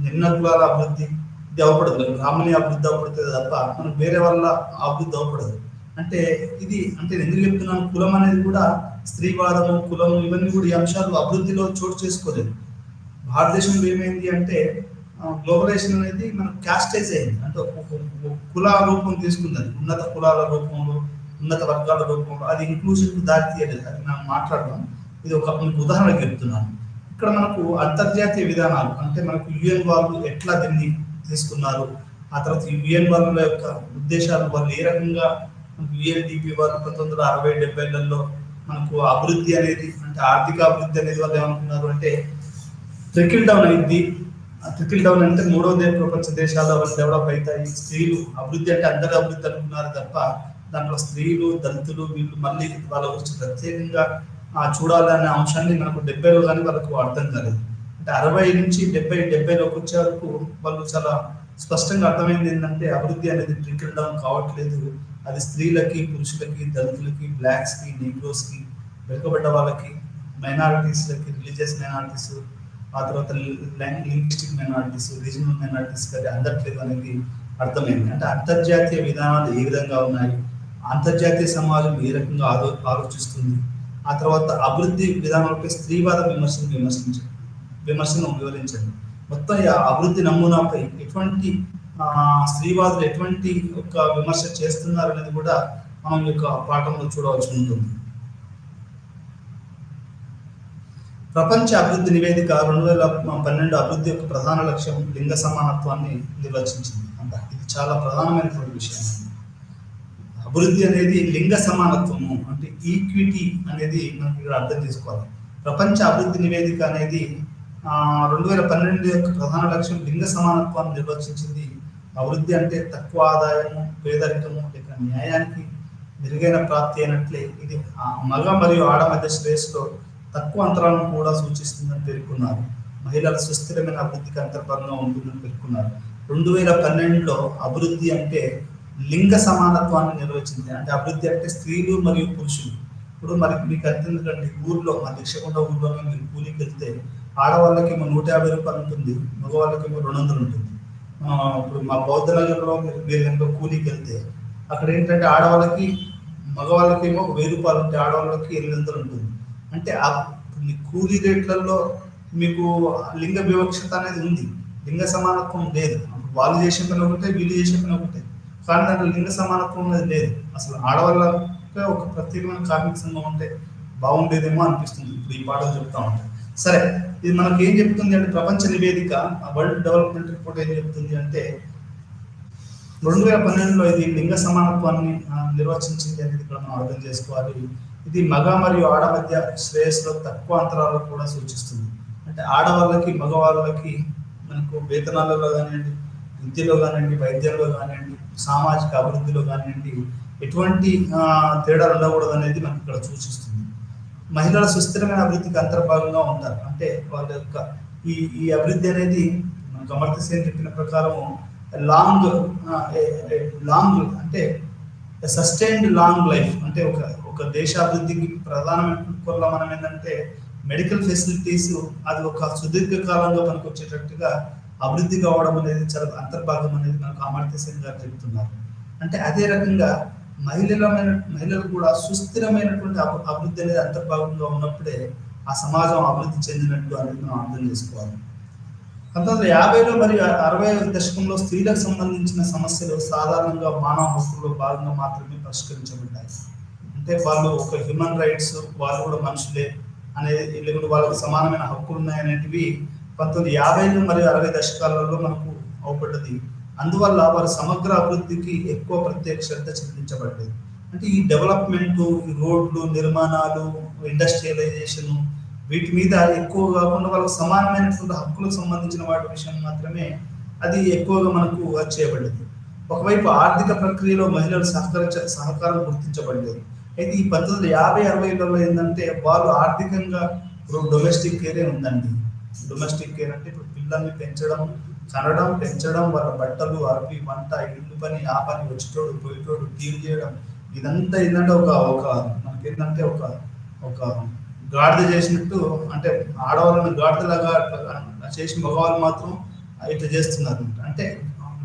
S2: నిమ్న కులాల అభివృద్ధి ఇది అవపడదు, బ్రాహ్మణి అభివృద్ధి అవపడుతుంది తప్ప మనకు వేరే వాళ్ళ అభివృద్ధి అవపడదు. అంటే ఇది అంటే ఎందుకు చెప్తున్నాను, కులం అనేది కూడా స్త్రీవాదము, కులము ఇవన్నీ కూడా ఈ అంశాలు అభివృద్ధిలో చోటు చేసుకోలేదు. భారతదేశంలో ఏమైంది అంటే గ్లోబలైజేషన్ అనేది మనకు క్యాస్టైజ్ అయింది, అంటే కుల రూపం తీసుకుంది. అది ఉన్నత కులాల రూపంలో, ఉన్నత వర్గాల రూపంలో అది ఇంక్లూజివ్ దారి తీయలేదు. అది మనం మాట్లాడదాం. ఇది మీకు ఉదాహరణకు చెప్తున్నాను. ఇక్కడ మనకు అంతర్జాతీయ విధానాలు అంటే మనకు యుఎన్ వాళ్ళు ఎట్లా దీన్ని తీసుకున్నారు, ఆ తర్వాత యుఎన్ వాళ్ళ యొక్క ఉద్దేశాలు, వాళ్ళు ఏ రకంగా యుఎన్డిపి వాళ్ళు 1960-70లలో మనకు అభివృద్ధి అనేది అంటే ఆర్థిక అభివృద్ధి అనేది వాళ్ళు ఏమనుకున్నారు అంటే ట్రికిల్ డౌన్ అయింది. ట్రికిల్ డౌన్ అంటే మూడవ ప్రపంచ దేశాల్లో వాళ్ళు డెవలప్ అవుతాయి, స్త్రీలు అభివృద్ధి అంటే అందరూ అభివృద్ధి అనుకున్నారు తప్ప దాంట్లో స్త్రీలు, దళితులు వీళ్ళు మళ్ళీ వాళ్ళ గురించి ప్రత్యేకంగా చూడాలనే అంశాన్ని మనకు 70లో కానీ వాళ్ళకు అర్థం కాలేదు. అంటే 60 నుంచి 70లోకి వచ్చే వరకు వాళ్ళు చాలా స్పష్టంగా అర్థమైంది ఏంటంటే అభివృద్ధి అనేది ట్రికిల్ డౌన్ కావట్లేదు, అది స్త్రీలకి, పురుషులకి, దళితులకి, బ్లాక్స్కి, నీగ్రోస్కి, వెనుకబడ్డ వాళ్ళకి, మైనారిటీస్లకి, రిలీజియస్ మైనారిటీస్, ఆ తర్వాత లింగ్విస్టిక్ మైనారిటీస్, రీజనల్ మైనారిటీస్కి అది అందట్లేదు అనేది అర్థమైంది. అంటే అంతర్జాతీయ విధానాలు ఏ విధంగా ఉన్నాయి, అంతర్జాతీయ సమాజం ఏ రకంగా ఆలోచిస్తుంది, ఆ తర్వాత అభివృద్ధి విధానాలపై స్త్రీవాద విమర్శను వివరించండి. మొత్తం ఈ అభివృద్ధి నమూనాపై ఎటువంటి స్త్రీవాదులు ఎటువంటి ఒక విమర్శ చేస్తున్నారు అనేది కూడా మనం ఈ యొక్క పాఠంలో చూడవలసి ఉంటుంది. ప్రపంచ అభివృద్ధి నివేదిక 2012 అభివృద్ధి యొక్క ప్రధాన లక్ష్యం లింగ సమానత్వాన్ని నిర్వచించింది. అంటే ఇది చాలా ప్రధానమైనటువంటి విషయం. అభివృద్ధి అనేది లింగ సమానత్వము అంటే ఈక్విటీ అనేది మనకి ఇక్కడ అర్థం చేసుకోవాలి. ప్రపంచ అభివృద్ధి నివేదిక అనేది 2012 యొక్క ప్రధాన లక్ష్యం లింగ సమానత్వాన్ని నిర్వచించింది. అభివృద్ధి అంటే తక్కువ ఆదాయము, పేదరికము లేక న్యాయానికి మెరుగైన ప్రాప్తి అయినట్లే ఇది మగ మరియు ఆడ మధ్య శ్రేయస్సులో తక్కువ అంతరాలను కూడా సూచిస్తుందని పేర్కొన్నారు. మహిళల సుస్థిరమైన అభివృద్ధికి అంతర్భాగంగా ఉంటుందని పేర్కొన్నారు. 2012లో అభివృద్ధి అంటే లింగ సమానత్వాన్ని నిర్వచించింది. అంటే అభివృద్ధి అంటే స్త్రీలు మరియు పురుషులు. ఇప్పుడు మరి మీకు అర్థం ఊర్లో మా దీక్షకొండ ఊర్లోనే మీరు కూలికి వెళ్తే ఆడవాళ్ళకి 150 రూపాయలు ఉంటుంది, మగవాళ్ళకి 200 ఉంటుంది. ఇప్పుడు మా బౌద్ధ నగరంలో మీరు కనుక కూలికి వెళ్తే అక్కడ ఏంటంటే ఆడవాళ్ళకి మగవాళ్ళకి 1000 రూపాయలు ఉంటే ఆడవాళ్ళకి 800 ఉంటుంది. అంటే కూలీ రేట్లలో మీకు లింగ వివక్షత అనేది ఉంది, లింగ సమానత్వం లేదు. వాళ్ళు చేసే పని ఒకటే, వీళ్ళు చేసే పని ఒకటే, కానీ దాంట్లో లింగ సమానత్వం అనేది లేదు. అసలు ఆడవాళ్ళకే ఒక ప్రత్యేకమైన కార్మిక సంఘం ఉంటే బాగుండేదేమో అనిపిస్తుంది ఇప్పుడు ఈ పాటలు చెప్తా ఉంటాయి. సరే, ఇది మనకి ఏం చెప్తుంది అంటే ప్రపంచ నివేదిక వరల్డ్ డెవలప్మెంట్ రిపోర్ట్ ఏం చెప్తుంది అంటే 2012లో ఇది లింగ సమానత్వాన్ని నిర్వచించింది అనేది ఇక్కడ మనం అర్థం చేసుకోవాలి. ఇది మగ మరియు ఆడ మధ్య శ్రేయస్సులో తక్కువ అంతరాలను కూడా సూచిస్తుంది. అంటే ఆడవాళ్ళకి మగవాళ్ళకి మనకు వేతనాలలో కానివ్వండి, విద్యలో కానివ్వండి, వైద్యంలో కానివ్వండి, సామాజిక అభివృద్ధిలో కానివ్వండి, ఎటువంటి తేడాలు ఉండకూడదు అనేది మనకు ఇక్కడ సూచిస్తుంది. మహిళల సుస్థిరమైన అభివృద్ధికి అంతర్భాగంగా ఉంటారు. అంటే వాళ్ళ యొక్క ఈ ఈ అభివృద్ధి అనేది మనకు అమర్త్య సేన్ చెప్పిన ప్రకారం లాంగ్ లాంగ్ అంటే సస్టైన్డ్ లాంగ్ లైఫ్, అంటే ఒక ఒక దేశాభివృద్ధికి ప్రధానమైన కొల్ల మనం ఏంటంటే మెడికల్ ఫెసిలిటీస్ అది ఒక సుదీర్ఘకాలంగా మనకు వచ్చేటట్టుగా అభివృద్ధి కావడం అనేది చాలా అంతర్భాగం అనేది మనకు అమర్త్య సేన్ గారు చెప్తున్నారు. అంటే అదే రకంగా మహిళలు కూడా సుస్థిరమైనటువంటి అభివృద్ధి అనేది అంతర్భాగంగా ఉన్నప్పుడే ఆ సమాజం అభివృద్ధి చెందినట్టు అనేది మనం అర్థం చేసుకోవాలి. 1950లో మరియు 60వ దశకంలో స్త్రీలకు సంబంధించిన సమస్యలు సాధారణంగా మానవ హక్కుల్లో భాగంగా మాత్రమే పరిష్కరించబడ్డాయి. అంటే వాళ్ళు ఒక హ్యూమన్ రైట్స్, వాళ్ళు కూడా మనుషులే అనేది, లేకుంటే వాళ్ళకు సమానమైన హక్కులు ఉన్నాయనేటివి 1950 మరియు 60 దశకాలలో మనకు అవపడ్డది. అందువల్ల వారి సమగ్ర అభివృద్ధికి ఎక్కువ ప్రత్యేక శ్రద్ధ చెల్లించబడ్డది. అంటే ఈ డెవలప్మెంట్, ఈ రోడ్లు నిర్మాణాలు, ఇండస్ట్రియలైజేషన్, వీటి మీద ఎక్కువ కాకుండా వాళ్ళకు సమానమైనటువంటి హక్కులకు సంబంధించిన వాటి విషయం మాత్రమే అది ఎక్కువగా మనకు చేయబడింది. ఒకవైపు ఆర్థిక ప్రక్రియలో మహిళల సహకారం గుర్తించబడలేదు. అయితే ఈ 1950-60లలో ఏంటంటే వాళ్ళు ఆర్థికంగా ఇప్పుడు డొమెస్టిక్ కేరే ఉందండి. డొమెస్టిక్ కేర్ అంటే ఇప్పుడు పిల్లల్ని పెంచడం, కనడం, పెంచడం, వాళ్ళ బట్టలు, అవి, వంట, ఇల్లు పని, ఆ పని, వచ్చేటోడు పోయేటోడు క్లీన్ చేయడం, ఇదంతా ఏంటంటే ఒక ఒక మనకేంటంటే ఒక ఒక గాడిద చేసినట్టు, అంటే ఆడవాళ్ళని గాడిదలాగా చేసి మగవాళ్ళు మాత్రం ఇట్లా చేస్తున్నారు. అంటే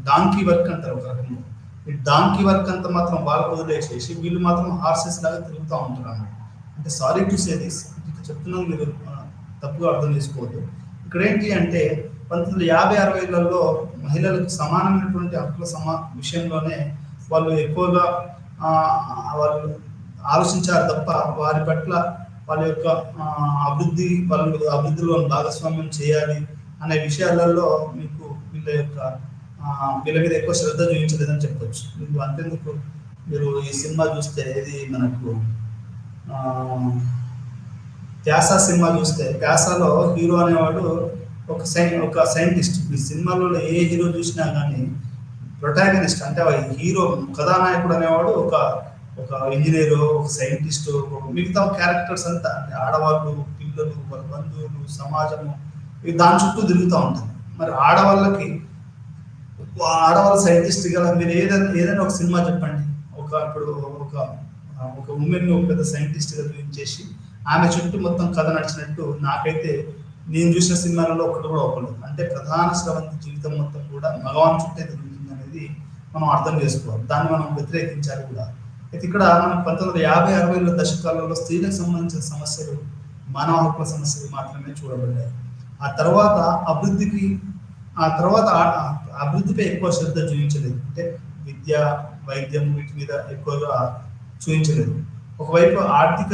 S2: డాంకీ వర్క్ అంటారు ఒక రకంగా. ఈ డాంకీ వర్క్ అంతా మాత్రం వాళ్ళకు వదిలేసేసి వీళ్ళు మాత్రం హార్సెస్ లాగా తిరుగుతూ ఉంటారు అన్నమాట. అంటే సారీ టు సే దిస్, ఇట్లా చెప్తున్నాను, మీరు తప్పుగా అర్థం చేసుకోవద్దు. ఇక్కడ ఏంటి అంటే 1950-60లలో మహిళలకు సమానమైనటువంటి హక్కుల విషయంలోనే వాళ్ళు ఎక్కువగా వాళ్ళు ఆలోచించారు తప్ప వారి పట్ల వాళ్ళ యొక్క వాళ్ళు అభివృద్ధిలో భాగస్వామ్యం చేయాలి అనే విషయాలలో మీకు వీళ్ళ మీద ఎక్కువ శ్రద్ధ చూపించలేదని చెప్పొచ్చు. మీకు అంతేందుకు మీరు ఈ సినిమా చూస్తే, ఇది మనకు ప్యాసా సినిమా చూస్తే, ప్యాసాలో హీరో అనేవాడు ఒక సైంటిస్ట్. ఈ సినిమాలో ఏ హీరో చూసినా కానీ ప్రొటాగనిస్ట్ అంటే హీరో కథానాయకుడు అనేవాడు ఒక ఇంజనీరు, ఒక సైంటిస్టు, మిగతా క్యారెక్టర్స్ అంతా అంటే ఆడవాళ్ళు, పిల్లలు, వాళ్ళ బంధువులు, సమాజము, ఇవి దాని చుట్టూ తిరుగుతూ ఉంటుంది. మరి ఆడవాళ్ళ సైంటిస్ట్ గల మీరు ఏదైనా ఒక సినిమా చెప్పండి, ఇప్పుడు ఒక ఉమెన్ ఒక పెద్ద సైంటిస్ట్ గా చూపించేసి ఆమె చుట్టూ మొత్తం కథ నడిచినట్టు నాకైతే నేను చూసిన సినిమాలలో ఒకటి కూడా ఒకడు. అంటే ప్రధాన స్రవంతి జీవితం మొత్తం కూడా మగవాన్ చుట్టే తిరుగుతుంది అనేది మనం అర్థం చేసుకోవాలి. దాన్ని మనం వ్యతిరేకించాలి కూడా. అయితే ఇక్కడ మనం 1950-60ల దశకాలలో స్త్రీలకు సంబంధించిన సమస్యలు, మానవ హక్కుల సమస్యలు మాత్రమే చూడబడ్డాయి. ఆ తర్వాత అభివృద్ధిపై ఎక్కువ శ్రద్ధ చూపించలేదు. అంటే విద్య, వైద్యం, వీటి మీద ఎక్కువగా చూపించలేదు. ఒకవైపు ఆర్థిక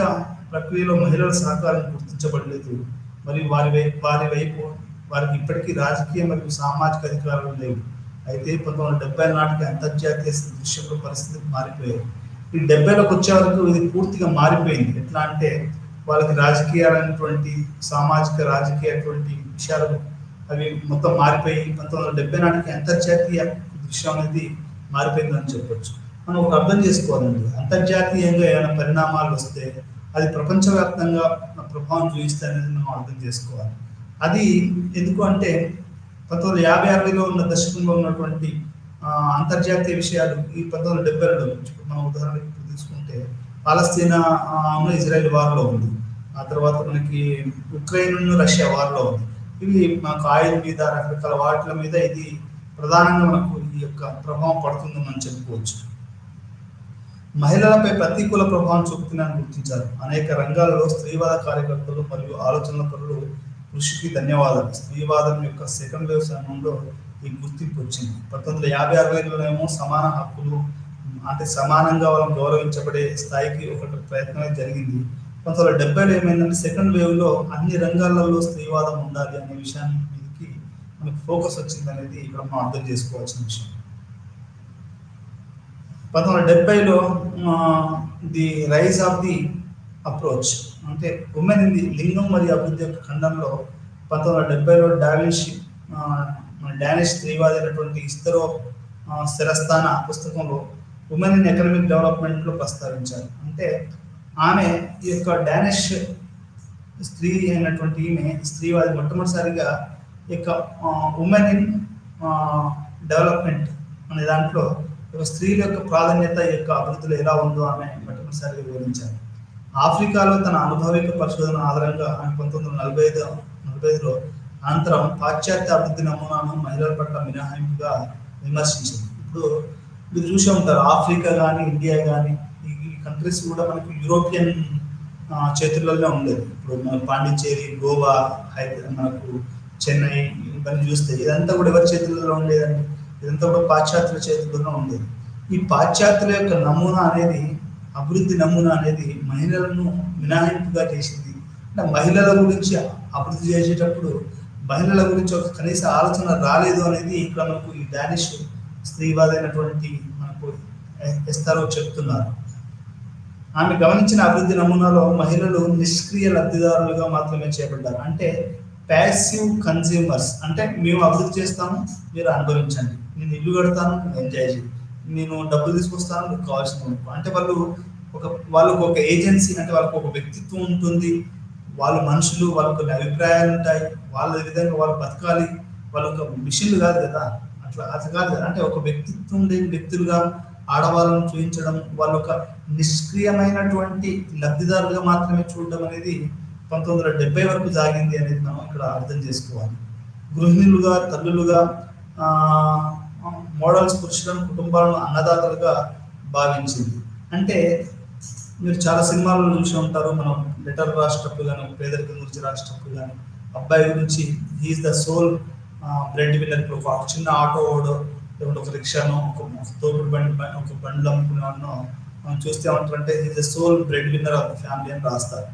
S2: ప్రక్రియలో మహిళల సహకారం గుర్తించబడలేదు. మరియు వారికి ఇప్పటికీ రాజకీయ మరియు సామాజిక అధికారాలు లేవు. అయితే 1970 నాటికి అంతర్జాతీయ దృశ్యంలో పరిస్థితులు మారిపోయాయి. ఈ 70లకు వచ్చే వరకు ఇది పూర్తిగా మారిపోయింది. ఎట్లా అంటే వాళ్ళకి రాజకీయాలైనటువంటి సామాజిక రాజకీయటువంటి విషయాలు అవి మొత్తం మారిపోయి 1970 నాటికి అంతర్జాతీయ దృశ్యం అనేది మారిపోయిందని చెప్పొచ్చు. మనం ఒక అర్థం చేసుకోవాలండి, అంతర్జాతీయంగా ఏమైనా పరిణామాలు వస్తే అది ప్రపంచవ్యాప్తంగా ప్రభావం చూపిస్తే అనేది మనం అర్థం చేసుకోవాలి. అది ఎందుకు అంటే 1950-60లో ఉన్న దశకంలో ఉన్నటువంటి అంతర్జాతీయ విషయాలు ఈ 1970లలో మనం ఉదాహరణకి తీసుకుంటే పాలస్తీనా ఇజ్రాయెల్ వార్లో ఉంది. ఆ తర్వాత మనకి ఉక్రెయిన్, రష్యా వార్లో ఉంది. ఇవి మనకు ఆయిల్ మీద, రకరకాల వాటిల మీద ఇది ప్రధానంగా మనకు ఈ యొక్క ప్రభావం పడుతుందని మనం చెప్పుకోవచ్చు. మహిళలపై ప్రతికూల ప్రభావం చూపుతుందని గుర్తించారు. అనేక రంగాలలో స్త్రీవాద కార్యకర్తలు మరియు ఆలోచనల పరులు కృషికి ధన్యవాదాలు. స్త్రీవాదం యొక్క సెకండ్ వేవ్ సమయంలో ఈ గుర్తింపు వచ్చింది. 1950-60లలో సమాన హక్కులు అంటే సమానంగా వాళ్ళని గౌరవించబడే స్థాయికి ఒకటి ప్రయత్నమే జరిగింది. 1970లో ఏమైందంటే సెకండ్ వేవ్ లో అన్ని రంగాలలో స్త్రీవాదం ఉండాలి అనే విషయాన్ని మీదకి మనకు ఫోకస్ వచ్చింది అనేది ఇక్కడ మనం అర్థం చేసుకోవాల్సిన విషయం. 1970లో the rise of the approach అంటే ఉమెన్ ఇన్ ది లింగం మరియు అభివృద్ధి యొక్క ఖండంలో 1970లో డానిష్ స్త్రీవాది అయినటువంటి ఇస్తరో స్థిరస్థాన పుస్తకంలో ఉమెన్ ఇన్ ఎకనామిక్ డెవలప్మెంట్లో ప్రస్తావించారు. అంటే ఆమె ఈ యొక్క డానిష్ స్త్రీ అయినటువంటి ఈమె స్త్రీవాది మొట్టమొదటిసారిగా ఈ యొక్క ఉమెన్ ఇన్ డెవలప్మెంట్ అనే దాంట్లో స్త్రీల యొక్క ప్రాధాన్యత యొక్క అభివృద్ధిలో ఎలా ఉందో ఆమె మొట్టమొదటిసారిగా వివరించారు. ఆఫ్రికాలో తన అనుభవిక పరిశోధన ఆధారంగా ఆమె 1945లో అనంతరం పాశ్చాత్య అభివృద్ధి నమూనాను మహిళల పట్ల మినహాయింపుగా విమర్శించింది. ఇప్పుడు మీరు చూసే ఉంటారు, ఆఫ్రికా కానీ ఇండియా కానీ ఈ కంట్రీస్ కూడా మనకి యూరోపియన్ చేతులలో ఉండేది. ఇప్పుడు మన పాండిచ్చేరి, గోవా, మనకు చెన్నై ఇవన్నీ చూస్తే ఇదంతా కూడా ఎవరి చేతులలో ఉండేదండి? ఇదంతా కూడా పాశ్చాత్యుల చేతుల్లోనే ఉండేది. ఈ పాశ్చాత్యుల యొక్క నమూనా అనేది, అభివృద్ధి నమూనా అనేది మహిళలను మినహాయింపుగా చేసింది. అంటే మహిళల గురించి అభివృద్ధి చేసేటప్పుడు మహిళల గురించి ఒక కనీస ఆలోచన రాలేదు అనేది ఇక్కడ మనకు ఈ డానిష్ స్త్రీవాదైనటువంటి మనకు ఎస్తారో చెప్తున్నారు. ఆమె గమనించిన అభివృద్ధి నమూనాలో మహిళలు నిష్క్రియ లబ్ధిదారులుగా మాత్రమే చేయబడ్డారు. అంటే ప్యాసివ్ కన్జ్యూమర్స్, అంటే మేము అభివృద్ధి చేస్తాము, మీరు అనుభవించండి, నేను ఇల్లు కడతాను, ఎంజాయ్ చేయండి, నేను డబ్బులు తీసుకొస్తాను, మీకు కావాల్సిన. అంటే వాళ్ళకు ఒక ఏజెన్సీ, అంటే వాళ్ళకు ఒక వ్యక్తిత్వం ఉంటుంది, వాళ్ళు మనుషులు, వాళ్ళకు కొన్ని అభిప్రాయాలు ఉంటాయి, వాళ్ళ విధంగా వాళ్ళు బతకాలి, వాళ్ళు ఒక మిషన్లు కాదు కదా, అట్లా కాదు కదా. అంటే ఒక వ్యక్తిత్వం లేని వ్యక్తులుగా ఆడవాళ్ళను చూపించడం, వాళ్ళు ఒక నిష్క్రియమైనటువంటి లబ్ధిదారులుగా మాత్రమే చూడడం అనేది 1970 వరకు సాగింది అనేది మనం ఇక్కడ అర్థం చేసుకోవాలి. గృహిణులుగా, తల్లులుగా, మోడల్స్ పురుషులను, కుటుంబాలను అన్నదాతలుగా భావించింది. అంటే మీరు చాలా సినిమాల్లో చూసి ఉంటారు, మనం లెటర్ రాసేటప్పుడు కానీ, పేదరికం గురించి రాసేటప్పుడు కానీ, అబ్బాయి గురించి he's the sole bread winner. ఒక చిన్న ఆటో ఓడో, లేకుంటే ఒక రిక్షానో, ఒక తోపుడు బండి, ఒక బండ్లు అమ్ముకునేవాడినో మనం చూస్తే ఏమంటారంటే he's the sole bread winner of the family అని రాస్తారు.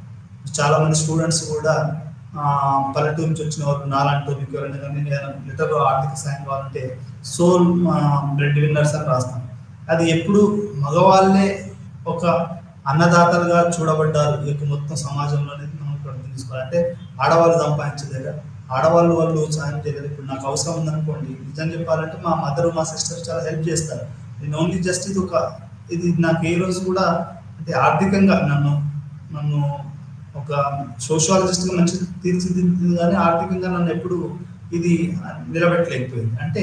S2: చాలా మంది స్టూడెంట్స్ కూడా పల్లెటూరు నుంచి వచ్చిన వాళ్ళు, నాలాంటి మీకు ఎవరైనా కానీ లెటర్ ఆర్థిక సాయం కావాలంటే సోల్ బ్రెడ్ విన్నర్స్ అని రాస్తాం. అది ఎప్పుడు మగవాళ్ళే ఒక అన్నదాతలుగా చూడబడ్డారు ఈ యొక్క మొత్తం సమాజంలో అనేది మనం ఇక్కడ అర్థం తీసుకోవాలి. అంటే ఆడవాళ్ళు సంపాదించలేక, ఆడవాళ్ళు వాళ్ళు సాయం చేయలేదు. ఇప్పుడు నాకు అవసరం ఉందనుకోండి, నిజం చెప్పాలంటే మా మదర్, మా సిస్టర్ చాలా హెల్ప్ చేస్తారు. నేను ఓన్లీ జస్ట్ ఇది నాకు ఏ రోజు కూడా అంటే ఆర్థికంగా నన్ను ఒక సోషియాలజిస్ట్గా మంచి తీర్చిదిద్దింది, కానీ ఆర్థికంగా నన్ను ఎప్పుడు ఇది నిలబెట్టలేకపోయింది. అంటే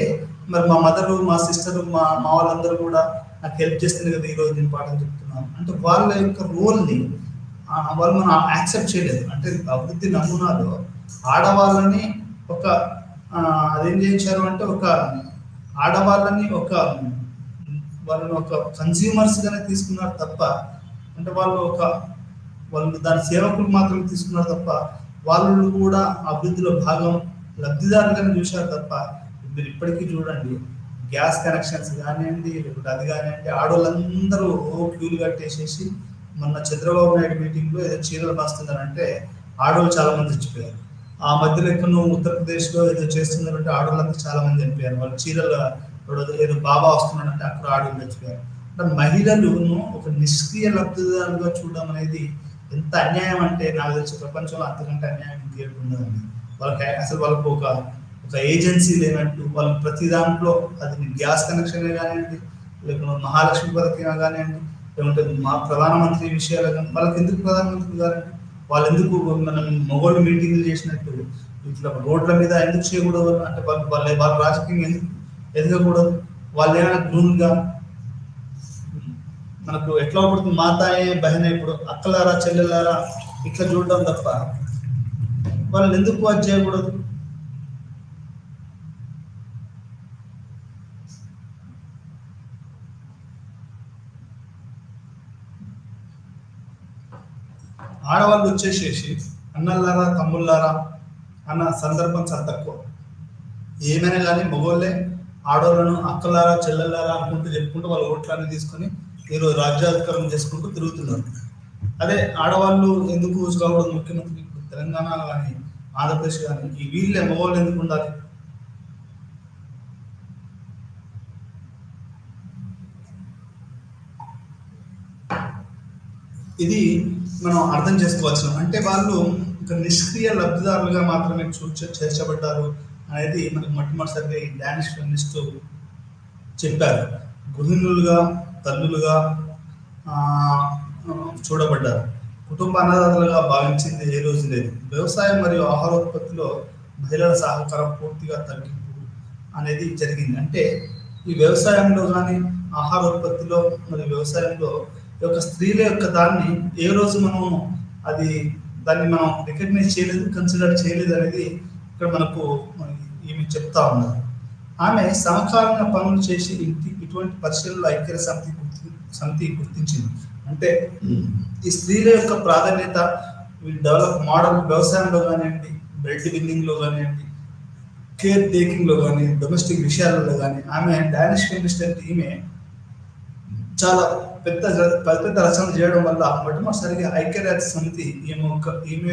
S2: మరి మా మదరు, మా సిస్టరు, మా వాళ్ళందరూ కూడా నాకు హెల్ప్ చేస్తుంది కదా ఈరోజు నేను పాఠం చెప్తున్నాను. అంటే వాళ్ళ యొక్క రోల్ని వాళ్ళు మనం యాక్సెప్ట్ చేయలేదు. అంటే అభివృద్ధి నమూనాలో ఆడవాళ్ళని ఒక అదేం చేయించారు అంటే ఆడవాళ్ళని వాళ్ళని ఒక కన్స్యూమర్స్గానే తీసుకున్నారు తప్ప, అంటే వాళ్ళు దాని సేవకులు మాత్రమే తీసుకున్నారు తప్ప, వాళ్ళు కూడా అభివృద్ధిలో భాగం లబ్ధిదారులుగానే చూశారు తప్ప. మీరు ఇప్పటికీ చూడండి, గ్యాస్ కనెక్షన్స్ కానివ్వండి, లేకపోతే అది కానివ్వండి, ఆడవాళ్ళందరూ క్యూలు కట్టేసేసి, మొన్న చంద్రబాబు నాయుడు మీటింగ్లో ఏదో చీరలు మాస్తుందనంటే ఆడవాళ్ళు చాలా మంది చచ్చిపోయారు. ఆ మధ్యలో ఎక్కడో ఉత్తరప్రదేశ్లో ఏదో చేస్తున్నారంటే ఆడవాళ్ళంతా చాలా మంది చనిపోయారు. వాళ్ళు చీరలు ఏదో బాబా వస్తున్నాడంటే అక్కడ ఆడవాళ్ళు చచ్చిపోయారు. అంటే మహిళలను ఒక నిష్క్రియ లబ్ధిదారులుగా చూడడం అనేది ఎంత అన్యాయం అంటే, నాకు తెలిసి ప్రపంచంలో అంతకంటే అన్యాయం ఇంకేముండదండి. వాళ్ళకు ఒక ఏజెన్సీ లేనట్టు, వాళ్ళు ప్రతి దాంట్లో, అది గ్యాస్ కనెక్షన్ కానివ్వండి, లేకపోతే మహాలక్ష్మి పథకం కానివ్వండి, లేకుంటే మా ప్రధానమంత్రి విషయాలు కానీ, వాళ్ళకి ఎందుకు ప్రధానమంత్రి గారండి? వాళ్ళు ఎందుకు మనం మొగోళ్ళు మీటింగ్లు చేసినట్టు ఇట్లా రోడ్ల మీద ఎందుకు చేయకూడదు? అంటే వాళ్ళ రాజకీయం ఎందుకు ఎదగకూడదు? వాళ్ళు ఏమైనా గ్రూమ్గా మనకు ఎట్లా పడుతుంది, మాతాయే బహిన, ఇప్పుడు అక్కలారా చెల్లెలారా ఇట్లా చూడడం తప్ప వాళ్ళని ఎందుకు అది చేయకూడదు? ఆడవాళ్ళు వచ్చేసేసి అన్నల్లారా, తమ్ముళ్ళారా అన్న సందర్భం చాలా తక్కువ. ఏమైనా కానీ మగవాళ్ళే ఆడవాళ్ళను అక్కలారా, చెల్లెల్లారా అనుకుంటూ చెప్పుకుంటూ వాళ్ళ ఓట్లన్నీ తీసుకొని ఈరోజు రాజ్యాధికారం చేసుకుంటూ తిరుగుతున్నారు. అదే ఆడవాళ్ళు ఎందుకు కావడం ముఖ్యమంత్రి, తెలంగాణ కానీ ఆంధ్రప్రదేశ్ కానీ, ఈ వీళ్ళే మగవాళ్ళు ఎందుకు ఉండాలి? ఇది మనం అర్థం చేసుకోవాల్సిన, అంటే వాళ్ళు ఒక నిష్క్రియ లబ్ధిదారులుగా మాత్రమే చేర్చబడ్డారు. అనేది మనకు మొట్టమొదటిసారిగా ఈ డానిష్ ఫెమినిస్టు చెప్పారు. గృహిణులుగా, తల్లులుగా ఆ, చూడబడ్డారు. కుటుంబ అన్నదాతలుగా భావించింది ఏ రోజు లేదు. వ్యవసాయం మరియు ఆహారోత్పత్తిలో మహిళల సహకారం పూర్తిగా తగ్గింపు అనేది జరిగింది. అంటే ఈ వ్యవసాయంలో కానీ, ఆహారోత్పత్తిలో మరియు వ్యవసాయంలో ఈ యొక్క స్త్రీల యొక్క దాన్ని ఏ రోజు మనం అది దాన్ని మనం రికగ్నైజ్ చేయలేదు, కన్సిడర్ చేయలేదు అనేది ఇక్కడ మనకు ఈమె చెప్తా ఉన్నారు. ఆమె సమకాలీన పనులు చేసి ఇటువంటి పరిశీలనలో ఐక్యరాజ్య సమితి గుర్తించింది. అంటే ఈ స్త్రీల యొక్క ప్రాధాన్యత డెవలప్ మోడల్ వ్యవసాయంలో కానివ్వండి, బ్రెడ్ విన్నింగ్ లో కానివ్వండి, కేర్ టేకింగ్ లో కానీ, డొమెస్టిక్ విషయాలలో కానీ ఆమె డానిష్ ఫెమినిస్ట్ అంటే ఈమె చాలా పెద్ద పెద్ద రచనలు చేయడం వల్ల మొట్టమొదటిసారిగా ఐక్యరాజ్య సమితి ఈమె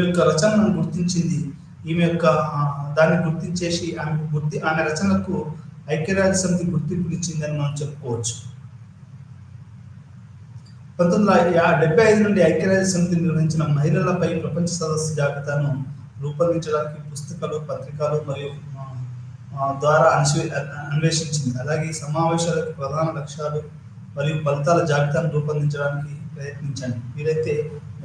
S2: యొక్క రచనలను గుర్తించింది. ఈమె యొక్క దాన్ని గుర్తించేసి ఆమె రచనలకు ఐక్యరాజ్య సమితి గుర్తింపునిచ్చిందని మనం చెప్పుకోవచ్చు. 1975 నుండి ఐక్యరాజ్య సమితి నిర్వహించిన మహిళలపై ప్రపంచ సదస్సు జాబితాను రూపొందించడానికి పుస్తకాలు, పత్రికలు మరియు ద్వారా అన్వేషించింది. అలాగే సమావేశాలకు ప్రధాన లక్ష్యాలు మరియు ఫలితాల జాబితాను రూపొందించడానికి ప్రయత్నించండి. వీరైతే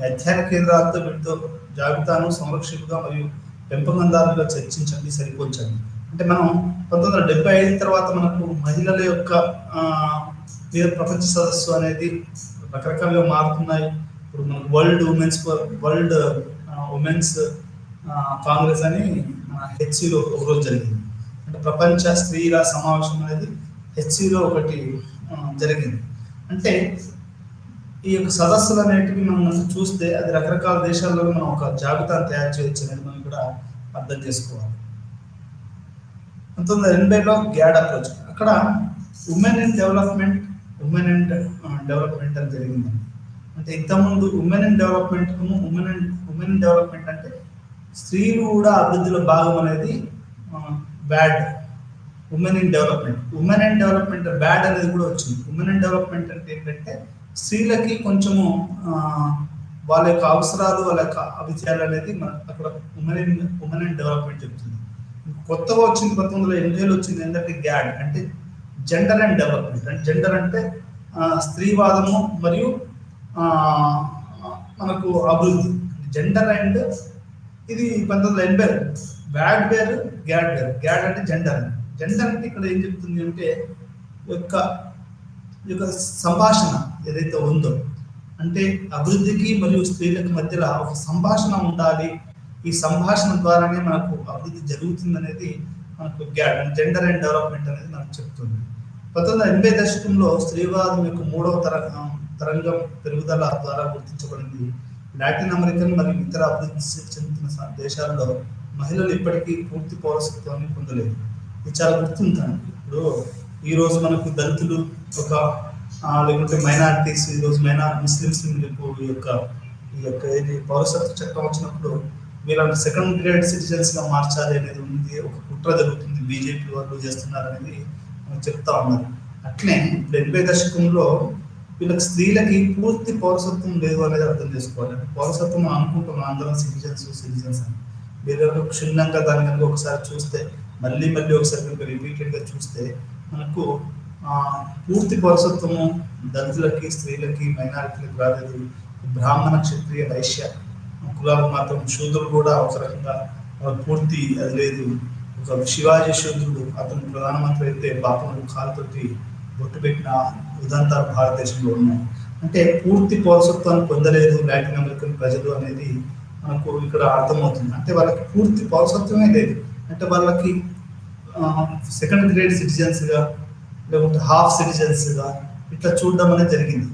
S2: అధ్యయన కేంద్రాలతో వీటితో జాబితాను సంరక్షకుగా మరియు పెంపకందారులుగా చర్చించండి, సరిపోల్చండి. అంటే మనం 1975 తర్వాత మనకు మహిళల యొక్క ప్రపంచ సదస్సు అనేది రకరకాలుగా మారుతున్నాయి. ఇప్పుడు మనకు వరల్డ్ ఉమెన్స్ కాంగ్రెస్ అని హెచ్సిలో ఒకరోజు జరిగింది. అంటే ప్రపంచ స్త్రీల సమావేశం అనేది హెచ్సిలో ఒకటి జరిగింది. అంటే ఈ యొక్క సదస్సులు అనేటివి మనం చూస్తే అది రకరకాల దేశాల్లో మనం ఒక జాబితాను తయారు చేయొచ్చు అనేది మనం కూడా అర్థం చేసుకోవాలి. 1980లో గ్యాడ్ అప్రోచ్, అక్కడ ఉమెన్ అండ్ డెవలప్మెంట్ అని జరిగింది. అంటే ఇంతకుముందు ఉమెన్ డెవలప్మెంట్ అంటే స్త్రీలు కూడా అభివృద్ధిలో భాగం అనేది bad. Women and development bad అనేది కూడా వచ్చింది. ఉమెన్ అండ్ డెవలప్మెంట్ అంటే ఏంటంటే స్త్రీలకి కొంచెము వాళ్ళ యొక్క అవసరాలు, వాళ్ళ యొక్క అభిప్రాయాలు అనేది అక్కడ ఉమెన్ అండ్ డెవలప్మెంట్ చెప్తుంది. కొత్తగా వచ్చింది 1980లో వచ్చింది ఏంటంటే గ్యాడ్ అంటే జెండర్ అండ్ డెవలప్మెంట్. అంటే జెండర్ అంటే స్త్రీవాదము మరియు మనకు అభివృద్ధి. జెండర్ అండ్ ఇది 1980 బ్యాడ్ వేరు, గ్యాడ్ వేరు. గ్యాడ్ అంటే జెండర్ అంటే ఇక్కడ ఏం చెప్తుంది అంటే యొక్క సంభాషణ ఏదైతే ఉందో, అంటే అభివృద్ధికి మరియు స్త్రీలకు మధ్యలో ఒక సంభాషణ ఉండాలి. ఈ సంభాషణ ద్వారానే మనకు అభివృద్ధి జరుగుతుంది అనేది మనకు జెండర్ అండ్ డెవలప్మెంట్ అనేది మనకు చెప్తుంది. 1980 దశకంలో స్త్రీవాదం యొక్క 3వ తరంగం పెరుగుదల ద్వారా గుర్తించబడింది. లాటిన్ అమెరికన్ మరియు ఇతర అభివృద్ధి చెందుతున్న దేశాల్లో మహిళలు ఇప్పటికీ పూర్తి పౌరసత్వాన్ని పొందలేదు. ఇది చాలా గుర్తుందండి. ఇప్పుడు ఈ రోజు మనకు దళితులు లేకుంటే మైనారిటీస్, ఈ రోజు ముస్లిమ్స్ ఈ యొక్క పౌరసత్వ చట్టం వచ్చినప్పుడు వీళ్ళని సెకండ్ గ్రేడ్ సిటిజన్స్ గా మార్చాలి అనేది ఉంది. ఒక కుట్ర జరుగుతుంది, బీజేపీ వాళ్ళు చేస్తున్నారు అనేది చెప్తా ఉన్నారు. అట్లే ఇప్పుడు 80 దశకంలో వీళ్ళకి స్త్రీలకి పూర్తి పౌరసత్వం లేదు అనేది అర్థం చేసుకోవాలి. పౌరసత్వం అనుకుంటున్నాం అందరం సిటిజన్స్ అని. వేరే క్షుణ్ణంగా దాని కనుక ఒకసారి చూస్తే, మళ్ళీ ఒకసారి రిపీటెడ్గా చూస్తే మనకు పూర్తి పౌరసత్వము దళితులకి, స్త్రీలకి, మైనారిటీలకు రాలేదు. బ్రాహ్మణ, క్షత్రియ, వైశ్య కులాలకు మాత్రం శూద్రులు కూడా ఒక రకంగా పూర్తి అది లేదు. ఒక శివాజీ శూద్రుడు, అతను ప్రధానమంత్రి అయితే బాపను కాలుతోటి బొట్టు పెట్టిన ఉదంతాలు భారతదేశంలో ఉన్నాయి. అంటే పూర్తి పౌరసత్వాన్ని పొందలేదు లాటిన్ అమెరికన్ ప్రజలు అనేది మనకు ఇక్కడ అర్థమవుతుంది. అంటే వాళ్ళకి పూర్తి పౌరసత్వమే లేదు. అంటే వాళ్ళకి సెకండ్ గ్రేడ్ సిటిజన్స్గా లేకుంటే హాఫ్ సిటిజన్స్గా ఇట్లా చూడడం అనేది జరిగింది.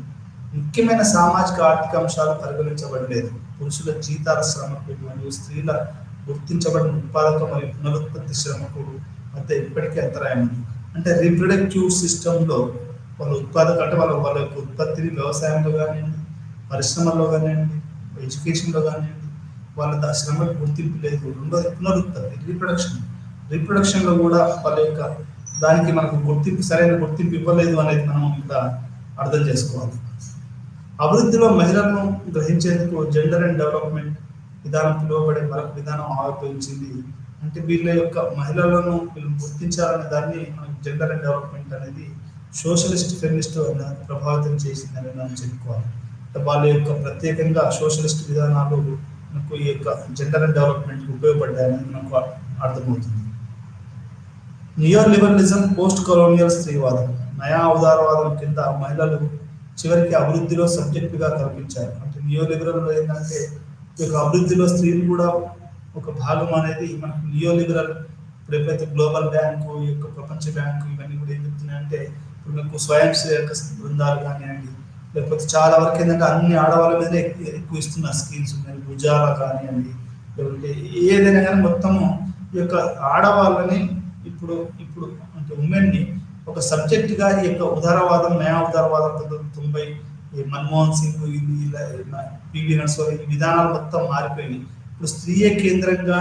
S2: ముఖ్యమైన సామాజిక ఆర్థిక అంశాలు పరిగణించబడలేదు. పురుషుల జీతాల శ్రమకు మరియు స్త్రీల గుర్తించబడిన ఉత్పాదక మరియు పునరుత్పత్తి శ్రమకు మధ్య ఇప్పటికీ అంతరాయం ఉంది. అంటే రీప్రొడక్టివ్ సిస్టంలో వాళ్ళ ఉత్పాదక అంటే వాళ్ళ యొక్క ఉత్పత్తిని వ్యవసాయంలో కానివ్వండి, పరిశ్రమల్లో కానివ్వండి, ఎడ్యుకేషన్లో కానివ్వండి, వాళ్ళ శ్రమకు గుర్తింపు లేదు. రెండోది పునరుత్పత్తి, రీప్రొడక్షన్లో కూడా వాళ్ళ యొక్క దానికి మనకు సరైన గుర్తింపు ఇవ్వలేదు అనేది మనం ఇక్కడ అర్థం చేసుకోవాలి. అభివృద్ధిలో మహిళలను గ్రహించేందుకు జెండర్ అండ్ డెవలప్మెంట్ విధానం పిలువబడే మరొక విధానం ఆవిర్భవించింది. అంటే వీళ్ళ యొక్క మహిళలను వీళ్ళు గుర్తించాలనే దాన్ని మనకి జెండర్ అండ్ డెవలప్మెంట్ అనేది సోషలిస్ట్ ఫెమినిస్ట్ ప్రభావితం చేసిందని మనం చెప్పుకోవాలి. అంటే వాళ్ళ యొక్క ప్రత్యేకంగా సోషలిస్ట్ విధానాలు మనకు ఈ యొక్క జెండర్ అండ్ డెవలప్మెంట్కి ఉపయోగపడ్డాయని మనకు అర్థమవుతుంది. నియో లిబరలిజం, పోస్ట్ కొలోనియల్ స్త్రీవాదం, నయా ఉదారవాదం కింద మహిళలు చివరికి అభివృద్ధిలో సబ్జెక్టుగా కల్పించారు. అంటే నియో లిబరల్ ఏంటంటే ఈ యొక్క అభివృద్ధిలో స్త్రీలు కూడా ఒక భాగం అనేది మనకు నియో లిబరల్. ఇప్పుడు ఎప్పుడైతే గ్లోబల్ బ్యాంకు, ఈ యొక్క ప్రపంచ బ్యాంకు ఇవన్నీ కూడా ఏం చెప్తున్నాయంటే ఇప్పుడు మీకు స్వయం సేవక బృందాలు కానివ్వండి, లేకపోతే చాలా వరకు ఏంటంటే అన్ని ఆడవాళ్ళ మీద ఎక్కువ ఇస్తున్నారు స్కీమ్స్ ఉన్నాయి. ఉజాలా కానివ్వండి, లేకపోతే ఏదైనా కానీ మొత్తము ఈ యొక్క ఆడవాళ్ళని ఇప్పుడు ఇప్పుడు అంటే ఉమెన్ని ఒక సబ్జెక్టుగా ఈ యొక్క ఉదారవాదం, నయా ఉదారవాదం 1990 మన్మోహన్ సింగ్, పివి నరసింహ ఈ విధానాలు మొత్తం మారిపోయినాయి. ఇప్పుడు స్త్రీయే కేంద్రంగా,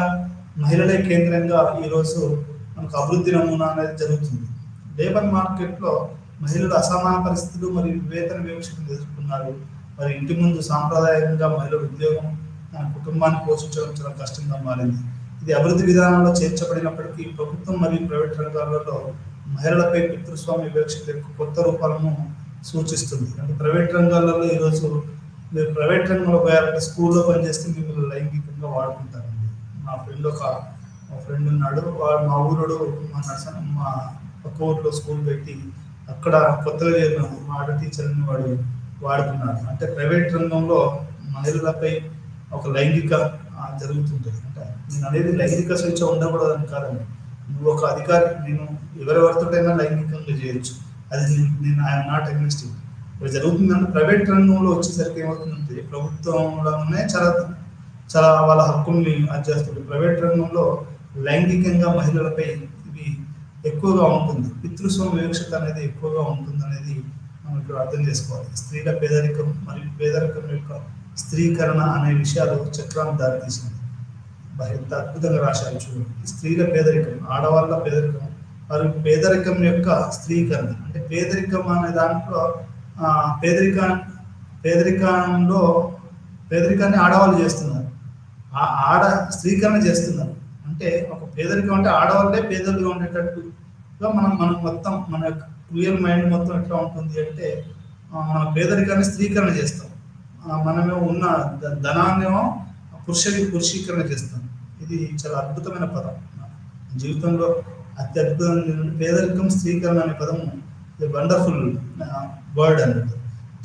S2: మహిళలే కేంద్రంగా ఈరోజు మనకు అభివృద్ధి నమూనా అనేది జరుగుతుంది. లేబర్ మార్కెట్లో మహిళలు అసమాన పరిస్థితులు మరియు వేతన వివక్షను ఎదుర్కొన్నారు. మరి ఇంటి ముందు సాంప్రదాయంగా మహిళల ఉద్యోగం కుటుంబాన్ని పోషించడం చాలా కష్టంగా మారింది. ఇది అభివృద్ధి విధానంలో చేర్చబడినప్పటికీ ప్రభుత్వం మరియు ప్రైవేట్ రంగాలలో మహిళలపై పితృస్వామ్య వివక్షత యొక్క కొత్త రూపాలను సూచిస్తుంది. అంటే ప్రైవేట్ రంగాలలో ఈరోజు మీరు ప్రైవేట్ రంగంలో పోయారంటే స్కూల్లో పనిచేస్తే మిమ్మల్ని లైంగికంగా వాడుకుంటారండి. మా ఫ్రెండ్ ఉన్నాడు, వాడు మా ఊరుడు మా పక్క ఊరిలో స్కూల్ పెట్టి అక్కడ కొత్తగా చేరిన మా ఆడ టీచర్ని వాడు వాడుకున్నాడు. అంటే ప్రైవేట్ రంగంలో మహిళలపై ఒక లైంగిక జరుగుతుంటుంది. అంటే నేను అనేది లైంగిక స్వేచ్ఛ ఉండకూడదని కాదండి. నువ్వు ఒక అధికారి, నేను ఎవరెవరితోటైనా లైంగికంగా చేయొచ్చు, అది నేను ఐఎమ్ నాట్ అగ్నిస్ట్. ఇప్పుడు జరుగుతుందంటే ప్రైవేట్ రంగంలో వచ్చేసరికి ఏమవుతుందంటే ప్రభుత్వంలోనే చాలా వాళ్ళ హక్కుల్ని అది చేస్తుంది. ప్రైవేట్ రంగంలో లైంగికంగా మహిళలపై ఇది ఎక్కువగా ఉంటుంది, పితృస్వామ్య వివక్షత అనేది ఎక్కువగా ఉంటుంది అనేది మనం ఇక్కడ అర్థం చేసుకోవాలి. స్త్రీల పేదరికం మరియు పేదరికం యొక్క స్త్రీకరణ అనే విషయాలు చక్రాన్ని దారితీసింది. ఎంత అద్భుతంగా రాశారు చూడండి. స్త్రీల పేదరికం, ఆడవాళ్ళ పేదరికం మరియు పేదరికం యొక్క స్త్రీకరణ. అంటే పేదరికం అనే దాంట్లో పేదరికాన్ని ఆడవాళ్ళు చేస్తున్నారు, స్త్రీకరణ చేస్తున్నారు. అంటే ఒక పేదరికం అంటే ఆడవాళ్ళే పేదలుగా ఉండేటట్టుగా మనం మొత్తం మన క్లియర్ మైండ్ మొత్తం ఎట్లా ఉంటుంది అంటే మన పేదరికాన్ని స్త్రీకరణ చేస్తాం, మనమేమో ఉన్న ధనాన్నేమో పురుషీకరణ చేస్తాం. ఇది చాలా అద్భుతమైన పదం. జీవితంలో అత్యద్భుతమైన పేదరికం, స్త్రీకరణ అనే పదము వండర్ఫుల్ వర్డ్ అన్నట్టు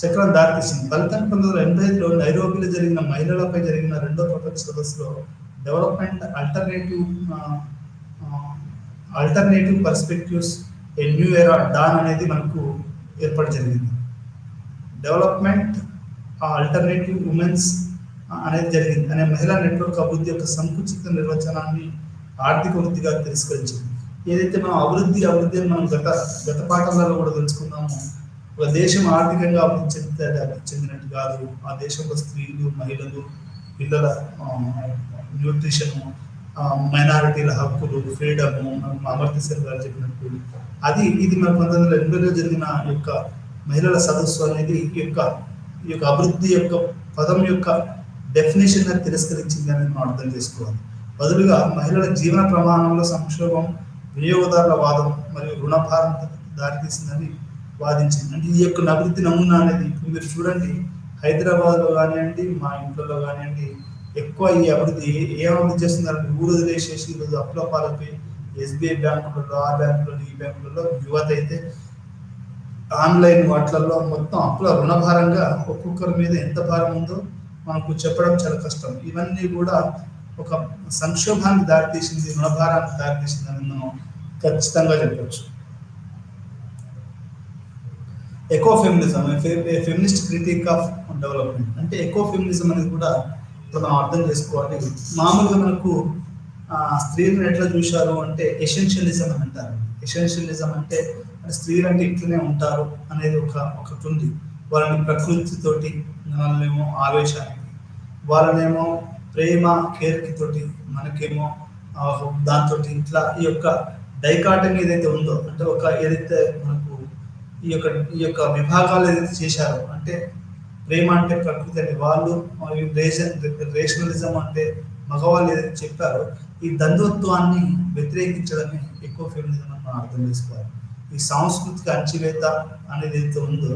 S2: చక్రం దారితీసింది. 1985లో నైరోబీలో జరిగిన మహిళలపై జరిగిన 2వ ప్రపంచ సదస్సులో development alternative perspectives a new era dawn అనేది మనకు ఏర్పాటు జరిగింది. డెవలప్మెంట్ ఆల్టర్నేటివ్ ఉమెన్స్ అనేది జరిగింది అనే మహిళా నెట్వర్క్ అభివృద్ధి యొక్క సంకుచిత నిర్వచనాన్ని ఆర్థిక వృద్ధిగా తిరస్కరించింది. ఏదైతే మనం అభివృద్ధి అని మనం గత పాఠాలలో కూడా తెలుసుకున్నామో, ఒక దేశం ఆర్థికంగా అభివృద్ధి చెందితే అది అభివృద్ధి చెందినట్టు కాదు. ఆ దేశంలో స్త్రీలు, మహిళలు, పిల్లల న్యూట్రిషన్, మైనారిటీల హక్కులు, ఫ్రీడము, అమర్త్య సేన్ గారు చెప్పినట్టు ఇది మన 1980లో జరిగిన యొక్క మహిళల సదస్సు అనేది ఈ యొక్క అభివృద్ధి యొక్క పదం యొక్క డెఫినేషన్ తిరస్కరించింది అనేది మనం అర్థం చేసుకోవాలి. బదులుగా మహిళల జీవన ప్రమాణంలో సంక్షోభం, వినియోగదారుల వాదం మరియు రుణభారం దారితీసిందని వాదించింది. అంటే ఈ యొక్క అభివృద్ధి నమూనా అనేది ఇప్పుడు మీరు చూడండి, హైదరాబాద్లో కానివ్వండి, మా ఇంట్లో కానివ్వండి, ఎక్కువ ఈ అభివృద్ధి ఏం అభివృద్ధి చేస్తున్నారంటే ఊరు వదిలేసేసి ఈరోజు అప్పుల పాలపై ఎస్బీఐ బ్యాంకులలో, ఆ బ్యాంకులలో, ఈ బ్యాంకులలో యువత అయితే ఆన్లైన్ వాటిలలో మొత్తం అప్పుల రుణభారంగా ఒక్కొక్కరి మీద ఎంత భారం ఉందో మనకు చెప్పడం చాలా కష్టం. ఇవన్నీ కూడా ఒక సంక్షోభానికి దారితీసింది, రుణభారానికి దారితీసిందని మనం ఖచ్చితంగా చెప్పవచ్చు. Eco feminism, feminist critic of development. అంటే ఎకో ఫెమినిజం అనేది కూడా ఇప్పుడు మనం అర్థం చేసుకోవాలి. మామూలుగా మనకు స్త్రీలను ఎట్లా చూశారు అంటే ఎసెన్షియలిజం అని అంటారు. ఎసెన్షియలిజం అంటే స్త్రీలు అంటే ఇట్లనే ఉంటారు అనేది ఒకటి ఉంది. వాళ్ళని ప్రకృతితోటి, వాళ్ళనేమో ఆవేశానికి, వాళ్ళనేమో ప్రేమ కేర్కి తోటి, మనకేమో దాంతో ఇట్లా ఈ యొక్క డైకాటమీ ఏదైతే ఉందో, అంటే ఏదైతే మనకు ఈ యొక్క విభాగాలు ఏదైతే చేశారో, అంటే ప్రేమ అంటే ప్రకృతి అని వాళ్ళు, మరియు రేషనలిజం అంటే మగవాళ్ళు ఏదైతే చెప్పారో ఈ ద్వంద్వత్వాన్ని వ్యతిరేకించడమే ఎక్కువ ఫెమినిజం అని మనం అర్థం చేసుకోవాలి. ఈ సాంస్కృతిక అణచివేత అనేది ఏదైతే ఉందో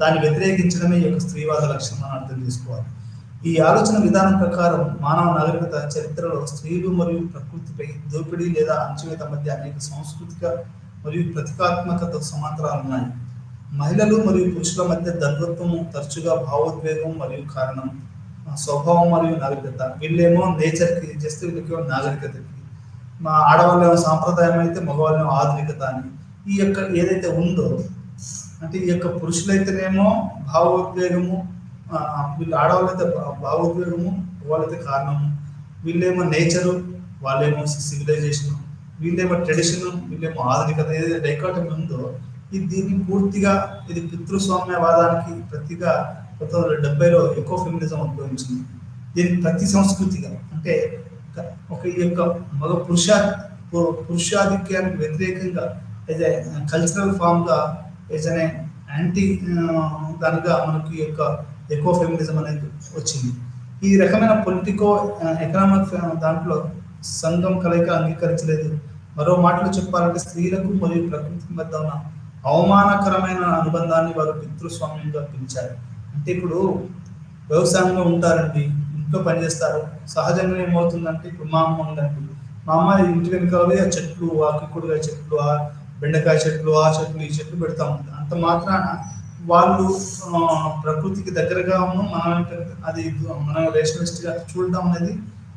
S2: దాన్ని వ్యతిరేకించడమే ఈ యొక్క స్త్రీవాద లక్ష్యం అని అర్థం చేసుకోవాలి. ఈ ఆలోచన విధానం ప్రకారం మానవ నాగరికత చరిత్రలో స్త్రీలు మరియు ప్రకృతిపై దోపిడీ లేదా అణచివేత మధ్య అనేక సాంస్కృతిక మరియు ప్రతికాత్మక సమాంతరాలు ఉన్నాయి. మహిళలు మరియు పురుషుల మధ్య ద్వంద్వత్వము తరచుగా భావోద్వేగం మరియు కారణం, స్వభావం మరియు నాగరికత. వీళ్ళేమో నేచర్కి జస్ట్ వీళ్ళకేమో నాగరికతకి, మా ఆడవాళ్ళేమో సాంప్రదాయం అయితే మగవాళ్ళేమో ఆధునికత అని ఈ యొక్క ఏదైతే ఉందో అంటే ఈ యొక్క పురుషులైతేనేమో భావోద్వేగము, వీళ్ళు ఆడవాళ్ళైతే భావోద్వేగము, వాళ్ళైతే కారణము, వీళ్ళేమో నేచరు, వాళ్ళేమో సివిలైజేషన్, వీళ్ళేమో ట్రెడిషన్, వీళ్ళేమో ఆధునికత. ఏదైతే డైకాటమీ ఉందో దీన్ని పూర్తిగా ఇది పితృస్వామ్యవాదానికి ప్రతిగా 1970లో ఎకో ఫెమినిజం ఉద్భవించింది. దీనికి ప్రతి సంస్కృతిగా అంటే ఒక ఈ యొక్క మగ పురుషాధిక్యానికి వ్యతిరేకంగా యాజ్ ఏ కల్చరల్ ఫామ్గా యాజ్ అనే యాంటీ దానిగా మనకి ఈ యొక్క ఎకో ఫెమినిజం అనేది వచ్చింది. ఈ రకమైన పొలిటికో ఎకనామిక్ దాంట్లో సంఘం కలయిక అంగీకరించలేదు. మరో మాటలు చెప్పాలంటే స్త్రీలకు మరియు ప్రకృతికి మధ్య ఉన్న అవమానకరమైన అనుబంధాన్ని వారు పితృస్వామ్యంగా పిలిచారు. అంటే ఇప్పుడు వ్యవసాయంలో ఉంటారండి, ఇంట్లో పనిచేస్తారు, సహజంగా ఏమవుతుందంటే ఇప్పుడు మా అమ్మ ఉందండి, మా అమ్మ ఇంటి వెనకాల ఆ చెట్లు, ఆ కిక్కుడుకాయ చెట్లు, ఆ బెండకాయ చెట్లు, ఆ చెట్లు ఈ చెట్లు పెడతా ఉంటుంది. అంత మాత్రాన వాళ్ళు ప్రకృతికి దగ్గరగా మనం అది మనం రేషనలిస్ట్గా చూడటం అనేది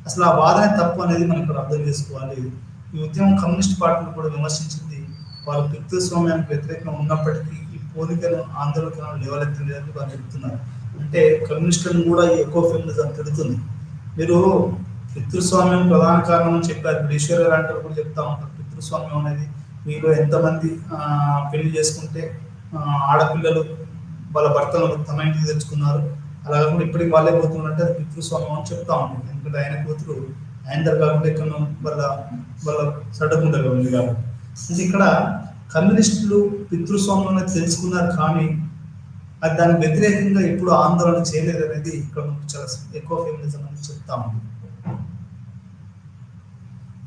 S2: అసలు ఆ వాదనే తప్పు అనేది మనం ఇక్కడ అర్థం చేసుకోవాలి. ఈ ఉద్యమం కమ్యూనిస్ట్ పార్టీలు కూడా విమర్శించింది. వారు పితృస్వామ్యానికి వ్యతిరేకంగా ఉన్నప్పటికీ ఈ పోలికను ఆందోళనను లేవలెత్తలేదని వారు చెప్తున్నారు. అంటే కమ్యూనిస్టులను కూడా ఈ ఎకో ఫెమినిజం తిడుతుంది. మీరు పితృస్వామ్యం ప్రధాన కారణం అని చెప్పారు. ఇప్పుడు ఈశ్వర లాంటి కూడా చెప్తా ఉంటారు పితృస్వామ్యం అనేది మీరు ఎంతమంది పెళ్లి చేసుకుంటే ఆడపిల్లలు వాళ్ళ భర్తలు తమ ఇంటికి తెచ్చుకున్నారు, అలా కాకుండా ఇప్పటికి వాళ్ళే పోతున్నట్టే అది పితృస్వామ్యం అని చెప్తా ఉంటాం. ఎందుకంటే ఆయన కూతురు ఆయన దగ్గర కాకుండా ఇక్కడ వాళ్ళ సడకుండగా ఉంది కాబట్టి. అంటే ఇక్కడ కమ్యూనిస్టులు పితృస్వామ్యం అనేది తెలుసుకున్నారు, కానీ అది దానికి వ్యతిరేకంగా ఎప్పుడు ఆందోళన చేయలేదు అనేది ఇక్కడ మనకు చాలా ఎక్కువ ఫెమినిజం అని చెప్తా ఉంది.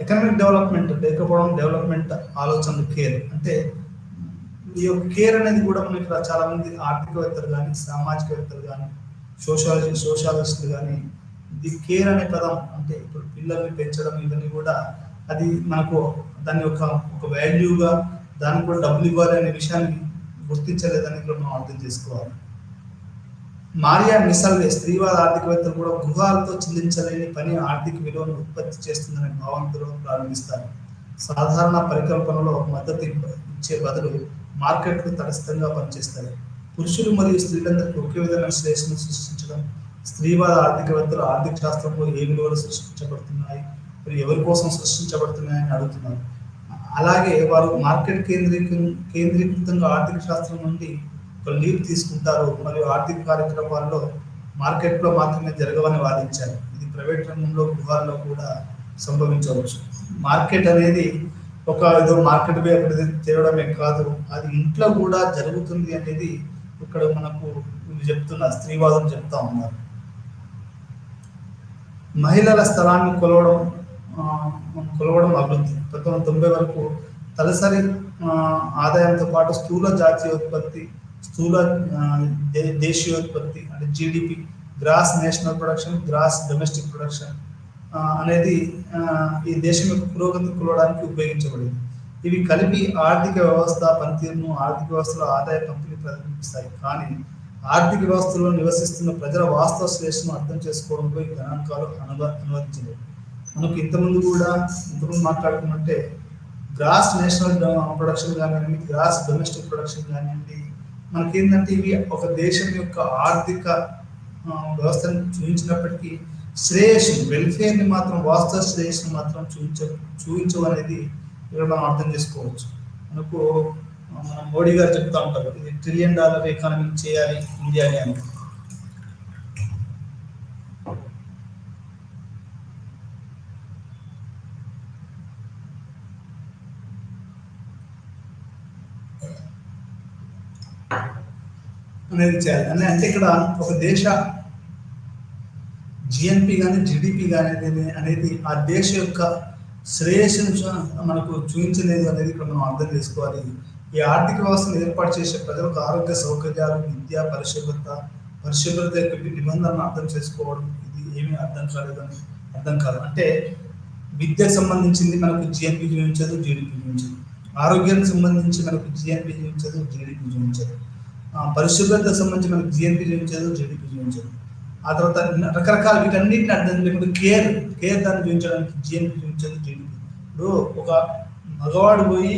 S2: ఎకనామిక్ డెవలప్మెంట్ లేకపోవడం, డెవలప్మెంట్ ఆలోచనలు కేర్ అంటే ఈ యొక్క కేర్ అనేది కూడా మనకి ఇక్కడ చాలా మంది ఆర్థికవేత్తలు కానీ సామాజికవేత్తలు కానీ సోషాలజిస్టులు కానీ ఇది కేర్ అనే పదం అంటే ఇప్పుడు పిల్లల్ని పెంచడం ఇవన్నీ కూడా అది మనకు దాన్ని ఒక వాల్యూగా దానికి కూడా డబ్బులు ఇవ్వాలి అనే విషయాన్ని గుర్తించలేదని కూడా మనం అర్థం చేసుకోవాలి. మారియా మిసల్వే స్త్రీవాద ఆర్థికవేత్తలు కూడా గృహాలతో చెల్లించలేని పని ఆర్థిక విలువను ఉత్పత్తి చేస్తుందనే భావనతో ప్రారంభిస్తారు. సాధారణ పరికల్పనలో మద్దతు ఇచ్చే బదులు మార్కెట్లు తటస్థంగా పనిచేస్తాయి. పురుషులు మరియు స్త్రీలందరికీ ఒకే విధమైన శ్రేష్ఠను సృష్టించడం. స్త్రీవాద ఆర్థికవేత్తలు ఆర్థిక శాస్త్రంలో ఏ విలువలు సృష్టించబడుతున్నాయి మరియు ఎవరి కోసం సృష్టించబడుతున్నాయని అడుగుతున్నారు. అలాగే వారు మార్కెట్ కేంద్రీకృతంగా ఆర్థిక శాస్త్రం నుండి ఒక లీడ్ తీసుకుంటారు మరియు ఆర్థిక కార్యక్రమాల్లో మార్కెట్లో మాత్రమే జరగవని వాదించారు. ఇది ప్రైవేట్ రంగంలో గృహాల్లో కూడా సంభవించవచ్చు. మార్కెట్ అనేది ఒక ఏదో మార్కెట్ పై అక్కడ తేవడమే కాదు, అది ఇంట్లో కూడా జరుగుతుంది అనేది ఇక్కడ మనకు చెప్తున్న స్త్రీవాదం చెప్తా ఉన్నారు. మహిళల స్థలాన్ని కొలవడం అభివృద్ధి 1990 వరకు తలసరి ఆదాయంతో పాటు స్థూల జాతీయోత్పత్తి, స్థూల దేశీయోత్పత్తి అంటే GDP, gross national production, gross domestic production అనేది ఈ దేశం యొక్క పురోగతి కొలవడానికి ఉపయోగించబడింది. ఇవి కలిపి ఆర్థిక వ్యవస్థ పనితీరును, ఆర్థిక వ్యవస్థలో ఆదాయ పంపిణీ ప్రతిబింబిస్తాయి. కానీ ఆర్థిక వ్యవస్థలో నివసిస్తున్న ప్రజల వాస్తవ శ్రేష్ఠను అర్థం చేసుకోవడంలో ఈ గణాంకాలు అనువదించలేదు. మనకు ఇంతకుముందు మాట్లాడుకున్నట్టే గ్రాస్ నేషనల్ ప్రొడక్షన్ కానివ్వండి, గ్రాస్ డొమెస్టిక్ ప్రొడక్షన్ కానివ్వండి, మనకేంటంటే ఇవి ఒక దేశం యొక్క ఆర్థిక వ్యవస్థను చూపించినప్పటికీ శ్రేయస్సు వెల్ఫేర్ని మాత్రం, వాస్తవ శ్రేయస్సుని మాత్రం చూపించవు అనేది ఇక్కడ మనం అర్థం చేసుకోవచ్చు. మనకు మన మోడీ గారు చెప్తా ఉంటారు ఇది $1 ట్రిలియన్ ఎకానమీ చేయాలి ఇండియాని అని. అనేది చేయాలి అంటే ఇక్కడ ఒక దేశ జిఎన్పి కానీ జిడిపి కానీ అనేది ఆ దేశ యొక్క శ్రేయస్సును మనకు చూపించలేదు అనేది ఇక్కడ మనం అర్థం చేసుకోవాలి. ఈ ఆర్థిక వ్యవస్థను ఏర్పాటు చేసే ప్రజలకు ఆరోగ్య సౌకర్యాలు, విద్య, పరిశుభ్రత యొక్క నిబంధనలను అర్థం చేసుకోవడం ఇది ఏమీ అర్థం కాదు. అంటే విద్యకు సంబంధించింది మనకు జిఎన్పి చూపించదు, జీడిపి చూపించదు. ఆరోగ్యానికి సంబంధించి మనకు జిఎన్పి చూపించదు, జీడిపి చూపించదు. పరిశుభ్రతకు సంబంధించి మనకు జిఎన్పి చూపించదు, జీడిపి చూపించదు. ఆ తర్వాత రకరకాల వీటన్నిటిని అర్థం లేకుండా కేర్ దాన్ని చూపించడానికి జిఎన్పి చూపించదు, జీడిపి. ఇప్పుడు ఒక మగవాడు పోయి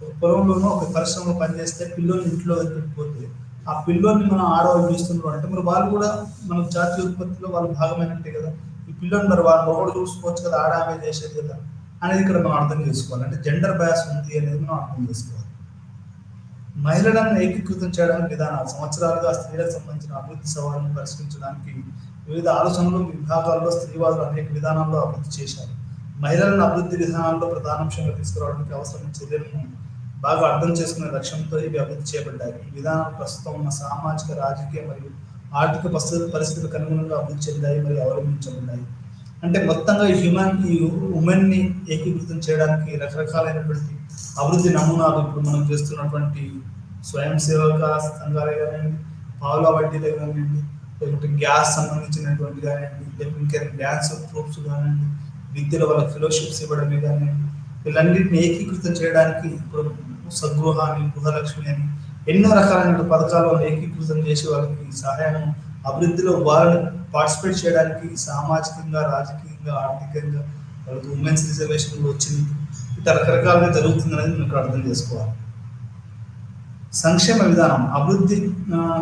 S2: ఒక పొలంలోనో ఒక పరిశ్రమలో పనిచేస్తే పిల్లోని ఇంట్లో వదిలిపెట్టిపోతే ఆ పిల్లోని మనం ఆడవాళ్ళు చూస్తున్నారు అంటే మరి వాళ్ళు కూడా మన జాతీయ ఉత్పత్తిలో వాళ్ళు భాగమైనట్టే కదా. ఈ పిల్లోని మరి వాళ్ళు ఒకటి చూసుకోవచ్చు కదా, ఆమె చేసేది కదా అనేది ఇక్కడ మనం అర్థం చేసుకోవాలి. అంటే జెండర్ బయాస్ ఉంది అనేది మనం అర్థం చేసుకోవాలి. మహిళలను ఏకీకృతం చేయడానికి విధానాలు సంవత్సరాలుగా స్త్రీలకు సంబంధించిన అభివృద్ధి సవాళ్ళను పరిష్కరించడానికి వివిధ ఆలోచనలు విభాగాల్లో స్త్రీవాదులు అనేక విధానాల్లో అభివృద్ధి చేశారు. మహిళలను అభివృద్ధి విధానాల్లో ప్రధానాంశంగా తీసుకురావడానికి అవసరమైన చర్యలను బాగా అర్థం చేసుకునే లక్ష్యంతో ఇవి అభివృద్ధి చేయబడ్డాయి. ఈ విధానాలు ప్రస్తుతం ఉన్న సామాజిక, రాజకీయ మరియు ఆర్థిక పరిస్థితులకు అనుగుణంగా అభివృద్ధి చెందాయి మరియు అవలంబించబడ్డాయి. అంటే మొత్తంగా ఈ ఉమెన్ని ఏకీకృతం చేయడానికి రకరకాలైనటువంటి అభివృద్ధి నమూనాలు ఇప్పుడు మనం చేస్తున్నటువంటి స్వయం సేవక సంఘాలే కానివ్వండి, పావుల వడ్డీలే కానివ్వండి, లేకపోతే గ్యాస్ సంబంధించినటువంటి కానివ్వండి, లేకపోతే డ్యాన్స్ గ్రూప్స్ కానివ్వండి, విద్యలో వాళ్ళకి ఫెలోషిప్స్ ఇవ్వడమే కానివ్వండి, వీళ్ళన్నింటినీ ఏకీకృతం చేయడానికి ఇప్పుడు సగృహాన్ని, గృహలక్ష్మి అని ఎన్నో రకాలైన పథకాలు వాళ్ళు ఏకీకృతం చేసి వాళ్ళకి సహాయం, అభివృద్ధిలో వాళ్ళని పార్టిసిపేట్ చేయడానికి సామాజికంగా, రాజకీయంగా, ఆర్థికంగా వాళ్ళకి ఉమెన్స్ రిజర్వేషన్ వచ్చింది. ఇట్లా రకరకాలుగా జరుగుతుంది అనేది మనం ఇక్కడ అర్థం చేసుకోవాలి. సంక్షేమ విధానం అభివృద్ధి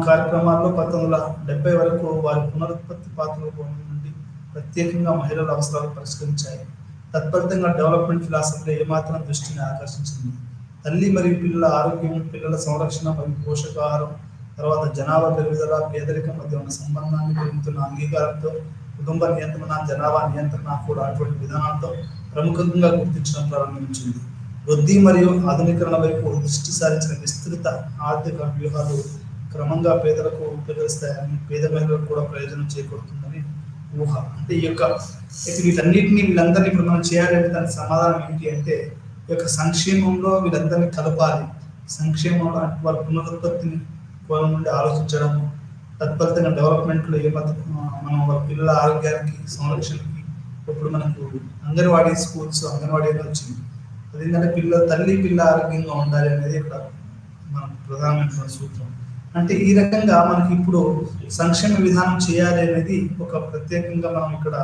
S2: కార్యక్రమాల్లో 1970 వరకు వారి పునరుత్పత్తి పాత్రల నుండి ప్రత్యేకంగా మహిళల అవసరాలు పరిష్కరించాయి. తత్ఫలితంగా డెవలప్మెంట్ ఫిలాసఫీలో ఏమాత్రం దృష్టిని ఆకర్షించింది. తల్లి మరియు పిల్లల ఆరోగ్యం, పిల్లల సంరక్షణ మరియు పోషకాహారం, తర్వాత జనాభా పెరుగుదల, పేదరికం మధ్య ఉన్న సంబంధాన్ని పెరుగుతున్న అంగీకారంతో కుటుంబ నియంత్రణ, జనాభా నియంత్రణ కూడా అటువంటి విధానాలతో ప్రముఖంగా గుర్తించడం ప్రారంభించింది. వృద్ధి మరియు ఆధునీకరణ వైపు దృష్టి సారించిన విస్తృత ఆర్థిక వ్యూహాలు క్రమంగా పేదలకు ఉపయోగిస్తాయని, పేద మహిళలకు కూడా ప్రయోజనం చేకూరుతుందని ఊహ. అంటే ఈ యొక్క వీళ్ళందరినీ ఇప్పుడు మనం చేయాలంటే దానికి సమాధానం ఏంటి అంటే ఈ యొక్క సంక్షేమంలో వీళ్ళందరినీ కలపాలి. సంక్షేమంలో అంటే వారి పునరుత్పత్తిని కోణం నుండి ఆలోచించడము, తత్ఫలితంగా డెవలప్మెంట్లో మనం వాళ్ళ పిల్లల ఆరోగ్యానికి, సంరక్షణకి ఇప్పుడు మనకు అంగన్వాడీ స్కూల్స్, అంగన్వాడీ అనేది వచ్చింది. అదేంటంటే తల్లి పిల్ల ఆరోగ్యంగా ఉండాలి అనేది ఇక్కడ మన ప్రధానమైన సూత్రం. అంటే ఈ రకంగా మనకి ఇప్పుడు సంక్షేమ విధానం చేయాలి అనేది ఒక ప్రత్యేకంగా మనం ఇక్కడ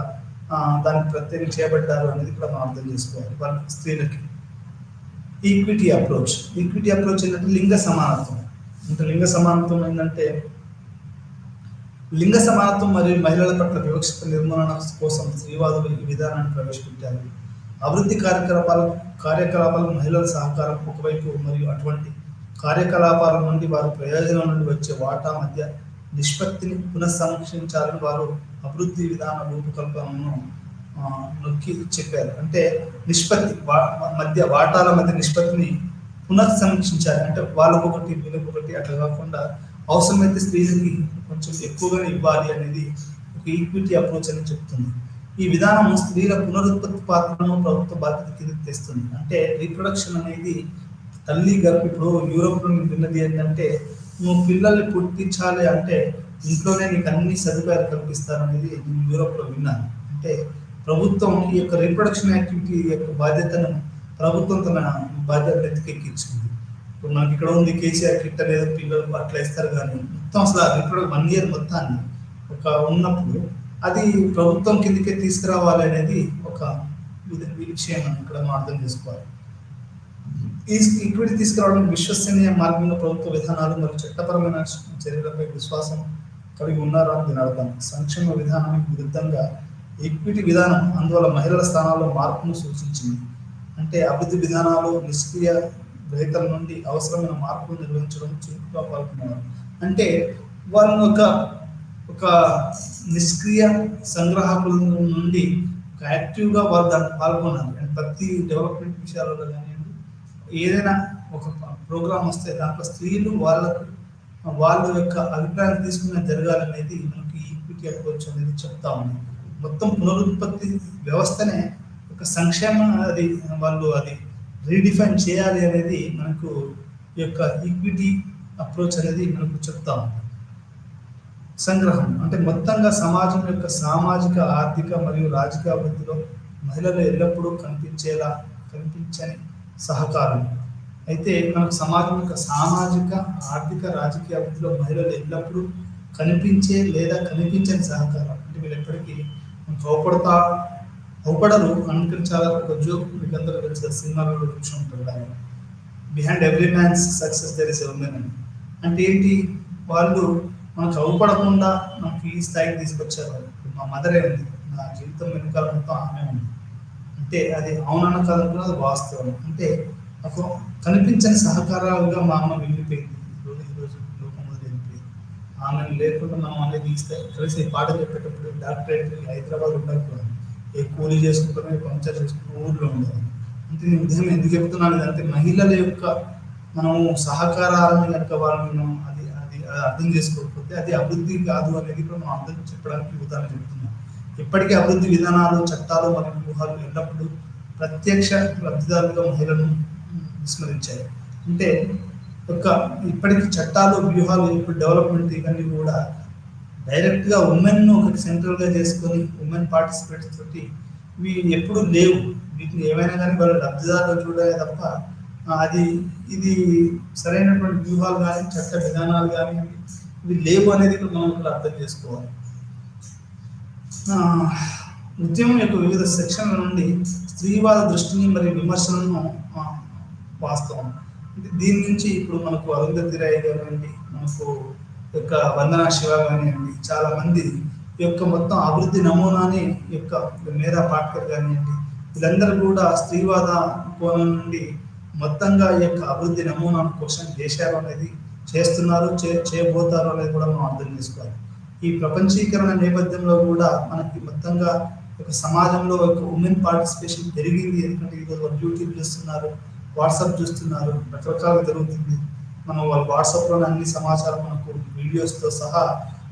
S2: దానికి ప్రత్యేకంగా చేయబడ్డారు అనేది ఇక్కడ మనం అర్థం చేసుకోవాలి. వాళ్ళ స్త్రీలకి ఈక్విటీ అప్రోచ్ ఏంటంటే లింగ సమానత్వం. అంటే లింగ సమానత్వం ఏంటంటే లింగ సమానత్వం మరియు మహిళల పట్ల వివక్షత నిర్మూలన కోసం స్త్రీవాదులు ఈ విధానాన్ని ప్రవేశపెట్టారు. అభివృద్ధి కార్యకలాపాలు మహిళల సహకారం ఒకవైపు మరియు అటువంటి కార్యకలాపాల నుండి వారి ప్రయోజనం నుండి వచ్చే వాటా మధ్య నిష్పత్తిని పునఃసమీక్షించాలని వారు అభివృద్ధి విధాన రూపకల్పనను నొక్కి చెప్పారు. అంటే నిష్పత్తి వాటాల మధ్య నిష్పత్తిని పునఃసమీక్షించాలి. అంటే వాళ్ళకు ఒకటి, వీళ్ళకి ఒకటి అట్లా కాకుండా అవసరమైతే స్త్రీలకి కొంచెం ఎక్కువగానే ఇవ్వాలి అనేది ఒక ఈక్విటీ అప్రోచ్ అని చెప్తుంది. ఈ విధానం స్త్రీల పునరుత్పత్తి పాత్రను ప్రభుత్వ బాధ్యత కింద తెస్తుంది. అంటే రీప్రొడక్షన్ అనేది తల్లి గర్భ ఇప్పుడు యూరోప్లో విన్నది ఏంటంటే నువ్వు పిల్లల్ని పుట్టించాలి అంటే ఇంట్లోనే నీకు అన్ని సదుపాయాలు కల్పిస్తారనేది నేను యూరోప్లో విన్నాను. అంటే ప్రభుత్వం ఈ యొక్క రీప్రొడక్షన్ యాక్టివిటీ యొక్క బాధ్యతను ప్రభుత్వం తన బాధ్యతను ఎత్తికెక్కించింది. ఇప్పుడు నాకు ఇక్కడ ఉంది కేసీఆర్ కిట్ అనేది పిల్లలు అట్లా ఇస్తారు, కానీ మొత్తం అసలు రీప్రొడక్ట్ 1 year మొత్తాన్ని ఒక ఉన్నప్పుడు అది ప్రభుత్వం కిందకే తీసుకురావాలి అనేది ఒక విషయం అని ఇక్కడ మనం అర్థం చేసుకోవాలి. ఈ ఈక్విటీ తీసుకురావడానికి విశ్వసనీయ మార్గంలో ప్రభుత్వ విధానాలు మరియు చట్టపరమైన చర్యలపై విశ్వాసం కలిగి ఉన్నారా అని దీని అర్థం. సంక్షేమ విధానానికి విరుద్ధంగా ఈక్విటీ విధానం అందువల్ల మహిళల స్థానాల్లో మార్పును సూచించింది. అంటే అభివృద్ధి విధానాలు నిష్క్రియ రైతుల నుండి అవసరమైన మార్పులు నిర్వహించడం చురుకుగా పాల్గొన్నారు. అంటే వాళ్ళని ఒక నిష్క్రియ సంగ్రాహకుల నుండి ఒక యాక్టివ్గా వాళ్ళు దాంట్లో పాల్గొన్నారు. అండ్ ప్రతి డెవలప్మెంట్ విషయాలలో కానివ్వండి, ఏదైనా ఒక ప్రోగ్రామ్ వస్తే దాంట్లో స్త్రీలు వాళ్ళకు వాళ్ళ యొక్క అభిప్రాయం తీసుకుని జరగాలనేది మనకి ఈక్విటీ అప్రోచ్ అనేది చెప్తా ఉంది. మొత్తం పునరుత్పత్తి వ్యవస్థనే ఒక సంక్షేమ అది వాళ్ళు అది రీడిఫైన్ చేయాలి అనేది మనకు ఈ యొక్క ఈక్విటీ అప్రోచ్ అనేది మనకు చెప్తా ఉంది. సంగ్రహం అంటే మొత్తంగా సమాజం యొక్క సామాజిక, ఆర్థిక మరియు రాజకీయ అభివృద్ధిలో మహిళలు ఎల్లప్పుడూ కనిపించని సహకారం. అయితే మనకు సమాజం యొక్క సామాజిక, ఆర్థిక, రాజకీయ అభివృద్ధిలో మహిళలు ఎల్లప్పుడూ కనిపించే లేదా కనిపించని సహకారం. అంటే మీరు ఎప్పటికీ అవపడరు అనుకరించాల ఒక జోక్ మీకు అందరూ తెలిసిన సినిమాలో చూసి ఉంటారు. ఆయన behind every man's success there is a women అని. అంటే ఏంటి, వాళ్ళు మనకు అవపడకుండా మనకి ఈ స్థాయికి తీసుకొచ్చారు. మా మదరే ఉంది, నా జీవితం వెనుకాల మొత్తం ఆమె ఉంది. అంటే అది అవునన్న కాదనుకున్న అది వాస్తవం. అంటే ఒక కనిపించని సహకారాలుగా మా అమ్మ వెళ్ళిపోయింది. ఈరోజు లోకం మొదలు వెళ్ళిపోయింది. ఆమెను లేకుండా మనం అనేది తీస్తే కలిసి పాట చెప్పేటప్పుడు డాక్టరేట్ హైదరాబాద్ ఉండకపోయింది. ఏ కూలీ చేసుకుంటున్నా పంచర్ చేసుకుంటూ ఊళ్ళో ఉండదు. అంటే నేను ఉదయం ఎందుకు చెప్తున్నాను అంటే మహిళల యొక్క మనము సహకారాలను కనుక వాళ్ళని అది అది అర్థం చేసుకోకపోతే అది అభివృద్ధి కాదు అనేది ఇప్పుడు మనం అర్థం చెప్పడానికి ఉదాహరణ చెప్తున్నాం. ఇప్పటికీ అభివృద్ధి విధానాలు, చట్టాలు మరియు వ్యూహాలు ఎల్లప్పుడూ ప్రత్యక్ష లబ్ధిదారులుగా మహిళలను విస్మరించాయి. అంటే ఇప్పటికీ చట్టాలు, వ్యూహాలు, ఇప్పుడు డెవలప్మెంట్ ఇవన్నీ కూడా డైరెక్ట్గా ఉమెన్ ఒక సెంట్రల్గా చేసుకొని ఉమెన్ పార్టిసిపేట్స్ తోటి ఇవి ఎప్పుడు లేవు. వీటిని ఏమైనా కానీ వాళ్ళు లబ్ధిదారులు చూడాలి తప్ప ఇది సరైనటువంటి వ్యూహాలు కానీ చట్ట విధానాలు కానీ ఇవి లేవు అనేది మనం ఇక్కడ అర్థం చేసుకోవాలి. ఉద్యమం యొక్క వివిధ సెక్షన్ల నుండి స్త్రీవాద దృష్టిని మరియు విమర్శలను వాస్తవం. దీని నుంచి ఇప్పుడు మనకు అరుంధతి రాయ్ కానివ్వండి, మనకు యొక్క వందనా శివ కానివ్వండి, చాలా మంది ఈ యొక్క మొత్తం అభివృద్ధి నమూనాని యొక్క మేధా పాట్కర్ కానివ్వండి, వీళ్ళందరూ కూడా స్త్రీవాద కోణం నుండి మొత్తంగా ఈ యొక్క అభివృద్ధి నమూనాను క్వశ్చన్ చేశారు అనేది, చేస్తున్నారు, చేయబోతారు అనేది కూడా మనం అర్థం చేసుకోవాలి. ఈ ప్రపంచీకరణ నేపథ్యంలో కూడా మనకి మొత్తంగా ఒక సమాజంలో ఒక ఉమెన్ పార్టిసిపేషన్ పెరిగింది. ఎందుకంటే ఈరోజు వాళ్ళు యూట్యూబ్ చూస్తున్నారు, వాట్సాప్ చూస్తున్నారు, రకరకాలుగా జరుగుతుంది. మనం వాళ్ళ వాట్సాప్లోనే అన్ని సమాచారం మనకు వీడియోస్తో సహా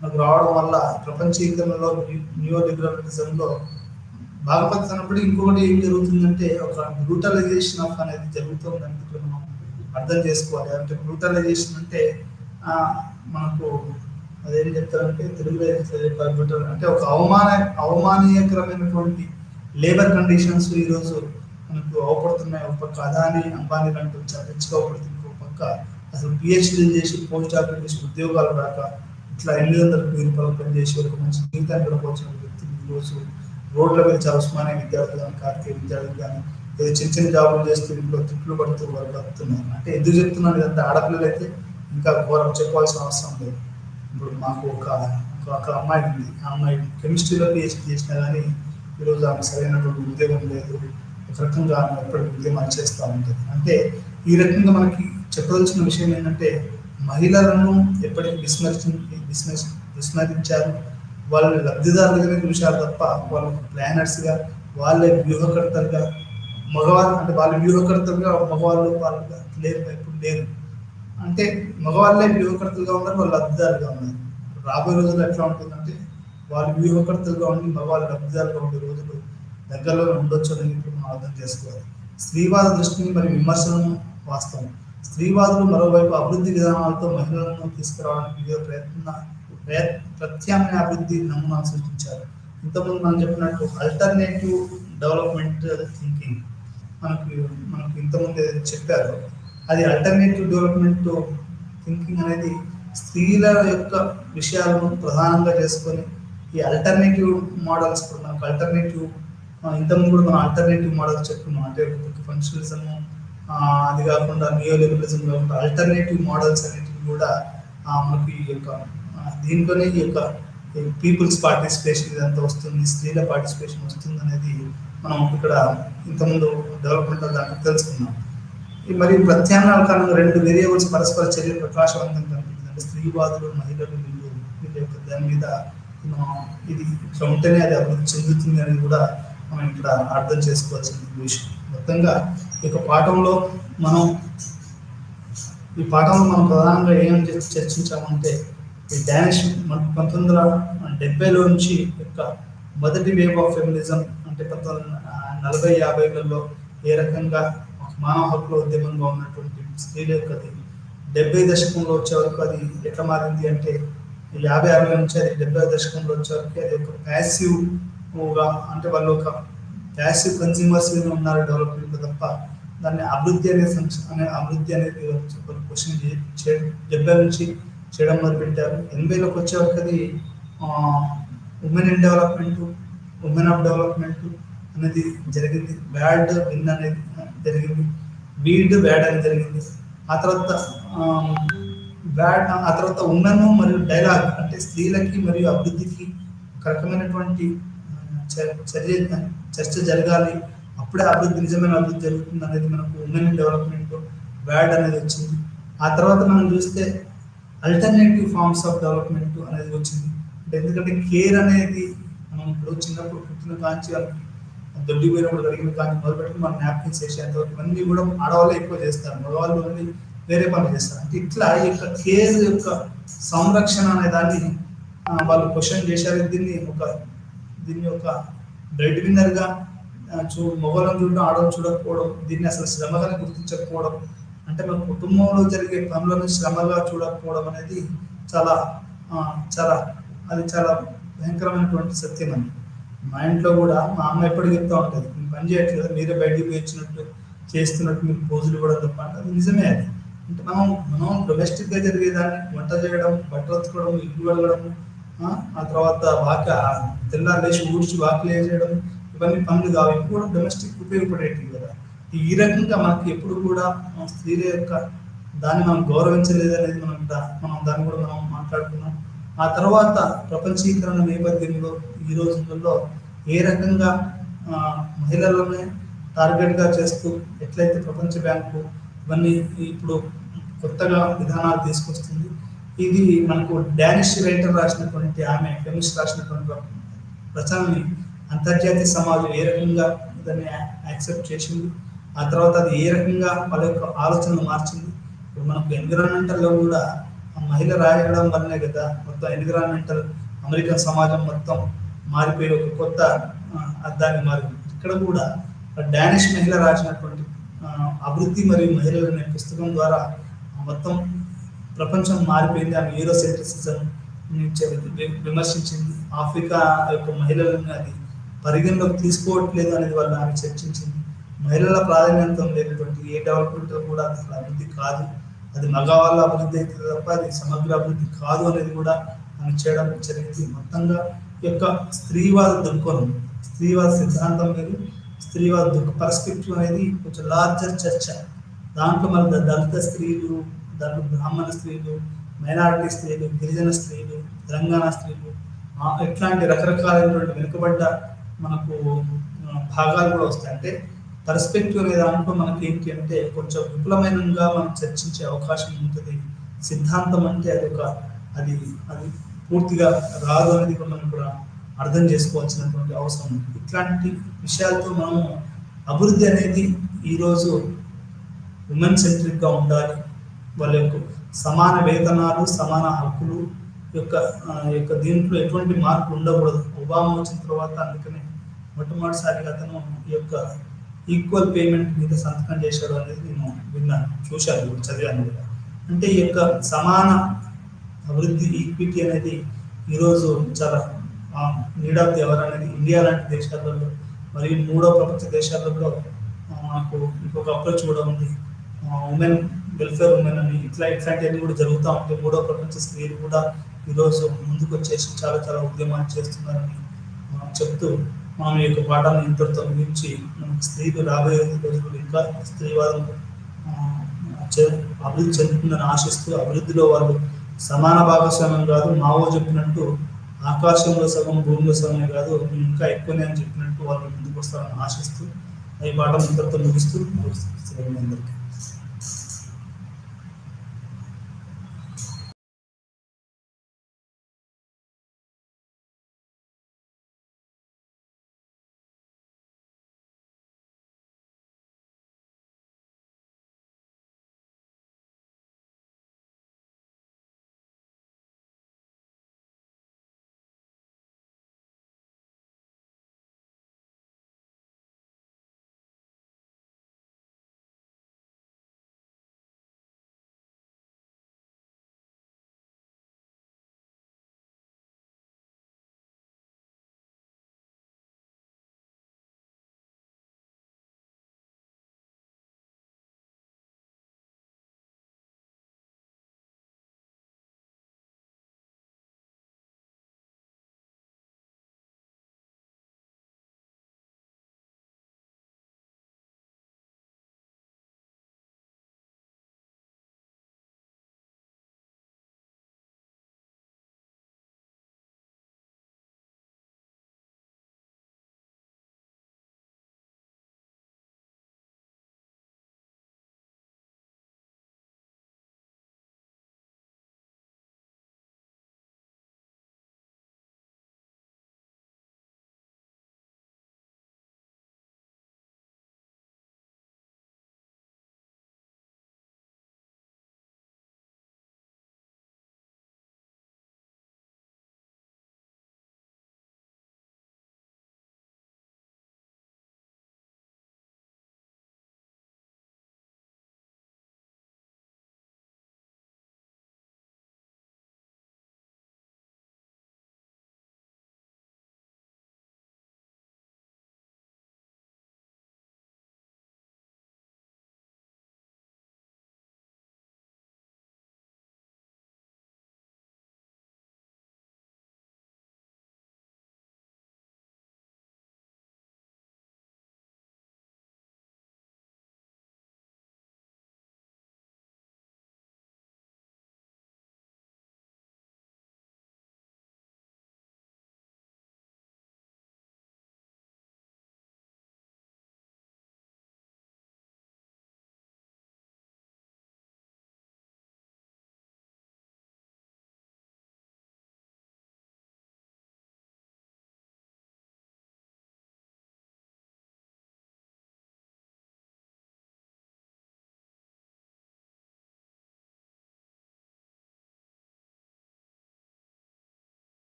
S2: మనకు రావడం వల్ల ప్రపంచీకరణలో, న్యూ లిబరలిజంలో భాగపడుతున్నప్పుడు ఇంకొకటి ఏం జరుగుతుందంటే ఒక బ్రూటలైజేషన్ ఆఫ్ అనేది జరుగుతుందని మనం అర్థం చేసుకోవాలి. అంటే బ్రూటలైజేషన్ అంటే మనకు అదేం చెప్తారంటే తెలుగులో అంటే ఒక అవమానీయకరమైనటువంటి లేబర్ కండిషన్స్ ఈరోజు మనకు అవపడుతున్నాయి. ఒక పక్క అదాని, అంబానీ లాంటి రిచ్గా అవపడుతుంది. ఒక పక్క అసలు పిహెచ్డీలు చేసి పోస్ట్ డాక్టరేట్ చేసి ఉద్యోగాలు రాక ఇట్లా 800 రూపాయలు పనిచేసి ఒక మంచి జీవితాన్ని గడపవచ్చిన వ్యక్తులు ఈరోజు రోడ్ల మీద చాలా ఉస్మానియా విద్యార్థులు కానీ, కార్తీయ విద్యార్థులు కానీ ఏదో చిన్న చిన్న జాబులు చేస్తూ ఇంట్లో తిట్లు పడుతూ వాళ్ళు బతుకుతున్నారు. అంటే ఎందుకు చెప్తున్నాను ఇదంతా, ఆడపిల్లలు అయితే ఇంకా ఘోరం చెప్పాల్సిన అవసరం లేదు. ఇప్పుడు మాకు ఒక అమ్మాయి ఉంది. ఆ అమ్మాయి కెమిస్ట్రీలో పిహెచ్డీ చేసినా కానీ ఈరోజు ఆమె సరైనటువంటి ఉద్యోగం లేదు. ఒక రకంగా ఆమె ఎప్పటికీ ఉద్యమాలు చేస్తూ ఉంటుంది. అంటే ఈ రకంగా మనకి చెప్పవలసిన విషయం ఏంటంటే మహిళలను ఎప్పటికీ విస్మరించారు. వాళ్ళని లబ్ధిదారులుగానే చూశారు తప్ప వాళ్ళకు ప్లానర్స్గా, వాళ్ళే వ్యూహకర్తలుగా, మగవాళ్ళు అంటే వాళ్ళ వ్యూహకర్తలుగా మగవాళ్ళు వాళ్ళుగా లేరు, ఎప్పుడు లేరు. అంటే మగవాళ్ళే వ్యూహకర్తలుగా ఉన్నారు, వాళ్ళు లబ్ధిదారులుగా ఉన్నారు. రాబోయే రోజుల్లో ఎట్లా ఉంటుందంటే వాళ్ళు వ్యూహకర్తలుగా ఉండి మగవాళ్ళు లబ్ధిదారులుగా ఉండే రోజులు దగ్గరలో ఉండొచ్చు అని మనం అర్థం చేసుకోవాలి. స్త్రీవాద దృష్టిని మరియు విమర్శలను వాస్తవం. స్త్రీవాదులు మరోవైపు అభివృద్ధి విధానాలతో మహిళలను తీసుకురావడానికి వివిధ ప్రత్యామ్నాయ అభివృద్ధి నమూనాలు సృష్టించారు. ఇంతకుముందు మనం చెప్పినట్టు అల్టర్నేటివ్ డెవలప్మెంట్ థింకింగ్ మనకు ఇంతకుముందు చెప్పారు. అది అల్టర్నేటివ్ డెవలప్మెంట్ థింకింగ్ అనేది స్త్రీల యొక్క విషయాలను ప్రధానంగా చేసుకొని ఈ అల్టర్నేటివ్ మోడల్స్ కూడా మనకు ఇంతకుముందు కూడా మనం అల్టర్నేటివ్ మోడల్స్ చెప్పుకున్నాం. అంటే ఫంక్షనలిజము, అది కాకుండా నియో లిబరలిజం కాకుండా అల్టర్నేటివ్ మోడల్స్ అనేటివి కూడా మనకి ఈ యొక్క దీంట్లోనే ఈ యొక్క పీపుల్స్ పార్టిసిపేషన్ ఇదంతా వస్తుంది, స్త్రీల పార్టిసిపేషన్ వస్తుంది అనేది మనం ఇక్కడ ఇంతకుముందు డెవలప్మెంట్ దాంట్లో తెలుసుకున్నాం. మరి ప్రత్యామ్నాయాల కాలంలో 2 వేరియబుల్స్ పరస్పర చర్య ప్రకాశవంతంగా కనిపిస్తుంది. అంటే స్త్రీవాదులు, మహిళలు వీళ్ళ యొక్క దాని మీద ఇది ఇట్లా ఉంటేనే అది అభివృద్ధి చెందుతుంది అనేది కూడా మనం ఇక్కడ అర్థం చేసుకోవాల్సిన విషయం. మొత్తంగా ఈ యొక్క పాఠంలో మనం ఈ పాఠంలో మనం ప్రధానంగా ఏం చర్చించామంటే ఈ డానిష్ మన 1970లో నుంచి యొక్క మొదటి వేవ్ ఆఫ్ ఫెమినిజం అంటే 1940-50లలో ఏ రకంగా ఒక మానవ హక్కుల ఉద్యమంగా ఉన్నటువంటి స్త్రీల యొక్కది 70 దశకంలో వచ్చే వరకు అది ఎట్లా మారింది అంటే 50-60 నుంచి అది 70 దశకంలో వచ్చే వరకు అది ఒక ప్యాసివ్గా అంటే వాళ్ళు ఒక ప్యాసివ్ కన్స్యూమర్స్ ఉన్నారు డెవలప్మెంట్ తప్ప దాన్ని అభివృద్ధి అభివృద్ధి అనేది క్వశ్చన్ 70 నుంచి చేయడం మొదలుపెట్టారు. 80లోకి వచ్చేవరకు అది women in development, women of development అనేది జరిగింది. బ్యాడ్ విన్ అనేది జరిగింది. వీడ్ బ్యాడ్ అనేది జరిగింది. ఆ తర్వాత బ్యాడ్ ఆ తర్వాత ఉమెన్ మరియు డైలాగ్ అంటే స్త్రీలకి మరియు అభివృద్ధికి ఒక రకమైనటువంటి చర్య చర్చ జరగాలి. అప్పుడే అభివృద్ధి నిజమైన అభివృద్ధి జరుగుతుంది అనేది మనకు ఉమెన్ డెవలప్మెంట్ బ్యాడ్ అనేది వచ్చింది. ఆ తర్వాత మనం చూస్తే అల్టర్నేటివ్ ఫార్మ్స్ ఆఫ్ డెవలప్మెంట్ అనేది వచ్చింది. అంటే ఎందుకంటే కేర్ అనేది మనం ఇప్పుడు చిన్నప్పుడు పుట్టిన కాంచి దొడ్డి పోయినప్పుడు కలిగిన కాంచి మొదలుపెట్టుకుని మనం నాప్కిన్స్ చేసేంతవరకు ఇవన్నీ కూడా ఆడవాళ్ళు ఎక్కువ చేస్తారు, మగవాళ్ళు అన్ని వేరే పనులు చేస్తారు. అంటే ఇట్లా ఈ యొక్క కేర్ యొక్క సంరక్షణ అనే దాన్ని వాళ్ళు క్వశ్చన్ చేశారు. దీన్ని ఒక బ్రెడ్ విన్నర్గా మొగలను చూడడం, ఆడవాళ్ళు చూడకపోవడం, దీన్ని అసలు శ్రమగా గుర్తించకపోవడం, అంటే మన కుటుంబంలో జరిగే పనులను శ్రమగా చూడకపోవడం అనేది చాలా చాలా అది చాలా భయంకరమైనటువంటి సత్యం అని. మా ఇంట్లో కూడా మా అమ్మ ఎప్పటికీ చెప్తా ఉంటుంది, మీరు పని చేయట్లేదు, మీరే బయటికి పోయించినట్టు చేస్తున్నట్టు మీకు పోజులు కూడా తప్ప అంటే అది నిజమే. అది అంటే మనం డొమెస్టిక్గా జరిగేదాన్ని వంట చేయడం, బట్టలు ఉతుకోవడం, ఇల్లు వెళ్ళడం, ఆ తర్వాత తెల్లారు లేచి ఊడ్చి వాకిలు వేసేయడం, ఇవన్నీ పనులు కావు, ఇవి కూడా డొమెస్టిక్ ఉపయోగపడేటివి కదా. ఈ రకంగా మనకి ఎప్పుడు కూడా స్త్రీల యొక్క దాన్ని మనం గౌరవించలేదు అనేది మనం దాన్ని కూడా మనం మాట్లాడుకున్నాం. ఆ తర్వాత ప్రపంచీకరణ నేపథ్యంలో ఈ రోజులలో ఏ రకంగా మహిళలనే టార్గెట్గా చేస్తూ ఎట్లయితే ప్రపంచ బ్యాంకు ఇవన్నీ ఇప్పుడు కొత్తగా విధానాలు తీసుకొస్తుంది. ఇది మనకు డానిష్ రైటర్ రాసినటువంటి ఆమె ఫెమినిస్ట్ రాసినటువంటి రచనని అంతర్జాతీయ సమాజం ఏ రకంగా దాన్ని యాక్సెప్ట్ చేసింది, ఆ తర్వాత అది ఏ రకంగా వాళ్ళ యొక్క ఆలోచనలు మార్చింది. ఇప్పుడు మనకు ఎన్విరాన్మెంటల్లో కూడా మహిళ రాయడం వల్లనే కదా మొత్తం ఎన్విరాన్మెంటల్ అమెరికన్ సమాజం మొత్తం మారిపోయి ఒక కొత్త అర్థాన్ని మారింది. ఇక్కడ కూడా డానిష్ మహిళ రాసినటువంటి అభివృద్ధి మరియు మహిళలు అనే పుస్తకం ద్వారా మొత్తం ప్రపంచం మారిపోయింది. ఆమె యూరోసెంట్రిసిజం విమర్శించింది. ఆఫ్రికా యొక్క మహిళలను అది పరిగణలోకి తీసుకోవట్లేదు అనేది వల్ల ఆమె చర్చించింది. మహిళల ప్రాధాన్యత లేనటువంటి ఏ డెవలప్మెంట్ కూడా అసలు అభివృద్ధి కాదు, అది మగవాళ్ళ అభివృద్ధి అయితే తప్ప అది సమగ్ర అభివృద్ధి కాదు అనేది కూడా ఆమె చేయడం జరిగింది. మొత్తంగా ఈ యొక్క స్త్రీవాద దృక్కోణం, స్త్రీవాద సిద్ధాంతం అనేది స్త్రీవాద పర్స్పెక్టివ్ అనేది కొంచెం లార్జర్ చర్చ. దాంట్లో మన దళిత స్త్రీలు, దాంట్లో బ్రాహ్మణ స్త్రీలు, మైనారిటీ స్త్రీలు, గిరిజన స్త్రీలు, తెలంగాణ స్త్రీలు, ఇట్లాంటి రకరకాలైనటువంటి వెనుకబడ్డ మనకు భాగాలు కూడా వస్తాయి. అంటే పర్స్పెక్టివ్ అనే దాంట్లో మనకి ఏంటి అంటే కొంచెం విపులమైనగా మనం చర్చించే అవకాశం ఉంటుంది. సిద్ధాంతం అంటే అది అది పూర్తిగా రాదు అనేది కూడా మనం కూడా అర్థం చేసుకోవాల్సినటువంటి అవసరం ఉంది. ఇట్లాంటి విషయాలతో మనము అభివృద్ధి అనేది ఈరోజు ఉమెన్ సెంట్రిక్గా ఉండాలి, వాళ్ళ యొక్క సమాన వేతనాలు, సమాన హక్కులు యొక్క దీంట్లో ఎటువంటి మార్పు ఉండకూడదు. ఒబామా వచ్చిన తర్వాత అందుకనే మొట్టమొదటిసారిగా అతను ఈ యొక్క ఈక్వల్ పేమెంట్ మీద సంతకం చేశాడు అనేది నేను విన్నాను, చూశాను, చదివాను కూడా. అంటే ఈ యొక్క సమాన అభివృద్ధి ఈక్విటీ అనేది ఈరోజు చాలా నీడ్ ఆఫ్ ది అవర్ అనేది ఇండియా లాంటి దేశాలలో మరియు మూడో ప్రపంచ దేశాలలో మనకు ఇంకొక అప్రోచ్ కూడా ఉంది. ఉమెన్ వెల్ఫేర్ ఉమెన్ అని ఇట్లాంటివన్నీ కూడా జరుగుతూ ఉంటాయి. మూడో ప్రపంచ స్త్రీలు కూడా ఈరోజు ముందుకు వచ్చేసి చాలా చాలా ఉద్యమాలు చేస్తున్నారని చెప్తూ మనం ఈ యొక్క పాఠాన్ని ఇంతటితో ముగించి మనకు స్త్రీలు రాబోయే రోజులు ఇంకా స్త్రీవాదం అభివృద్ధి చెందుతుందని ఆశిస్తూ, అభివృద్ధిలో వాళ్ళు సమాన భాగస్వామ్యం కాదు, మావో చెప్పినట్టు ఆకాశంలో సగం భూమిలో సగమే కాదు ఇంకా ఎక్కువనే అని చెప్పినట్టు వాళ్ళు ముందుకు వస్తారని ఆశిస్తూ ఈ పాఠం ఇంతటితో ముగిస్తూ అందరికీ.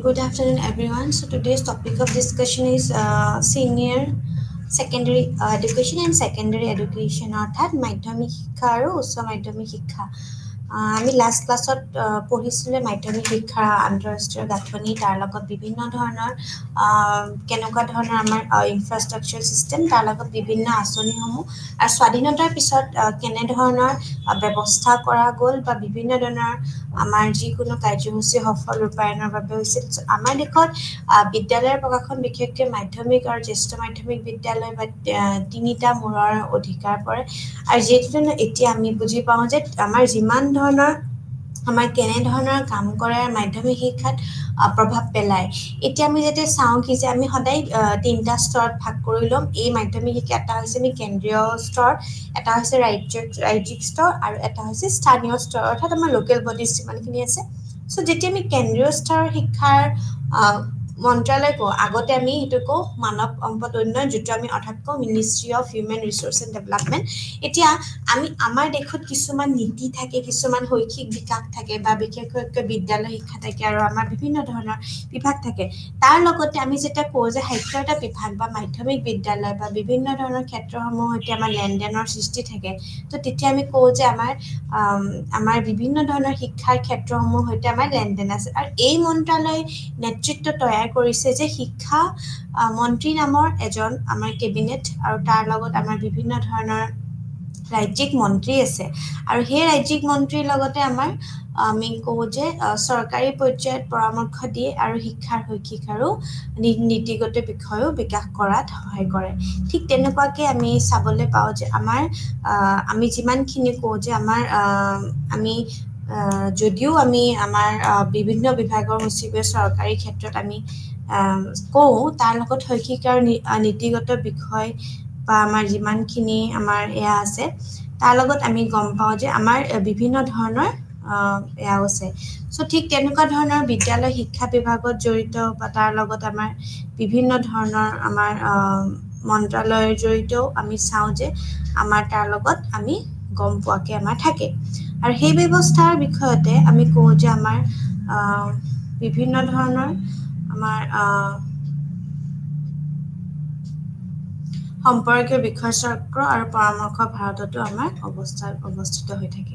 S3: Good afternoon, everyone. So today's topic of discussion is senior secondary education and secondary education অৰ্থাৎ মাধ্যমিক শিক্ষা আৰু উচ্চ মাধ্যমিক শিক্ষা আমি লাষ্ট ক্লাছত পঢ়িছিলোঁ মাধ্যমিক শিক্ষাৰ আন্তঃৰাষ্ট্ৰীয় গাঁথনি তাৰ লগত বিভিন্ন ধৰণৰ কেনেকুৱা ধৰণৰ আমাৰ ইনফ্ৰাষ্ট্ৰাকচাৰ চিষ্টেম তাৰ লগত বিভিন্ন আঁচনিসমূহ আৰু স্বাধীনতাৰ পিছত কেনেধৰণৰ ব্যৱস্থা কৰা গ'ল বা বিভিন্ন ধৰণৰ আমাৰ যিকোনো কাৰ্যসূচী সফল ৰূপায়ণৰ বাবে হৈছিল আমাৰ দেশত বিদ্যালয়ৰ প্ৰকাশন বিশেষকৈ মাধ্যমিক আৰু জ্যেষ্ঠ মাধ্যমিক বিদ্যালয় বা তিনিটা মূৰৰ অধিকাৰ পৰে আৰু যিহেতু এতিয়া আমি বুজি পাওঁ যে আমাৰ যিমান ধৰণৰ আমাৰ কেনেধৰণৰ কাম কৰে মাধ্যমিক শিক্ষাত প্ৰভাৱ পেলায় এতিয়া আমি যেতিয়া চাওঁ কি যে আমি সদায় তিনিটা স্তৰত ভাগ কৰি ল'ম এই মাধ্যমিক শিক্ষা এটা হৈছে আমি কেন্দ্ৰীয় স্তৰ এটা হৈছে ৰাজ্যিক স্তৰ আৰু এটা হৈছে স্থানীয় স্তৰ অৰ্থাৎ আমাৰ লোকেল বডিজ যিমানখিনি আছে চ' যেতিয়া আমি কেন্দ্ৰীয় স্তৰৰ শিক্ষাৰ মন্ত্ৰালয় কওঁ আগতে আমি সেইটো কওঁ মানৱ সম্পদ উন্নয়ন যিটো আমি অৰ্থাৎ কওঁ ministry of human resource and development এতিয়া আমি আমাৰ দেশত কিছুমান নীতি থাকে কিছুমান শৈক্ষিক বিকাশ থাকে বা বিশেষকৈ বিদ্যালয় শিক্ষা থাকে আৰু আমাৰ বিভিন্ন ধৰণৰ বিভাগ থাকে তাৰ লগতে আমি যেতিয়া কওঁ যে সাহিত্য এটা বিভাগ বা মাধ্যমিক বিদ্যালয় বা বিভিন্ন ধৰণৰ ক্ষেত্ৰসমূহৰ সৈতে আমাৰ লেনদেনৰ সৃষ্টি থাকে তো তেতিয়া আমি কওঁ যে আমাৰ বিভিন্ন ধৰণৰ শিক্ষাৰ ক্ষেত্ৰসমূহৰ সৈতে আমাৰ লেনদেন আছে আৰু এই মন্ত্ৰালয় নেতৃত্ব তৈয়াৰ কৰিছে যে শিক্ষা মন্ত্ৰী নামৰ এজন আমাৰ কেবিনেট আৰু তাৰ লগত আমাৰ বিভিন্ন ধৰণৰ ৰাজ্যিক মন্ত্ৰী আছে আৰু সেই ৰাজ্যিক মন্ত্ৰীৰ লগতে আমি কওঁ যে চৰকাৰী পৰ্যায়ত পৰামৰ্শ দিয়ে আৰু শিক্ষাৰ শৈক্ষিক আৰু নীতিগত বিষয়ো বিকাশ কৰাত সহায় কৰে ঠিক তেনেকুৱাকৈ আমি চাবলৈ পাওঁ যে আমি যিমানখিনি কওঁ যে আমি যদিও আমি আমাৰ বিভিন্ন বিভাগৰ সচিবে চৰকাৰী ক্ষেত্ৰত আমি কওঁ তাৰ লগত শৈক্ষিক আৰু নীতিগত বিষয় বা আমাৰ যিমানখিনি আমাৰ এয়া আছে তাৰ লগত আমি গম পাওঁ যে আমাৰ বিভিন্ন ধৰণৰ এয়াও আছে চ' ঠিক তেনেকুৱা ধৰণৰ বিদ্যালয় শিক্ষা বিভাগত জড়িত বা তাৰ লগত আমাৰ বিভিন্ন ধৰণৰ আমাৰ মন্ত্ৰালয়ৰ জড়িতও আমি চাওঁ যে আমাৰ তাৰ লগত আমি গম পোৱাকৈ আমাৰ থাকে আৰু সেই ব্যৱস্থাৰ বিষয়তে আমি কওঁ যে আমাৰ বিভিন্ন ধৰণৰ আমাৰ সম্পৰ্কীয় বিষয় চক্ৰ আৰু পৰামৰ্শ ভাৰততো আমাৰ অৱস্থিত হৈ থাকে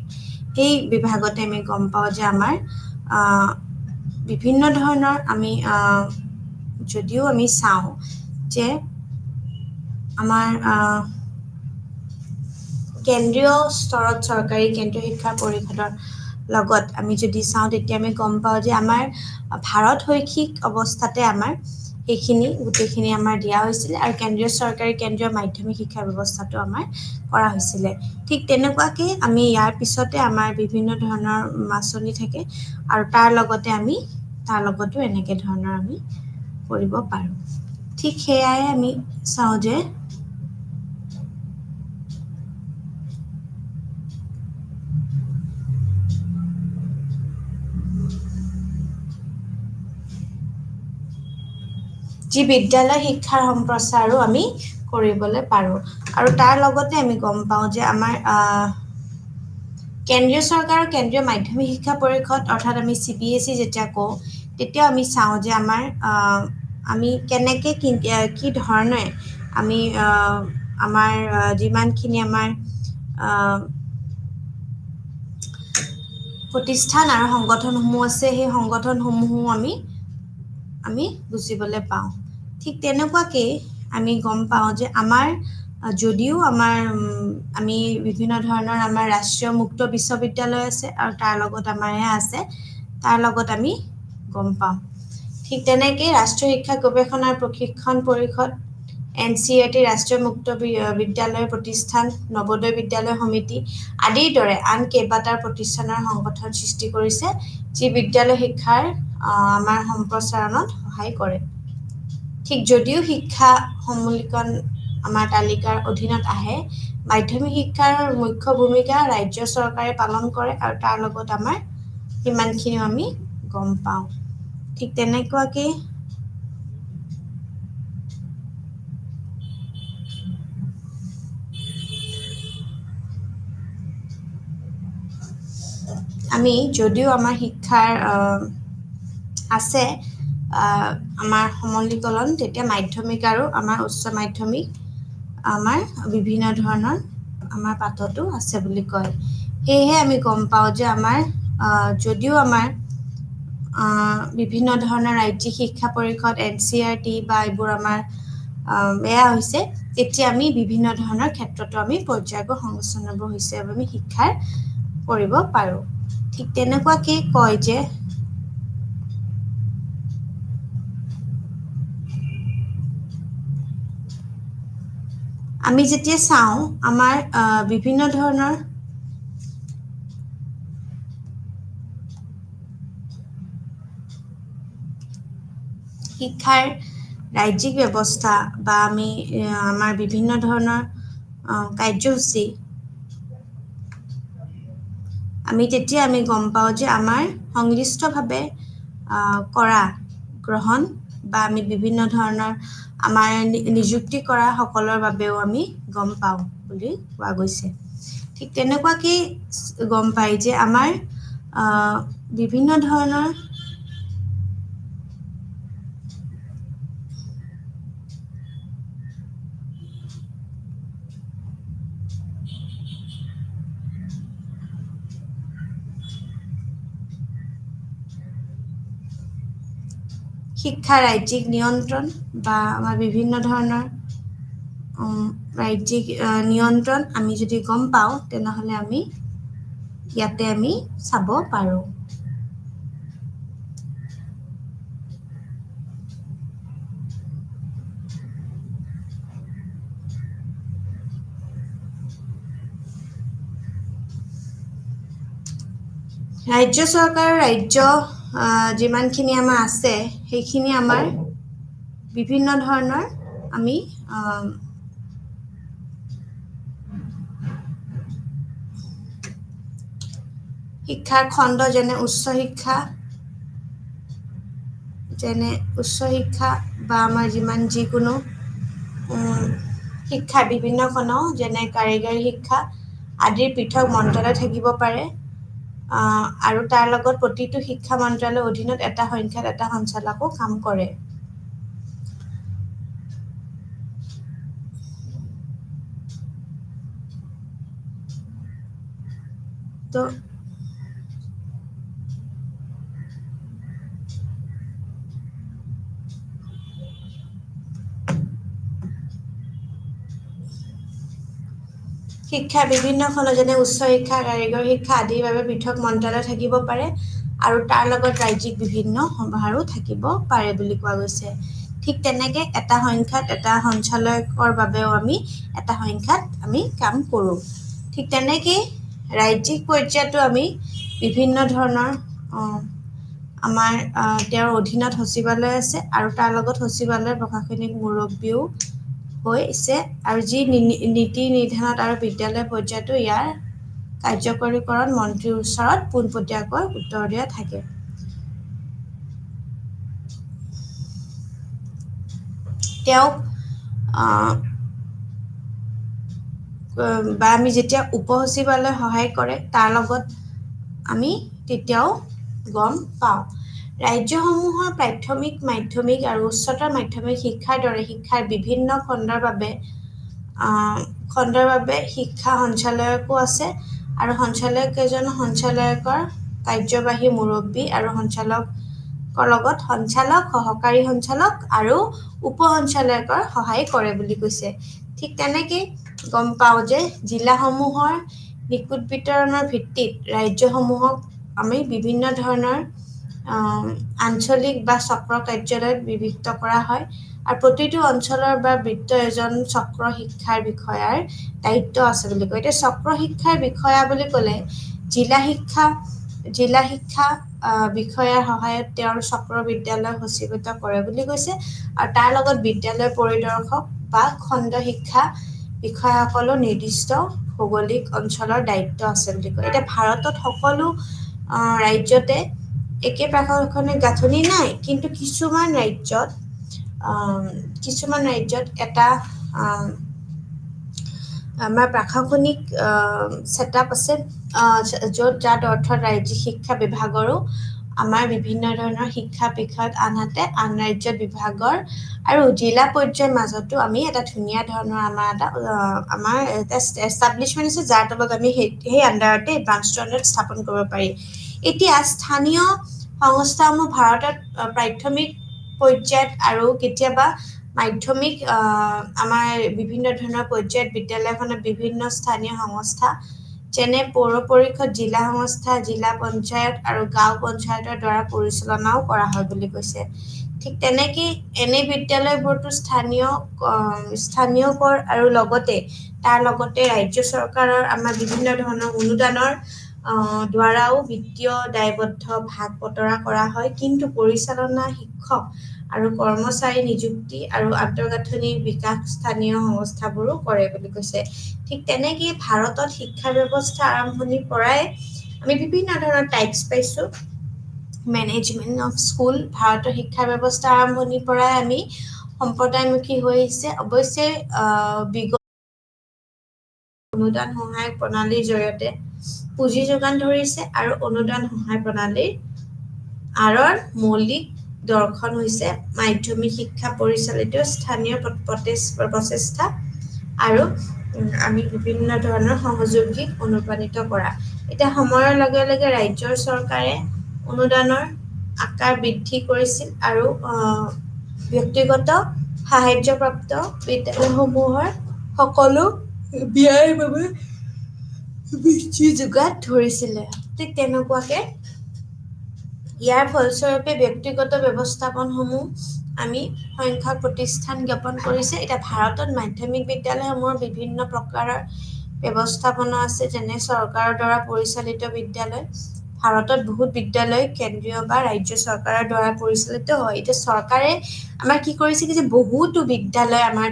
S3: এই বিভাগতে আমি গম পাওঁ যে আমাৰ বিভিন্ন ধৰণৰ আমি যদিও আমি চাওঁ যে আমাৰ কেন্দ্ৰীয় স্তৰত চৰকাৰী কেন্দ্ৰীয় শিক্ষা পৰিষদৰ লগত আমি যদি চাওঁ তেতিয়া আমি গম পাওঁ যে আমাৰ ভাৰত শৈক্ষিক অৱস্থাতে আমাৰ সেইখিনি গোটেইখিনি আমাৰ দিয়া হৈছিলে আৰু কেন্দ্ৰীয় চৰকাৰী কেন্দ্ৰীয় মাধ্যমিক শিক্ষা ব্যৱস্থাটো আমাৰ কৰা হৈছিলে ঠিক তেনেকুৱাকৈ আমি ইয়াৰ পিছতে আমাৰ বিভিন্ন ধৰণৰ আঁচনি থাকে আৰু তাৰ লগতো এনেকৈ ধৰণৰ আমি কৰিব পাৰোঁ ঠিক সেয়াই আমি চাওঁ যে যি বিদ্যালয় শিক্ষাৰ সম্প্ৰচাৰো আমি কৰিবলৈ পাৰোঁ আৰু তাৰ লগতে আমি গম পাওঁ যে আমাৰ কেন্দ্ৰীয় চৰকাৰৰ কেন্দ্ৰীয় মাধ্যমিক শিক্ষা পৰিষদ অৰ্থাৎ আমি CBSE যেতিয়া কওঁ তেতিয়াও আমি চাওঁ যে আমি কেনেকৈ কি ধৰণে আমি আমাৰ যিমানখিনি আমাৰ প্ৰতিষ্ঠান আৰু সংগঠনসমূহ আছে সেই সংগঠনসমূহো আমি বুজিবলৈ পাওঁ ঠিক তেনেকুৱাকৈ আমি গম পাওঁ যে যদিও আমি বিভিন্ন ধৰণৰ আমাৰ ৰাষ্ট্ৰীয় মুক্ত বিশ্ববিদ্যালয় আছে আৰু তাৰ লগত আমাৰ এয়া আছে তাৰ লগত আমি গম পাওঁ ঠিক তেনেকৈ ৰাষ্ট্ৰীয় শিক্ষা গৱেষণা প্ৰশিক্ষণ পৰিষদ NCERT ৰাষ্ট্ৰীয় মুক্ত বিদ্যালয় প্ৰতিষ্ঠান নৱোদয় বিদ্যালয় সমিতি আদিৰ দৰে আন কেইবাটাও প্ৰতিষ্ঠানৰ সংগঠন সৃষ্টি কৰিছে যি বিদ্যালয় শিক্ষাৰ আমাৰ সম্প্ৰসাৰণত সহায় কৰে ঠিক যদিও শিক্ষা সমুলীকৰণ আমাৰ তালিকাৰ অধীনত আহে মাধ্যমিক শিক্ষাৰ মুখ্য ভূমিকা ৰাজ্য চৰকাৰে পালন কৰে আৰু তাৰ লগত আমাৰ সিমানখিনিও আমি গম পাওঁ ঠিক তেনেকুৱাকৈ আমি যদিও আমাৰ শিক্ষাৰ আছে আমাৰ সমলীকৰণ তেতিয়া মাধ্যমিক আৰু আমাৰ উচ্চ মাধ্যমিক আমাৰ বিভিন্ন ধৰণৰ আমাৰ পাঠতো আছে বুলি কয় সেয়েহে আমি গম পাওঁ যে আমাৰ যদিও আমাৰ বিভিন্ন ধৰণৰ ৰাজ্যিক শিক্ষা পৰিষদ NCERT বা এইবোৰ আমাৰ এয়া হৈছে তেতিয়া আমি বিভিন্ন ধৰণৰ ক্ষেত্ৰতো আমি পৰ্যায়বোৰ সংস্থানবোৰ হৈছে আমি শিক্ষাৰ কৰিব পাৰোঁ ঠিক তেনেকুৱাকৈ কয় যে আমি যেতিয়া চাওঁ আমাৰ বিভিন্ন ধৰণৰ শিক্ষাৰ ৰাজ্যিক ব্যৱস্থা বা আমি আমাৰ বিভিন্ন ধৰণৰ কাৰ্যসূচী আমি তেতিয়া আমি গম পাওঁ যে আমাৰ সংশ্লিষ্টভাৱে কৰা গ্ৰহণ বা আমি বিভিন্ন ধৰণৰ আমাৰ নিযুক্তি কৰা সকলৰ বাবেও আমি গম পাওঁ বুলি কোৱা গৈছে ঠিক তেনেকুৱাকৈ গম পাই যে আমাৰ বিভিন্ন ধৰণৰ শিক্ষা ৰাজ্যিক নিয়ন্ত্ৰণ বা আমাৰ বিভিন্ন ধৰণৰ ৰাজ্যিক নিয়ন্ত্ৰণ আমি যদি গম পাওঁ তেনেহ'লে আমি ইয়াতে আমি চাব পাৰোঁ ৰাজ্য চৰকাৰৰ ৰাজ্য যিমানখিনি আমাৰ আছে সেইখিনি আমাৰ বিভিন্ন ধৰণৰ আমি শিক্ষাৰ খণ্ড যেনে উচ্চ শিক্ষা বা আমাৰ যিকোনো শিক্ষা বিভিন্ন খণ্ড যেনে কাৰিকৰী শিক্ষা আদিৰ পৃথক মন্ত্ৰালয় থাকিব পাৰে আৰু তাৰ লগত প্ৰতিটো শিক্ষা মন্ত্ৰালয়ৰ অধীনত এটা সংখ্যাত এটা সঞ্চালকো কাম কৰে তো শিক্ষা বিভিন্ন খণ্ড যেনে উচ্চ শিক্ষা কাৰিকৰী শিক্ষা আদিৰ বাবে পৃথক মন্ত্ৰালয় থাকিব পাৰে আৰু তাৰ লগত ৰাজ্যিক বিভিন্ন সমাৰোহ থাকিব পাৰে বুলি কোৱা গৈছে ঠিক তেনেকৈ এটা সংখ্যাত এটা সঞ্চালকৰ বাবেও আমি এটা সংখ্যাত আমি কাম কৰোঁ ঠিক তেনেকৈ ৰাজ্যিক পৰ্যায়তো আমি বিভিন্ন ধৰণৰ আমাৰ তেওঁৰ অধীনত সচিবালয় আছে আৰু তাৰ লগত সচিবালয়ৰ প্ৰশাসনিক মুৰব্বীও হৈছে আৰু যি নীতি নিৰ্ধাৰণত আৰু বিদ্যালয় পৰ্যায়তো ইয়াৰ কাৰ্যকৰীকৰণ মন্ত্ৰীৰ ওচৰত পোনপটীয়াকৈ উত্তৰ দিয়া থাকে তেওঁক বা আমি যেতিয়া উপ সচিবালয় সহায় কৰে তাৰ লগত আমি তেতিয়াও গম পাওঁ ৰাজ্যসমূহৰ প্ৰাথমিক মাধ্যমিক আৰু উচ্চতৰ মাধ্যমিক শিক্ষাৰ দৰে শিক্ষাৰ বিভিন্ন খণ্ডৰ বাবে শিক্ষা সঞ্চালয়কো আছে আৰু সঞ্চালককেইজন সঞ্চালয়কৰ কাৰ্যবাহী মুৰব্বী আৰু সঞ্চালকৰ লগত সঞ্চালক সহকাৰী সঞ্চালক আৰু উপ সঞ্চালয়কৰ সহায় কৰে বুলি কৈছে ঠিক তেনেকৈ গম পাওঁ যে জিলাসমূহৰ নিকুট বিতৰণৰ ভিত্তিত ৰাজ্যসমূহক আমি বিভিন্ন ধৰণৰ আঞ্চলিক বা চক্ৰ কাৰ্যালয়ত বিভক্ত কৰা হয় আৰু প্ৰতিটো অঞ্চলৰ বা বৃত্ত এজন চক্ৰ শিক্ষাৰ বিষয়াৰ দায়িত্ব আছে বুলি কয় এতিয়া চক্ৰ শিক্ষাৰ বিষয়া বুলি ক'লে জিলা শিক্ষা বিষয়াৰ সহায়ত তেওঁৰ চক্ৰ বিদ্যালয় সূচীভুক্ত কৰে বুলি কৈছে আৰু তাৰ লগত বিদ্যালয় পৰিদৰ্শক বা খণ্ড শিক্ষা বিষয়াসকলো নিৰ্দিষ্ট ভৌগোলিক অঞ্চলৰ দায়িত্ব আছে বুলি কয় এতিয়া ভাৰতত সকলো ৰাজ্যতে একে প্ৰশাসনিক গাঁথনি নাই কিন্তু কিছুমান ৰাজ্যত এটা আমাৰ প্ৰশাসনিক ছেটআপ আছে য'ত যাৰ অৰ্থত ৰাজ্যিক শিক্ষা বিভাগৰো আমাৰ বিভিন্ন ধৰণৰ শিক্ষা বিষয়ত আনহাতে আন ৰাজ্যত বিভাগৰ আৰু জিলা পৰ্যায়ৰ মাজতো আমি এটা ধুনীয়া ধৰণৰ আমাৰ এটা এষ্টাব্লিছমেণ্ট আছে যাৰ তলত আমি সেই আণ্ডাৰতে ব্ৰাঞ্চটো আণ্ডাৰত স্থাপন কৰিব পাৰি এতিয়া স্থানীয় সংস্থাসমূহ ভাৰতত প্ৰাথমিক পৰ্যায়ত আৰু কেতিয়াবা মাধ্যমিক আমাৰ বিভিন্ন ধৰণৰ পৰ্যায়ত বিদ্যালয়খনত বিভিন্ন স্থানীয় সংস্থা যেনে পৌৰ পৰিষদ জিলা সংস্থা জিলা পঞ্চায়ত আৰু গাঁও পঞ্চায়তৰ দ্বাৰা পৰিচালনাও কৰা হয় বুলি কৈছে ঠিক তেনেকৈ এনে বিদ্যালয়বোৰতো স্থানীয় কৰ আৰু লগতে তাৰ লগতে ৰাজ্য চৰকাৰৰ আমাৰ বিভিন্ন ধৰণৰ অনুদানৰ দ্বাৰাও বিত্তীয় দায়বদ্ধ ভাগ বতৰা কৰা হয় কিন্তু পৰিচালনা শিক্ষক আৰু কৰ্মচাৰী নিযুক্তি আৰু আন্তঃগাঁথনিৰ বিকাশ স্থানীয় সংস্থাবোৰো কৰে বুলি কৈছে ঠিক তেনেকৈ ভাৰতত শিক্ষা ব্যৱস্থা আৰম্ভণিৰ পৰাই আমি বিভিন্ন ধৰণৰ টাইপছ পাইছোঁ মেনেজমেণ্ট অফ স্কুল ভাৰতৰ শিক্ষা ব্যৱস্থা আৰম্ভণিৰ পৰাই আমি সম্প্ৰদায়মুখী হৈ আহিছে অৱশ্যে বিগত অনুদান সহায়ক প্ৰণালীৰ জৰিয়তে পুঁজি যোগান ধৰিছে আৰু অনুদান সহায় প্ৰণালীৰ আঁৰৰ মৌলিক দৰ্শন হৈছে মাধ্যমিক শিক্ষা পৰিচালিত স্থানীয় প্ৰচেষ্টা আৰু আমি বিভিন্ন ধৰণৰ সহযোগীক অনুপ্ৰাণিত কৰা এতিয়া সময়ৰ লগে লগে ৰাজ্যৰ চৰকাৰে অনুদানৰ আকাৰ বৃদ্ধি কৰিছিল আৰু ব্যক্তিগত সাহায্যপ্ৰাপ্ত বিদ্যালয়সমূহৰ সকলো ব্যয়ৰ বাবে বৃদ্ধি যোগান ধৰিছিলে ঠিক তেনেকুৱাকে ইয়াৰ ফলস্বৰূপে ব্যক্তিগত ব্যৱস্থাপনসমূহ আমি সংখ্যক প্ৰতিষ্ঠান জ্ঞাপন কৰিছে এতিয়া ভাৰতত মাধ্যমিক বিদ্যালয়সমূহৰ বিভিন্ন প্ৰকাৰৰ ব্যৱস্থাপনা আছে যেনে চৰকাৰৰ দ্বাৰা পৰিচালিত বিদ্যালয় ভাৰতত বহুত বিদ্যালয় কেন্দ্ৰীয় বা ৰাজ্য চৰকাৰৰ দ্বাৰা পৰিচালিত হয় এতিয়া চৰকাৰে আমাৰ কি কৰিছে যে বহুতো বিদ্যালয় আমাৰ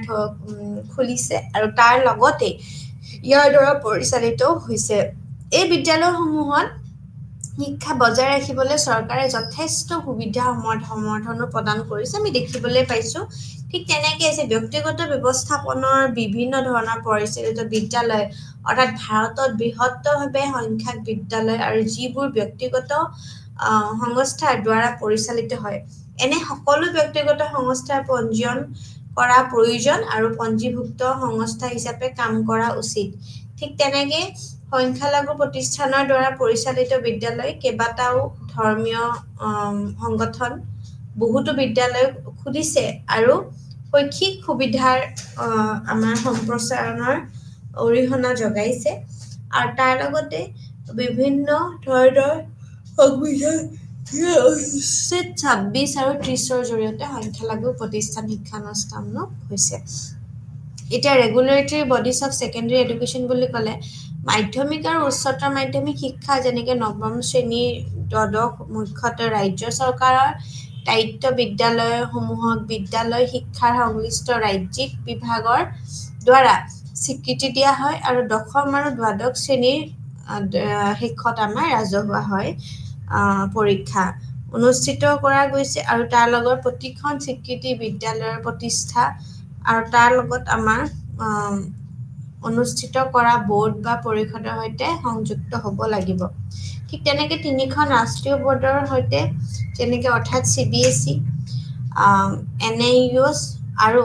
S3: খুলিছে আৰু তাৰ লগতে ইয়াৰ দ্বাৰা পৰিচালিতও হৈছে এই বিদ্যালয়সমূহত শিক্ষা বজাই ৰাখিবলৈ চৰকাৰে যথেষ্ট সুবিধা সমৰ্থনো প্ৰদান কৰিছে আমি দেখিবলৈ পাইছোঁ ঠিক তেনেকৈ আছে ব্যক্তিগত ব্যৱস্থাপনৰ বিভিন্ন ধৰণৰ পৰিচালিত বিদ্যালয় অৰ্থাৎ ভাৰতত বৃহত্তৰভাৱে সংখ্যক বিদ্যালয় আৰু যিবোৰ ব্যক্তিগত সংস্থাৰ দ্বাৰা পৰিচালিত হয় এনে সকলো ব্যক্তিগত সংস্থাৰ পঞ্জীয়ন কৰা প্ৰয়োজন আৰু পঞ্জীভুক্ত সংস্থা হিচাপে কাম কৰা উচিত ঠিক তেনেকৈ সংখ্যালঘু প্ৰতিষ্ঠানৰ দ্বাৰা পৰিচালিত বিদ্যালয় কেইবাটাও ধৰ্মীয় সংগঠন বহুতো বিদ্যালয় খুলিছে আৰু শৈক্ষিক সুবিধাৰ আমাৰ সম্প্ৰসাৰণৰ অৰিহণা যোগাইছে আৰু তাৰ লগতে বিভিন্ন ধৰণৰ সংবিধান 26 আৰু 30ৰ জৰিয়তে সংখ্যালঘু প্ৰতিষ্ঠান শিক্ষানুষ্ঠানো হৈছে এতিয়া regulatory bodies of secondary education বুলি ক'লে মাধ্যমিক আৰু উচ্চতৰ মাধ্যমিক শিক্ষা যেনেকৈ নৱম শ্ৰেণীৰ দ্বাদশ মুখ্যতঃ ৰাজ্য চৰকাৰৰ দায়িত্ব বিদ্যালয়সমূহক বিদ্যালয় শিক্ষাৰ সংশ্লিষ্ট ৰাজ্যিক বিভাগৰ দ্বাৰা স্বীকৃতি দিয়া হয় আৰু দশম আৰু দ্বাদশ শ্ৰেণীৰ শেষত আমাৰ ৰাজহুৱা হয় পৰীক্ষা অনুষ্ঠিত কৰা গৈছে আৰু তাৰ লগত প্ৰতিখন স্বীকৃতি বিদ্যালয়ৰ প্ৰতিষ্ঠা আৰু তাৰ লগত আমাৰ অনুষ্ঠিত কৰা বোৰ্ড বা পৰিষদৰ সৈতে সংযুক্ত হ'ব লাগিব ঠিক তেনেকৈ তিনিখন ৰাষ্ট্ৰীয় বোৰ্ডৰ সৈতে যেনেকৈ অৰ্থাৎ CBSE NAIOS আৰু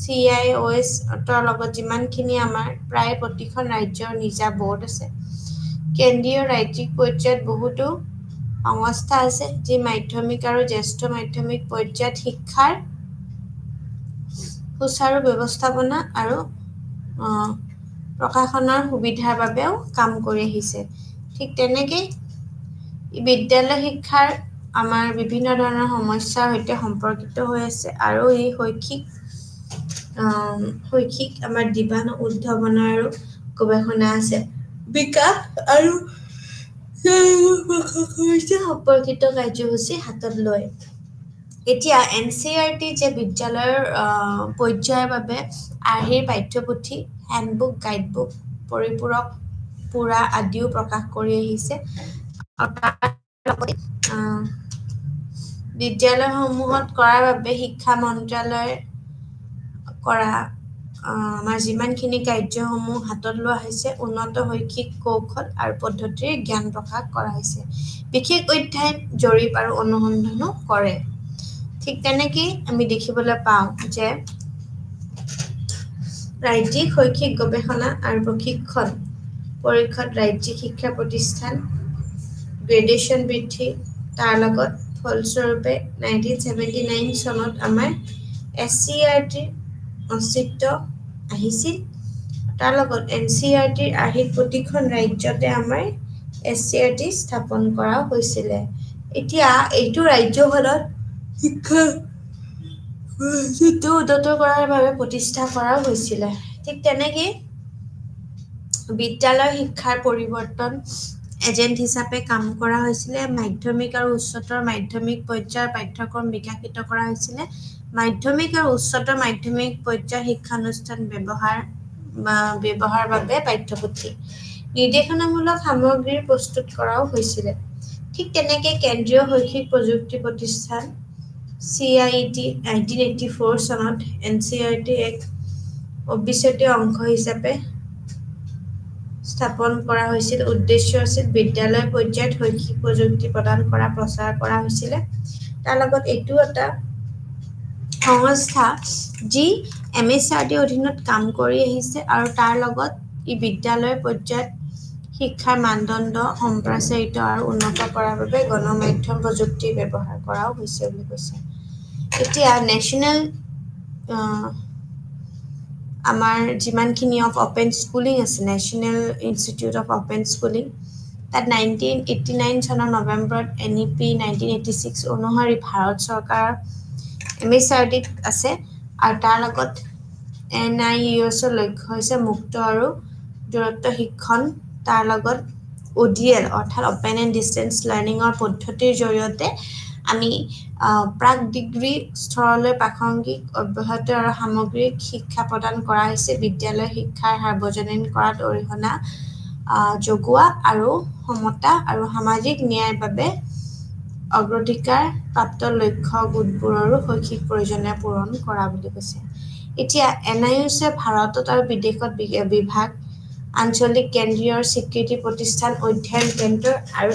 S3: CIOSৰ লগত যিমানখিনি আমাৰ প্ৰায় প্ৰতিখন ৰাজ্যৰ নিজা বোৰ্ড আছে কেন্দ্ৰীয় ৰাজ্যিক পৰ্যায়ত বহুতো সংস্থা আছে যি মাধ্যমিক আৰু জ্যেষ্ঠ মাধ্যমিক পৰ্যায়ত শিক্ষাৰ সুচাৰু ব্যৱস্থাপনা আৰু প্ৰশাসনৰ সুবিধাৰ বাবেও কাম কৰি আহিছে ঠিক তেনেকৈ বিদ্যালয় শিক্ষাৰ আমাৰ বিভিন্ন ধৰণৰ সমস্যাৰ সৈতে সম্পৰ্কিত হৈ আছে আৰু এই শৈক্ষিক আমাৰ দিবান উদ্ভাৱন আৰু গৱেষণা আছে বিকাশ আৰু সম্পৰ্কিত কাৰ্যসূচী হাতত লয় এতিয়া NCERT যে বিদ্যালয়ৰ পৰ্যায়ৰ বাবে আৰ্হিৰ পাঠ্যপুথি হেণ্ডবুক গাইডবুক পৰিপূৰক পুৰা আদিও প্ৰকাশ কৰি আহিছে বিদ্যালয়সমূহত কৰাৰ বাবে শিক্ষা মন্ত্ৰালয়ৰ কৰা আমাৰ যিমানখিনি কাৰ্যসমূহ হাতত লোৱা হৈছে উন্নত শৈক্ষিক কৌশল আৰু পদ্ধতিৰ জ্ঞান প্ৰকাশ কৰা হৈছে বিশেষ অধ্যয়ন জৰীপ আৰু অনুসন্ধানো কৰে ঠিক তেনেকেই আমি দেখিবলৈ পাওঁ যে ৰাজ্যিক শৈক্ষিক গৱেষণা আৰু প্ৰশিক্ষণ পৰিষদ ৰাজ্যিক শিক্ষা প্ৰতিষ্ঠান গ্ৰেডুৱেশ্যন বৃদ্ধি তাৰ লগত ফলস্বৰূপে 1979 চনত আমাৰ SCERTৰ অস্তিত্ব আহিছিল তাৰ লগত NCERTৰ আৰ্হিত প্ৰতিখন ৰাজ্যতে আমাৰ SCERT স্থাপন কৰা হৈছিলে এতিয়া এইটো ৰাজ্যখনত শিক্ষা উন্নত কৰাৰ বাবে প্ৰতিষ্ঠা কৰা হৈছিলে ঠিক তেনেকেই বিদ্যালয় শিক্ষাৰ পৰিৱৰ্তন এজেণ্ট হিচাপে কাম কৰা হৈছিলে মাধ্যমিক আৰু উচ্চতৰ মাধ্যমিক পৰ্যায়ৰ পাঠ্যক্ৰম বিকশিত কৰা হৈছিলে মাধ্যমিক আৰু উচ্চতৰ মাধ্যমিক পৰ্যায়ৰ শিক্ষানুষ্ঠান ব্যৱহাৰ বাবে পাঠ্যপুথি নিৰ্দেশনামূলক সামগ্ৰীৰ প্ৰস্তুত কৰাও হৈছিলে ঠিক তেনেকৈ কেন্দ্ৰীয় শৈক্ষিক প্ৰযুক্তি প্ৰতিষ্ঠান CIET 1984 চনত NCERT এক অবিচ্ছেদ্য অংশ হিচাপে স্থাপন কৰা হৈছিল উদ্দেশ্য আছিল বিদ্যালয় পৰ্যায়ত শৈক্ষিক প্ৰযুক্তি প্ৰদান কৰা প্ৰচাৰ কৰা হৈছিলে তাৰ লগত এইটো এটা সংস্থা যি MSRDৰ অধীনত কাম কৰি আহিছে আৰু তাৰ লগত ই বিদ্যালয় পৰ্যায়ত শিক্ষাৰ মানদণ্ড সম্প্ৰসাৰিত আৰু উন্নত কৰাৰ বাবে গণমাধ্যম প্ৰযুক্তি ব্যৱহাৰ কৰাও হৈছে বুলি কৈছে এতিয়া নেশ্যনেল আমাৰ যিমানখিনি অফ অপেন স্কুলিং আছে national institute of open schooling তাত 1989 চনৰ নৱেম্বৰত NEP 1986 অনুসৰি ভাৰত চৰকাৰৰ MSRD আছে আৰু তাৰ লগত NIESৰ লক্ষ্য হৈছে মুক্ত আৰু দূৰত্ব শিক্ষণ তাৰ লগত ODL অৰ্থাৎ অপেন এণ্ড ডিষ্টেন্স লাৰ্ণিঙৰ পদ্ধতিৰ জৰিয়তে আমি প্ৰাক ডিগ্ৰী স্তৰলৈ প্ৰাসংগিক অব্যাহত আৰু সামগ্ৰিক শিক্ষা প্ৰদান কৰা হৈছে বিদ্যালয় শিক্ষাৰ সাৰ্বজনীন কৰাত অৰিহণা যোগোৱা আৰু সমতা আৰু সামাজিক ন্যায়ৰ বাবে অগ্ৰাধিকাৰ প্ৰাপ্ত লক্ষ্য গোটবোৰৰো শৈক্ষিক প্ৰয়োজনীয় পূৰণ কৰা বুলি কৈছে এতিয়া NIOSে ভাৰতত আৰু বিদেশত বিভাগ আঞ্চলিক কেন্দ্ৰীয় স্বীকৃতি প্ৰতিষ্ঠান অধ্যয়ন কেন্দ্ৰ আৰু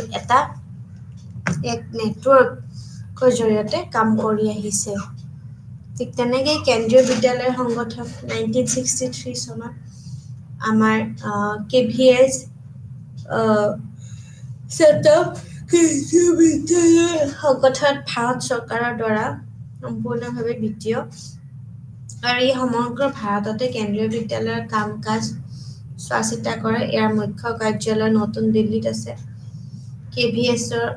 S3: এক নেটৱৰ্কৰ জৰিয়তে কাম কৰি আহিছে ঠিক তেনেকৈ কেন্দ্ৰীয় বিদ্যালয় সংগঠন 1963 চনত আমাৰ KVS কেন্দ্ৰীয় বিদ্যালয় সংগঠন ভাৰত চৰকাৰৰ দ্বাৰা সম্পূৰ্ণভাৱে বিত্তীয় আৰু এই সমগ্ৰ ভাৰততে কেন্দ্ৰীয় বিদ্যালয়ৰ কাম কাজ চোৱা চিতা কৰে ইয়াৰ মুখ্য কাৰ্যালয় নতুন দিল্লীত আছে KVSৰ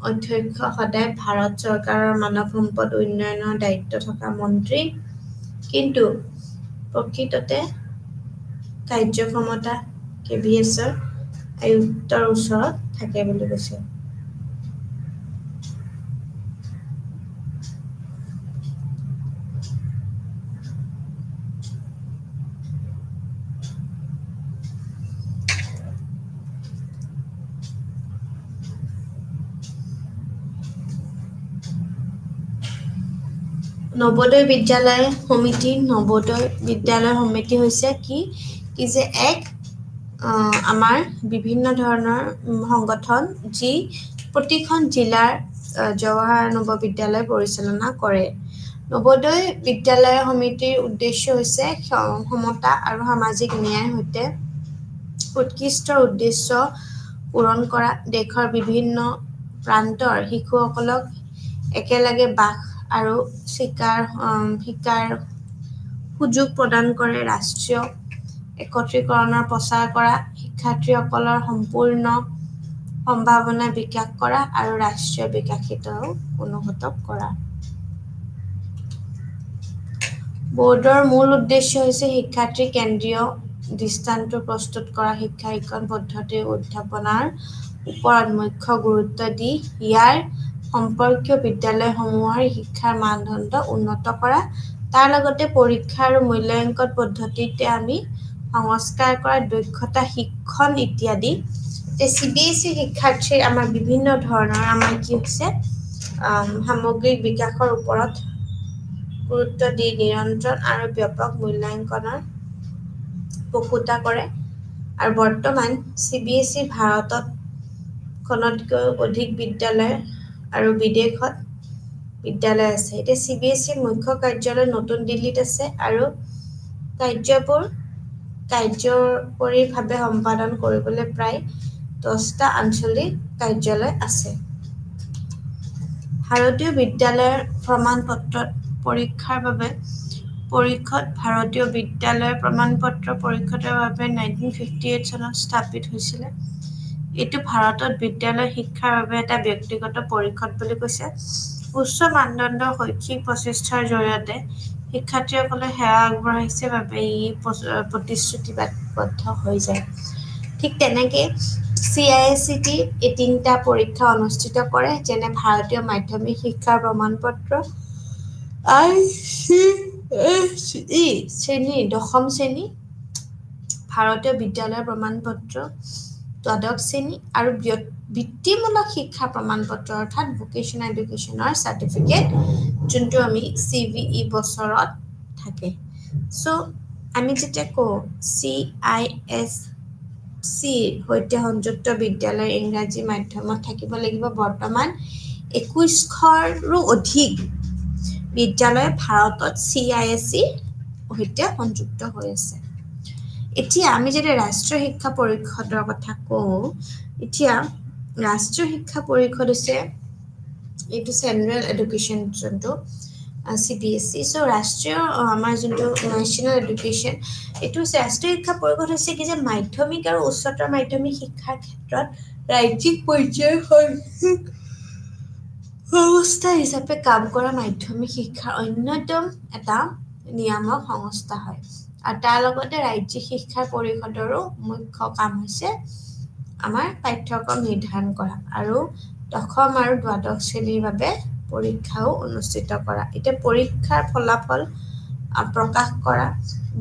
S3: অধ্যক্ষ সদায় ভাৰত চৰকাৰৰ মানৱ সম্পদ উন্নয়নৰ দায়িত্ব থকা মন্ত্ৰী কিন্তু প্ৰকৃততে কাৰ্যক্ষমতা KVSৰ আয়ুক্তৰ ওচৰত থাকে বুলি কৈছে নৱোদয় বিদ্যালয় সমিতি হৈছে কি যে এক আমাৰ বিভিন্ন ধৰণৰ সংগঠন যি প্ৰতিখন জিলাৰ জৱাহৰ নৱ বিদ্যালয় পৰিচালনা কৰে নৱোদয় বিদ্যালয় সমিতিৰ উদ্দেশ্য হৈছে সমতা আৰু সামাজিক ন্যায়ৰ সৈতে উৎকৃষ্ট উদ্দেশ্য পূৰণ কৰা দেশৰ বিভিন্ন প্ৰান্তৰ শিশুসকলক একেলগে বাস আৰু শিকাৰ সুযোগ প্ৰদান কৰে ৰাষ্ট্ৰীয় একত্ৰীকৰণৰ প্ৰচাৰ কৰা শিক্ষাৰ্থীসকলৰ সম্পূৰ্ণ সম্ভাৱনা বিকাশ কৰা আৰু ৰাষ্ট্ৰীয় বিকাশিত অনুভূত কৰা বোৰ্ডৰ মূল উদ্দেশ্য হৈছে শিক্ষাৰ্থী কেন্দ্ৰীয় দৃষ্টান্ত প্ৰস্তুত কৰা শিক্ষা শিক্ষণ পদ্ধতিৰ উদ্ভাৱনৰ ওপৰত মুখ্য গুৰুত্ব দি ইয়াৰ সম্পৰ্কীয় বিদ্যালয়সমূহৰ শিক্ষাৰ মানদণ্ড উন্নত কৰা তাৰ লগতে পৰীক্ষা আৰু মূল্যাংকন পদ্ধতিতে আমি সংস্কাৰ কৰা দক্ষতা শিক্ষণ ইত্যাদি CBSE শিক্ষাৰ্থীৰ আমাৰ বিভিন্ন ধৰণৰ আমাৰ কি হৈছে সামগ্ৰিক বিকাশৰ ওপৰত গুৰুত্ব দি নিৰন্তৰ আৰু ব্যাপক মূল্যাংকনৰ পকুতা কৰে আৰু বৰ্তমান CBSE ভাৰতত খনতকৈ অধিক বিদ্যালয় আৰু বিদেশত বিদ্যালয় আছে। এতিয়া CBSE মুখ্য কাৰ্যালয় নতুন দিল্লীত আছে আৰু কাৰ্যকৰীভাৱে সম্পাদন কৰিবলৈ প্ৰায় 10টা আঞ্চলিক কাৰ্যালয় আছে। ভাৰতীয় বিদ্যালয়ৰ প্ৰমাণপত্ৰত পৰীক্ষাৰ বাবে পৰিষদ ভাৰতীয় বিদ্যালয় প্ৰমাণপত্ৰ পৰিষদৰ বাবে 1958 চনত স্থাপিত হৈছিল। এইটো ভাৰতত বিদ্যালয় শিক্ষাৰ বাবে এটা ব্যক্তিগত পৰিষদ বুলি কৈছে। উচ্চ মানদণ্ডৰ শৈক্ষিক প্ৰচেষ্টাৰ জৰিয়তে শিক্ষাৰ্থীসকলে সেৱা আগবঢ়াইছে বাবে ই প্ৰতিশ্ৰুতিবদ্ধ হৈ যায়। ঠিক তেনেকে CISET এই 3টা পৰীক্ষা অনুষ্ঠিত কৰে, যেনে ভাৰতীয় মাধ্যমিক শিক্ষাৰ প্ৰমাণপত্ৰ, ICSE দশম শ্ৰেণী, ভাৰতীয় বিদ্যালয়ৰ প্ৰমাণপত্ৰ দ্বাদশ শ্ৰেণী আৰু বৃত্তিমূলক শিক্ষা প্ৰমাণপত্ৰ অৰ্থাৎ ভোকেশ্যনেল এডুকেশ্যনৰ চাৰ্টিফিকেট, যোনটো আমি CVE বছৰত থাকে। চ' আমি যেতিয়া কওঁ CISC সৈতে সংযুক্ত বিদ্যালয় ইংৰাজী মাধ্যমত থাকিব লাগিব। বৰ্তমান 2100ৰো অধিক বিদ্যালয় ভাৰতত CISE সৈতে সংযুক্ত হৈ আছে। এতিয়া আমি যদি ৰাষ্ট্ৰীয় শিক্ষা পৰিষদৰ কথা কওঁ, এতিয়া ৰাষ্ট্ৰীয় শিক্ষা পৰিষদ হৈছে এইটো চেন্ট্ৰেল এডুকেশ্যন যোনটো CBSE। চ' ৰাষ্ট্ৰীয় আমাৰ যোনটো নেশ্যনেল এডুকেশ্যন, এইটো ৰাষ্ট্ৰীয় শিক্ষা পৰিষদ হৈছে কি যে মাধ্যমিক আৰু উচ্চতৰ মাধ্যমিক শিক্ষাৰ ক্ষেত্ৰত ৰাজ্যিক পৰ্যায়ৰ সংস্থা হিচাপে কাম কৰা মাধ্যমিক শিক্ষাৰ অন্যতম এটা নিয়ামক সংস্থা হয়। আৰু তাৰ লগতে ৰাজ্যিক শিক্ষা পৰিষদৰো মুখ্য কাম হৈছে আমাৰ পাঠ্যক্ৰম নিৰ্ধাৰণ কৰা আৰু দশম আৰু দ্বাদশ শ্ৰেণীৰ বাবে পৰীক্ষাও অনুষ্ঠিত কৰা। এতিয়া পৰীক্ষাৰ ফলাফল প্ৰকাশ কৰা,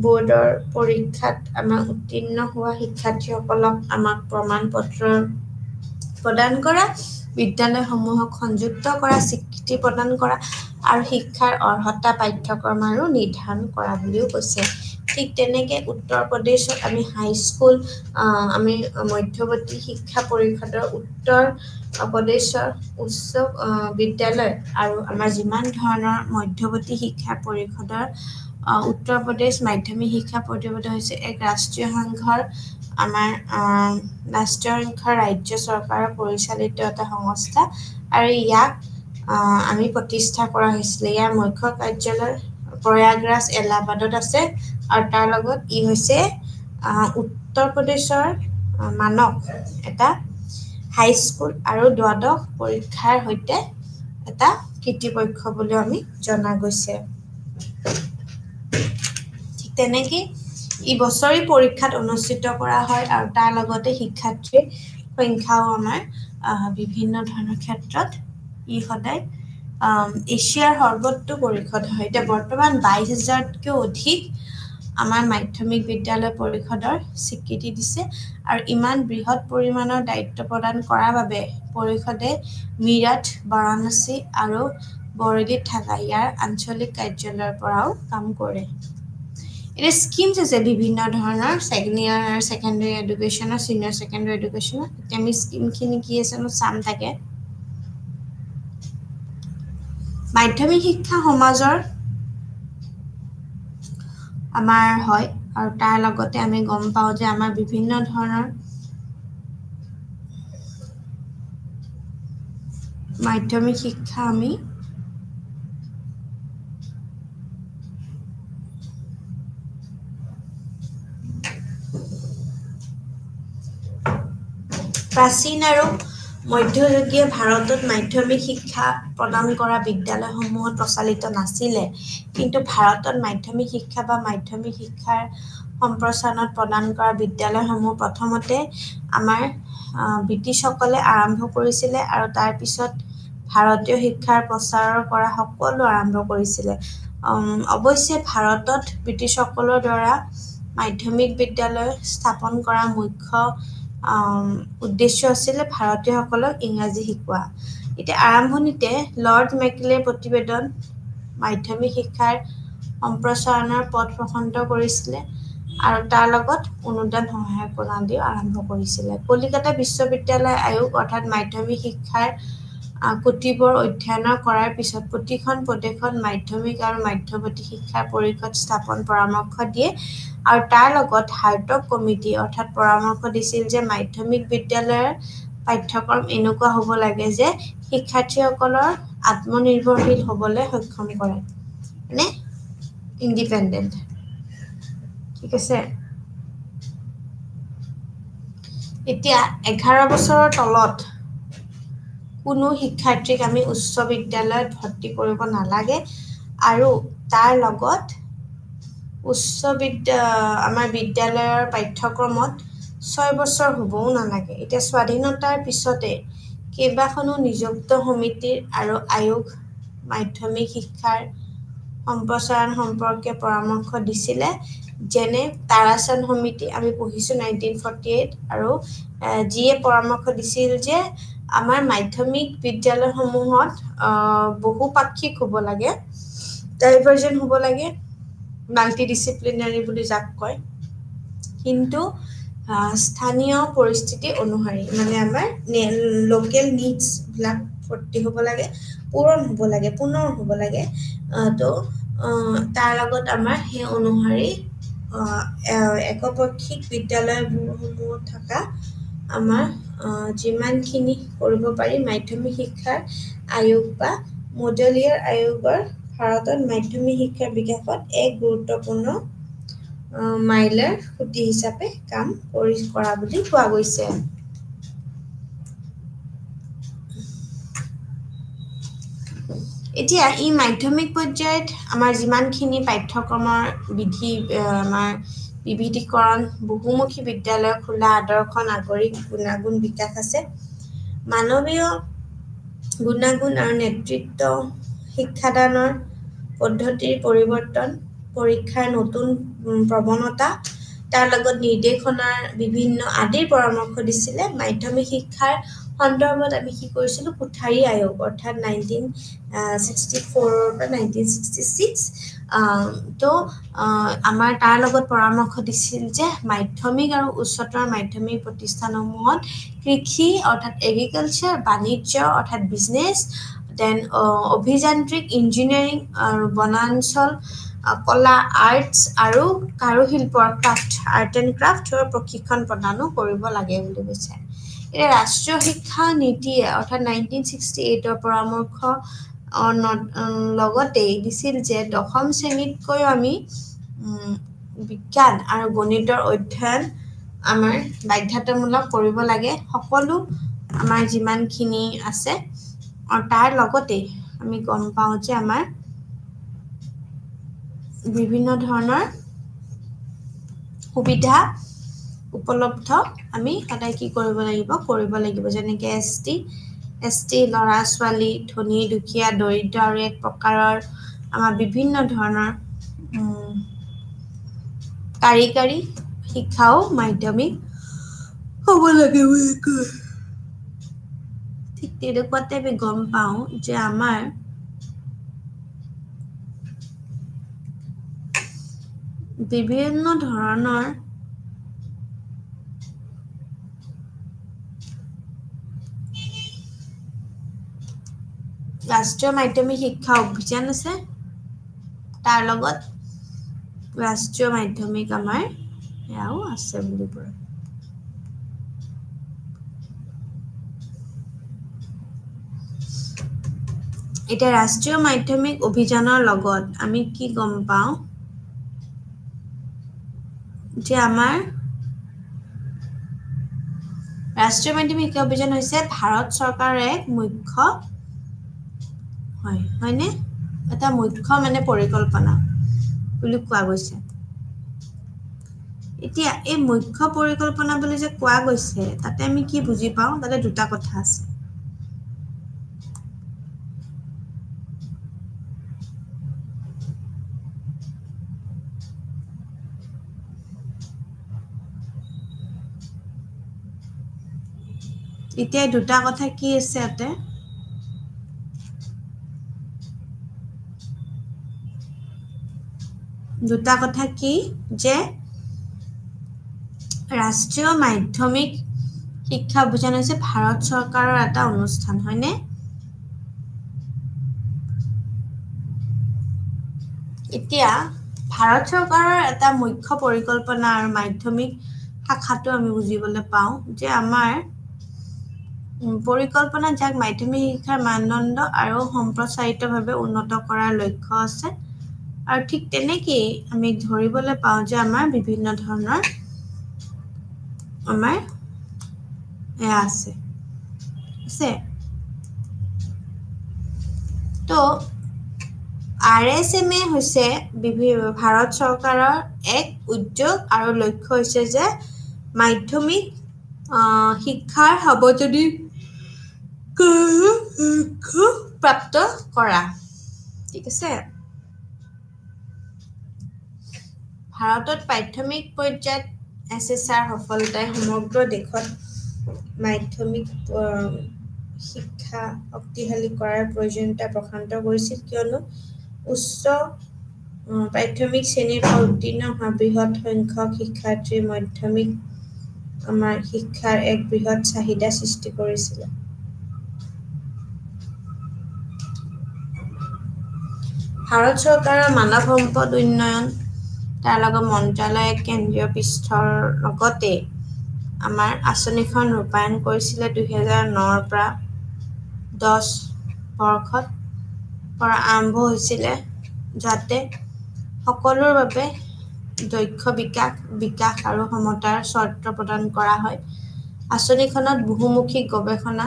S3: বোৰ্ডৰ পৰীক্ষাত আমাৰ উত্তীৰ্ণ হোৱা শিক্ষাৰ্থীসকলক আমাক প্ৰমাণপত্ৰ প্ৰদান কৰা, বিদ্যালয়সমূহক সংযুক্ত কৰা, স্বীকৃতি প্ৰদান কৰা আৰু শিক্ষাৰ অৰ্হতা পাঠ্যক্ৰম আৰু নিৰ্ধাৰণ কৰা বুলিও কৈছে। ঠিক তেনেকে উত্তৰ প্ৰদেশত আমি হাইস্কুল, আমি মধ্যৱৰ্তী শিক্ষা পৰিষদৰ উত্তৰ প্ৰদেশৰ উচ্চ বিদ্যালয় আৰু আমাৰ যিমান ধৰণৰ মধ্যৱৰ্তী শিক্ষা পৰিষদৰ উত্তৰ প্ৰদেশ মাধ্যমিক শিক্ষা পৰিষদ হৈছে এক ৰাষ্ট্ৰীয় সংঘৰ ৰাজ্য চৰকাৰৰ পৰিচালিত এটা সংস্থা আৰু ইয়াক আমি প্ৰতিষ্ঠা কৰা হৈছিলে। ইয়াৰ মুখ্য কাৰ্যালয় প্ৰয়াগৰাজ এলাহাবাদত আছে আৰু তাৰ লগত ই হৈছে উত্তৰ প্ৰদেশৰ মানক এটা হাইস্কুল আৰু দ্বাদশ পৰীক্ষাৰ সৈতে এটা কৃতিপক্ষ বুলি আমি জনা গৈছে। ঠিক তেনেকে ই বছৰি পৰীক্ষাত অনুষ্ঠিত কৰা হয় আৰু তাৰ লগতে শিক্ষাৰ্থীৰ সংখ্যাও আমাৰ বিভিন্ন ধৰণৰ ক্ষেত্ৰত ই সদায় এছিয়াৰ সৰ্বোচ্চ পৰিষদ হয়। এতিয়া বৰ্তমান 22,000তকৈও অধিক আমাৰ মাধ্যমিক বিদ্যালয় পৰিষদৰ স্বীকৃতি দিছে আৰু ইমান বৃহৎ পৰিমাণৰ দায়িত্ব প্ৰদান কৰাৰ বাবে পৰিষদে মিৰাট, বাৰাণসী আৰু বৰেলীত থকা ইয়াৰ আঞ্চলিক কাৰ্যালয়ৰ পৰাও কাম কৰে। এতিয়া স্কিমছ আছে বিভিন্ন ধৰণৰ ছেকেণ্ডেৰী এডুকেশ্যনৰ, ছিনিয়ৰ ছেকেণ্ডেৰী এডুকেশ্যনৰ। এতিয়া আমি স্কিমখিনি কি আছে চাম থাকে। মাধ্যমিক শিক্ষা সমাজৰ আমাৰ হয় আৰু তাৰ লগতে আমি গম পাওঁ যে আমাৰ বিভিন্ন ধৰণৰ মাধ্যমিক শিক্ষা আমি প্ৰাচীন আৰু মধ্যযুগীয় ভাৰতত মাধ্যমিক শিক্ষা প্ৰদান কৰা বিদ্যালয়সমূহত প্ৰচলিত নাছিলে, কিন্তু ভাৰতত মাধ্যমিক শিক্ষা বা মাধ্যমিক শিক্ষাৰ সম্প্ৰসাৰণত প্ৰদান কৰা বিদ্যালয়সমূহ প্ৰথমতে আমাৰ ব্ৰিটিছসকলে আৰম্ভ কৰিছিলে আৰু তাৰ পিছত ভাৰতীয় শিক্ষাৰ প্ৰচাৰ কৰা সকলো আৰম্ভ কৰিছিলে। অৱশ্যে ভাৰতত ব্ৰিটিছসকলৰ দ্বাৰা মাধ্যমিক বিদ্যালয় স্থাপন কৰা মুখ্য উদ্দেশ্য আছিলে ভাৰতীয়সকলক ইংৰাজী শিকোৱা। এতিয়া আৰম্ভণিতে লৰ্ড মেকলে প্ৰতিবেদন মাধ্যমিক শিক্ষাৰ সম্প্ৰসাৰণৰ পথ প্ৰশস্ত কৰিছিলে আৰু তাৰ লগত অনুদান সহায়ক প্ৰণালীও আৰম্ভ কৰিছিলে। কলিকতা বিশ্ববিদ্যালয় আয়োগ অৰ্থাৎ মাধ্যমিক শিক্ষাৰ কতিপয় অধ্যয়ন কৰাৰ পিছত প্ৰতিখন প্ৰদেশত মাধ্যমিক আৰু মধ্যৱৰ্তী শিক্ষাৰ পৰিষদ স্থাপন পৰামৰ্শ দিয়ে আৰু তাৰ লগত হাৰ্টগ কমিটি অৰ্থাৎ পৰামৰ্শ দিছিল যে মাধ্যমিক বিদ্যালয়ৰ পাঠ্যক্ৰম এনেকুৱা হ'ব লাগে যে শিক্ষাৰ্থীসকলৰ আত্মনিৰ্ভৰশীল হ'বলৈ সক্ষম কৰে, মানে ইণ্ডিপেণ্ডেণ্ট। ঠিক আছে। এতিয়া 11 বছৰৰ তলত কোনো শিক্ষাৰ্থীক আমি উচ্চ বিদ্যালয়ত ভৰ্তি কৰিব নালাগে আৰু তাৰ লগত আমাৰ বিদ্যালয়ৰ পাঠ্যক্ৰমত 6 বছৰ হ'বও নালাগে। এতিয়া স্বাধীনতাৰ পিছতে কেইবাখনো নিযুক্ত সমিতি আৰু আয়োগ মাধ্যমিক শিক্ষাৰ সম্প্ৰসাৰণ সম্পৰ্কে পৰামৰ্শ দিছিলে, যেনে তাৰাচন্দ সমিতি আমি পঢ়িছোঁ 1948 আৰু যিয়ে পৰামৰ্শ দিছিল যে আমাৰ মাধ্যমিক বিদ্যালয়সমূহত বহুপাক্ষিক হ'ব লাগে, ডাইভাৰ্জেণ্ট হ'ব লাগে, মাল্টিডিচিপ্লিনাৰী বুলি যাক কয়, কিন্তু স্থানীয় পৰিস্থিতি অনুসৰি মানে আমাৰ লোকেল নিডছবিলাক ভৰ্তি হ'ব লাগে, পুনৰ হ'ব লাগে। তো তাৰ লগত আমাৰ সেই অনুসৰি একপাক্ষিক বিদ্যালয়সমূহত থকা আমাৰ যিমানখিনি কৰিব পাৰি মাধ্যমিক শিক্ষাৰ আয়োগ বা মডেলিয়াৰ আয়োগৰ ভাৰতত মাধ্যমিক শিক্ষাৰ বিকাশত এক গুৰুত্বপূৰ্ণ মাইলৰ খুঁটি হিচাপে কাম কৰা বুলি কোৱা গৈছে। এতিয়া ই মাধ্যমিক পৰ্যায়ত আমাৰ যিমানখিনি পাঠ্যক্ৰমৰ আমাৰ বিবিধীকৰণ, বহুমুখী বিদ্যালয় খোলা, আদৰ্শ নাগৰিক গুণাগুণ বিকাশ আছে, মানৱীয় গুণাগুণ আৰু নেতৃত্ব, শিক্ষাদানৰ পদ্ধতিৰ পৰিৱৰ্তন, পৰীক্ষাৰ নতুন প্ৰৱণতা, তাৰ লগত নিৰ্দেশনাৰ বিভিন্ন আদিৰ পৰামৰ্শ দিছিলে। মাধ্যমিক শিক্ষাৰ সন্দৰ্ভত আমি কি কৰিছিলোঁ, কোঠাৰী আয়োগ অৰ্থাৎ 1964 পৰা 1966 তো আমাৰ তাৰ লগত পৰামৰ্শ দিছিল যে মাধ্যমিক আৰু উচ্চতৰ মাধ্যমিক প্ৰতিষ্ঠানসমূহত কৃষি অৰ্থাৎ এগ্ৰিকালচাৰ, বাণিজ্য অৰ্থাৎ বিজনেছ, দেন অভিযান্ত্ৰিক, ইঞ্জিনিয়াৰিং আৰু বনাঞ্চল, কলা, আৰ্টছ আৰু কাৰুশিল্প আৰ্ট এণ্ড ক্ৰাফ্টৰ প্ৰশিক্ষণ প্ৰদানো কৰিব লাগে বুলি কৈছে। এতিয়া ৰাষ্ট্ৰীয় শিক্ষা নীতিয়ে অৰ্থাৎ 1968ৰ পৰামৰ্শ লগতেই দিছিল যে 10ম শ্ৰেণীতকৈও আমি বিজ্ঞান আৰু গণিতৰ অধ্যয়ন আমাৰ বাধ্যতামূলক কৰিব লাগে, সকলো আমাৰ যিমানখিনি আছে। আৰু তাৰ লগতে আমি গম পাওঁ যে আমাৰ বিভিন্ন ধৰণৰ সুবিধা উপলব্ধ আমি সদায় কি কৰিব লাগিব, যেনেকৈ এছ.টি. ল'ৰা-ছোৱালী, ধনী দুখীয়া দৰিদ্ৰ আৰু এক প্ৰকাৰৰ আমাৰ বিভিন্ন ধৰণৰ কাৰিকৰী শিক্ষাও মাধ্যমিক হ'ব লাগে বুলি কয়। ঠিক তেনেকুৱাতে আমি গম পাওঁ যে আমাৰ বিভিন্ন ধৰণৰ ৰাষ্ট্ৰীয় মাধ্যমিক শিক্ষা অভিযান আছে, তাৰ লগত ৰাষ্ট্ৰীয় মাধ্যমিক আমাৰ সেয়াও আছে বুলি কয়। এতিয়া ৰাষ্ট্ৰীয় মাধ্যমিক অভিযানৰ লগত আমি কি গম পাওঁ যে আমাৰ ৰাষ্ট্ৰীয় মাধ্যমিক শিক্ষা অভিযান হৈছে ভাৰত চৰকাৰৰ এক মুখ্য হয়নে? এটা মুখ্য মানে পৰিকল্পনা বুলি কোৱা গৈছে। এতিয়া এই মুখ্য পৰিকল্পনা বুলি যে কোৱা গৈছে, তাতে আমি কি বুজি পাওঁ? তাতে দুটা কথা আছে। এতিয়া দুটা কথা কি আছে ইয়াতে? দুটা কথা কি যে ৰাষ্ট্ৰীয় মাধ্যমিক শিক্ষা অভিযান হৈছে ভাৰত চৰকাৰৰ এটা অনুষ্ঠান হয়নে এতিয়া ভাৰত চৰকাৰৰ এটা মুখ্য পৰিকল্পনা আৰু মাধ্যমিক শাখাটো আমি বুজিবলৈ পাওঁ যে আমাৰ পৰিকল্পনা যাক মাধ্যমিক শিক্ষাৰ মানদণ্ড আৰু সম্প্ৰচাৰিতভাৱে উন্নত কৰাৰ লক্ষ্য আছে আৰু ঠিক তেনেকেই আমি ধৰিবলৈ পাওঁ যে আমাৰ বিভিন্ন ধৰণৰ আমাৰ আছে তো RSMA হৈছে ভাৰত চৰকাৰৰ এক উদ্যোগ আৰু লক্ষ্য হৈছে যে মাধ্যমিক শিক্ষাৰ সাৰ্বজনীন প্ৰাপ্ত কৰা ঠিক আছে ভাৰতত প্ৰাথমিক পৰ্যায়ত SSR সফলতাই সমগ্ৰ দেশত মাধ্যমিক শিক্ষা শক্তিশালী কৰাৰ প্ৰয়োজনীয়তা প্ৰশান্ত কৰিছিল কিয়নো উচ্চ প্ৰাথমিক শ্ৰেণীৰ পৰা উত্তীৰ্ণ হোৱা বৃহৎ সংখ্যক শিক্ষাৰ্থীৰ মাধ্যমিক আমাৰ শিক্ষাৰ এক বৃহৎ চাহিদা সৃষ্টি কৰিছিল ভাৰত চৰকাৰৰ মানৱ সম্পদ উন্নয়ন তাৰ লগত মন্ত্ৰালয়ে কেন্দ্ৰীয় পৃষ্ঠৰ লগতে আমাৰ আঁচনিখন ৰূপায়ণ কৰিছিলে 2009ৰ পৰা 10 বৰ্ষত পৰা আৰম্ভ হৈছিলে যাতে সকলোৰ বাবে দক্ষ বিকাশ আৰু সমতাৰ চৰ্ত প্ৰদান কৰা হয় আঁচনিখনত বহুমুখী গৱেষণা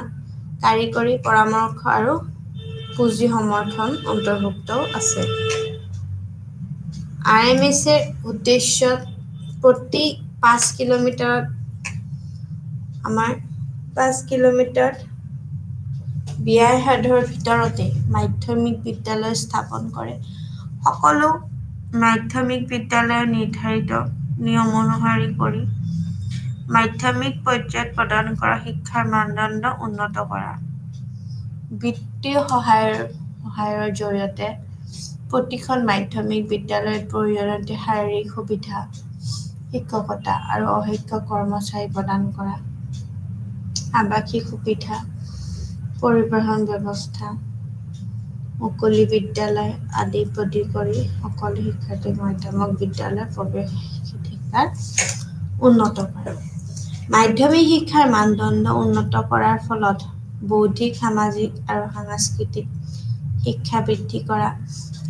S3: কাৰিকৰী পৰামৰ্শ আৰু পুঁজি সমৰ্থন অন্তৰ্ভুক্তও আছে RMSৰ উদ্দেশ্য প্ৰতি 5 কিলোমিটাৰত আমাৰ 5 কিলোমিটাৰ ব্যয়সাধ্যৰ ভিতৰতে মাধ্যমিক বিদ্যালয় স্থাপন কৰে সকলো মাধ্যমিক বিদ্যালয় নিৰ্ধাৰিত নিয়ম অনুসৰি কৰি মাধ্যমিক পৰ্যায়ত প্ৰদান কৰা শিক্ষাৰ মানদণ্ড উন্নত কৰা বিত্তীয় সহায়ৰ জৰিয়তে প্ৰতিখন মাধ্যমিক বিদ্যালয়ত প্ৰয়োজনীয় শাৰীৰিক সুবিধা শিক্ষকতা আৰু অভিজ্ঞ কৰ্মচাৰী প্ৰদান কৰা আৱাসিক সুবিধা পৰিবহণ ব্যৱস্থা মুকলি বিদ্যালয় আদি প্ৰতি কৰি সকলো শিক্ষাৰ্থী মাধ্যমিক বিদ্যালয়ত প্ৰৱেশাধিকাৰ উন্নত কৰে মাধ্যমিক শিক্ষাৰ মানদণ্ড উন্নত কৰাৰ ফলত বৌদ্ধিক সামাজিক আৰু সাংস্কৃতিক শিক্ষা বৃদ্ধি কৰা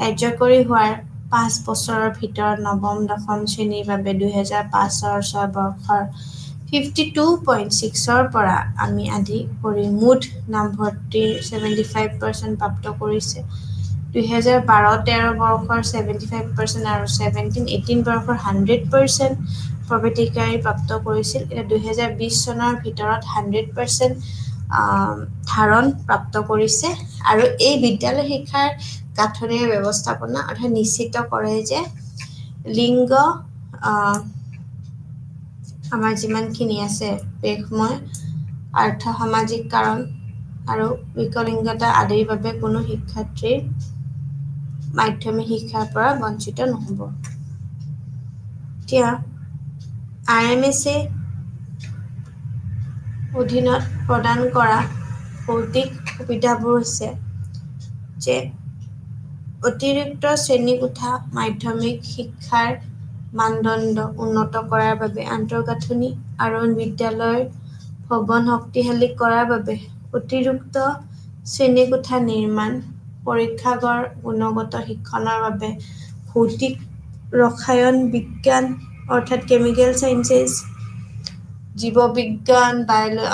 S3: কাৰ্যকৰী হোৱাৰ 5 বছৰৰ ভিতৰত নৱম দশম শ্ৰেণীৰ বাবে 2005-06 বৰ্ষৰ 52.6ৰ পৰা আমি আদি কৰি মুঠ নামভৰ্তিৰ 75% প্ৰাপ্ত কৰিছে 2012-13 বৰ্ষৰ 75% আৰু 17-18 বৰ্ষৰ 100% প্ৰৱেশাধিকাৰ প্ৰাপ্ত কৰিছিল এতিয়া 2020 চনৰ ভিতৰত 100% ধাৰণ প্ৰাপ্ত কৰিছে আৰু এই বিদ্যালয় শিক্ষাৰ গাঁথনিৰ ব্যৱস্থাপনা অৰ্থাৎ নিশ্চিত কৰে যে লিংগ আমাৰ যিমানখিনি আছে পেশময় আৰ্থ সামাজিক কাৰণ আৰু বিকলিংগতা আদিৰ বাবে কোনো শিক্ষাৰ্থীৰ মাধ্যমিক শিক্ষাৰ পৰা বঞ্চিত নহ'ব এতিয়া RMSে অধীনত প্ৰদান কৰা ভৌতিক সুবিধাবোৰ হৈছে যে অতিৰিক্ত শ্ৰেণীকোঠা মাধ্যমিক শিক্ষাৰ মানদণ্ড উন্নত কৰাৰ বাবে আন্তঃগাঁথনি আৰু বিদ্যালয়ৰ ভৱন শক্তিশালী কৰাৰ বাবে অতিৰিক্ত শ্ৰেণীকোঠা নিৰ্মাণ পৰীক্ষাগাৰ গুণগত শিক্ষণৰ বাবে ভৌতিক ৰসায়ন বিজ্ঞান অৰ্থাৎ কেমিকেল সায়েন্সেছ জীৱ বিজ্ঞান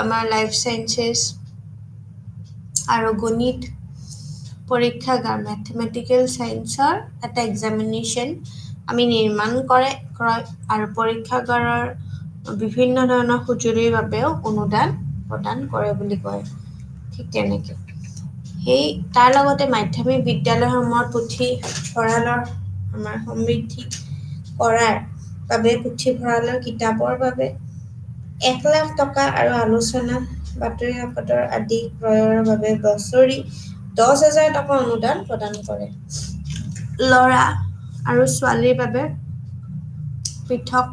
S3: আমাৰ লাইফ সায়েন্সেছ আৰু গণিত পৰীক্ষাগাৰ মেথমেটিকেল সায়েন্সৰ এটা এক্সামিনেশ্যন আমি নিৰ্মাণ কৰে আৰু পৰীক্ষাগাৰৰ বিভিন্ন ধৰণৰ সঁজুলিৰ বাবেও অনুদান প্ৰদান কৰে বুলি কয় ঠিক তেনেকৈ তাৰ লগতে মাধ্যমিক বিদ্যালয়সমূহত পুথিভঁৰালৰ আমাৰ সমৃদ্ধি কৰাৰ বাবে পুথিভঁৰালৰ কিতাপৰ বাবে 1 লাখ টকা আৰু আলোচনা বাতৰি কাকতৰ আদি ক্ৰয়ৰ বাবে বছৰি 10,000 টকা অনুদান প্ৰদান কৰে ল'ৰা আৰু ছোৱালীৰ বাবে পৃথক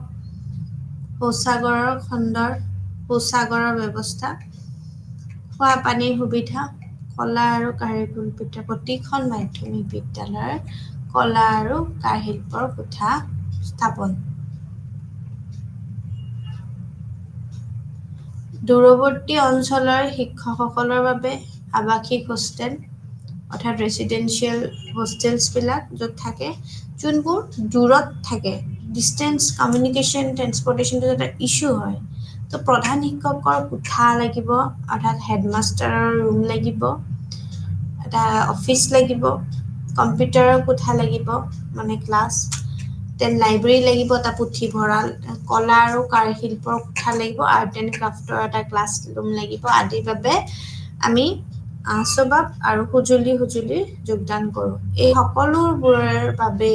S3: শৌচাগাৰৰ ব্যৱস্থা, খোৱা পানীৰ সুবিধা, কলা আৰু কাৰিকৰী বিদ্যা প্ৰতিখন মাধ্যমিক বিদ্যালয়ৰ কলা আৰু কাৰশিল্পৰ কোঠা স্থাপন। দূৰৱৰ্তী অঞ্চলৰ শিক্ষকসকলৰ বাবে আৱাসিক হোষ্টেল অৰ্থাৎ ৰেচিডেন্সিয়েল হোষ্টেলছবিলাক য'ত থাকে, যোনবোৰ দূৰত থাকে, ডিষ্টেঞ্চ কমিউনিকেশ্যন ট্ৰেন্সপৰ্টেশ্যনটো এটা ইছ্যু হয়। তো প্ৰধান শিক্ষকৰ কোঠা লাগিব অৰ্থাৎ হেডমাষ্টাৰৰ ৰুম লাগিব, এটা অফিচ লাগিব, কম্পিউটাৰৰ কোঠা লাগিব মানে ক্লাছ, দেন লাইব্ৰেৰী লাগিব, এটা পুথিভঁৰাল, কলা আৰু কাৰশিল্পৰ কোঠা লাগিব, আৰ্ট এণ্ড ক্ৰাফ্টৰ এটা ক্লাছ ৰুম লাগিব আদিৰ বাবে আমি স্বভাৱ আৰু সঁজুলি যোগদান কৰোঁ। এই সকলোবোৰৰ বাবে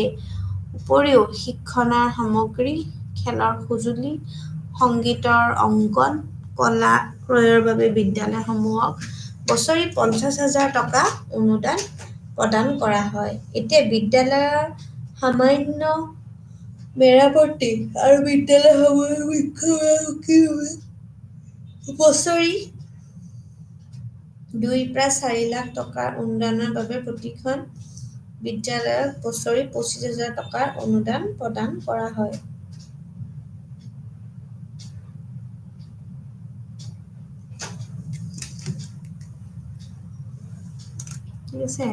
S3: উপৰিও শিক্ষণৰ সামগ্ৰী, খেলৰ সঁজুলি, সংগীতৰ অংকন, কলা ক্ৰয়ৰ বাবে বিদ্যালয়সমূহক বছৰি 50,000 টকা অনুদান প্ৰদান কৰা হয়। এতিয়া বিদ্যালয়ৰ সামান্য মেৰামতি আৰু বিদ্যালয়সমূহৰ বছৰি 2 পৰা 4 লাখ টকাৰ অনুদানৰ বাবে প্ৰতিখন বিদ্যালয়ক বছৰি 25,000 টকাৰ অনুদান প্ৰদান কৰা হয়। ঠিক আছে।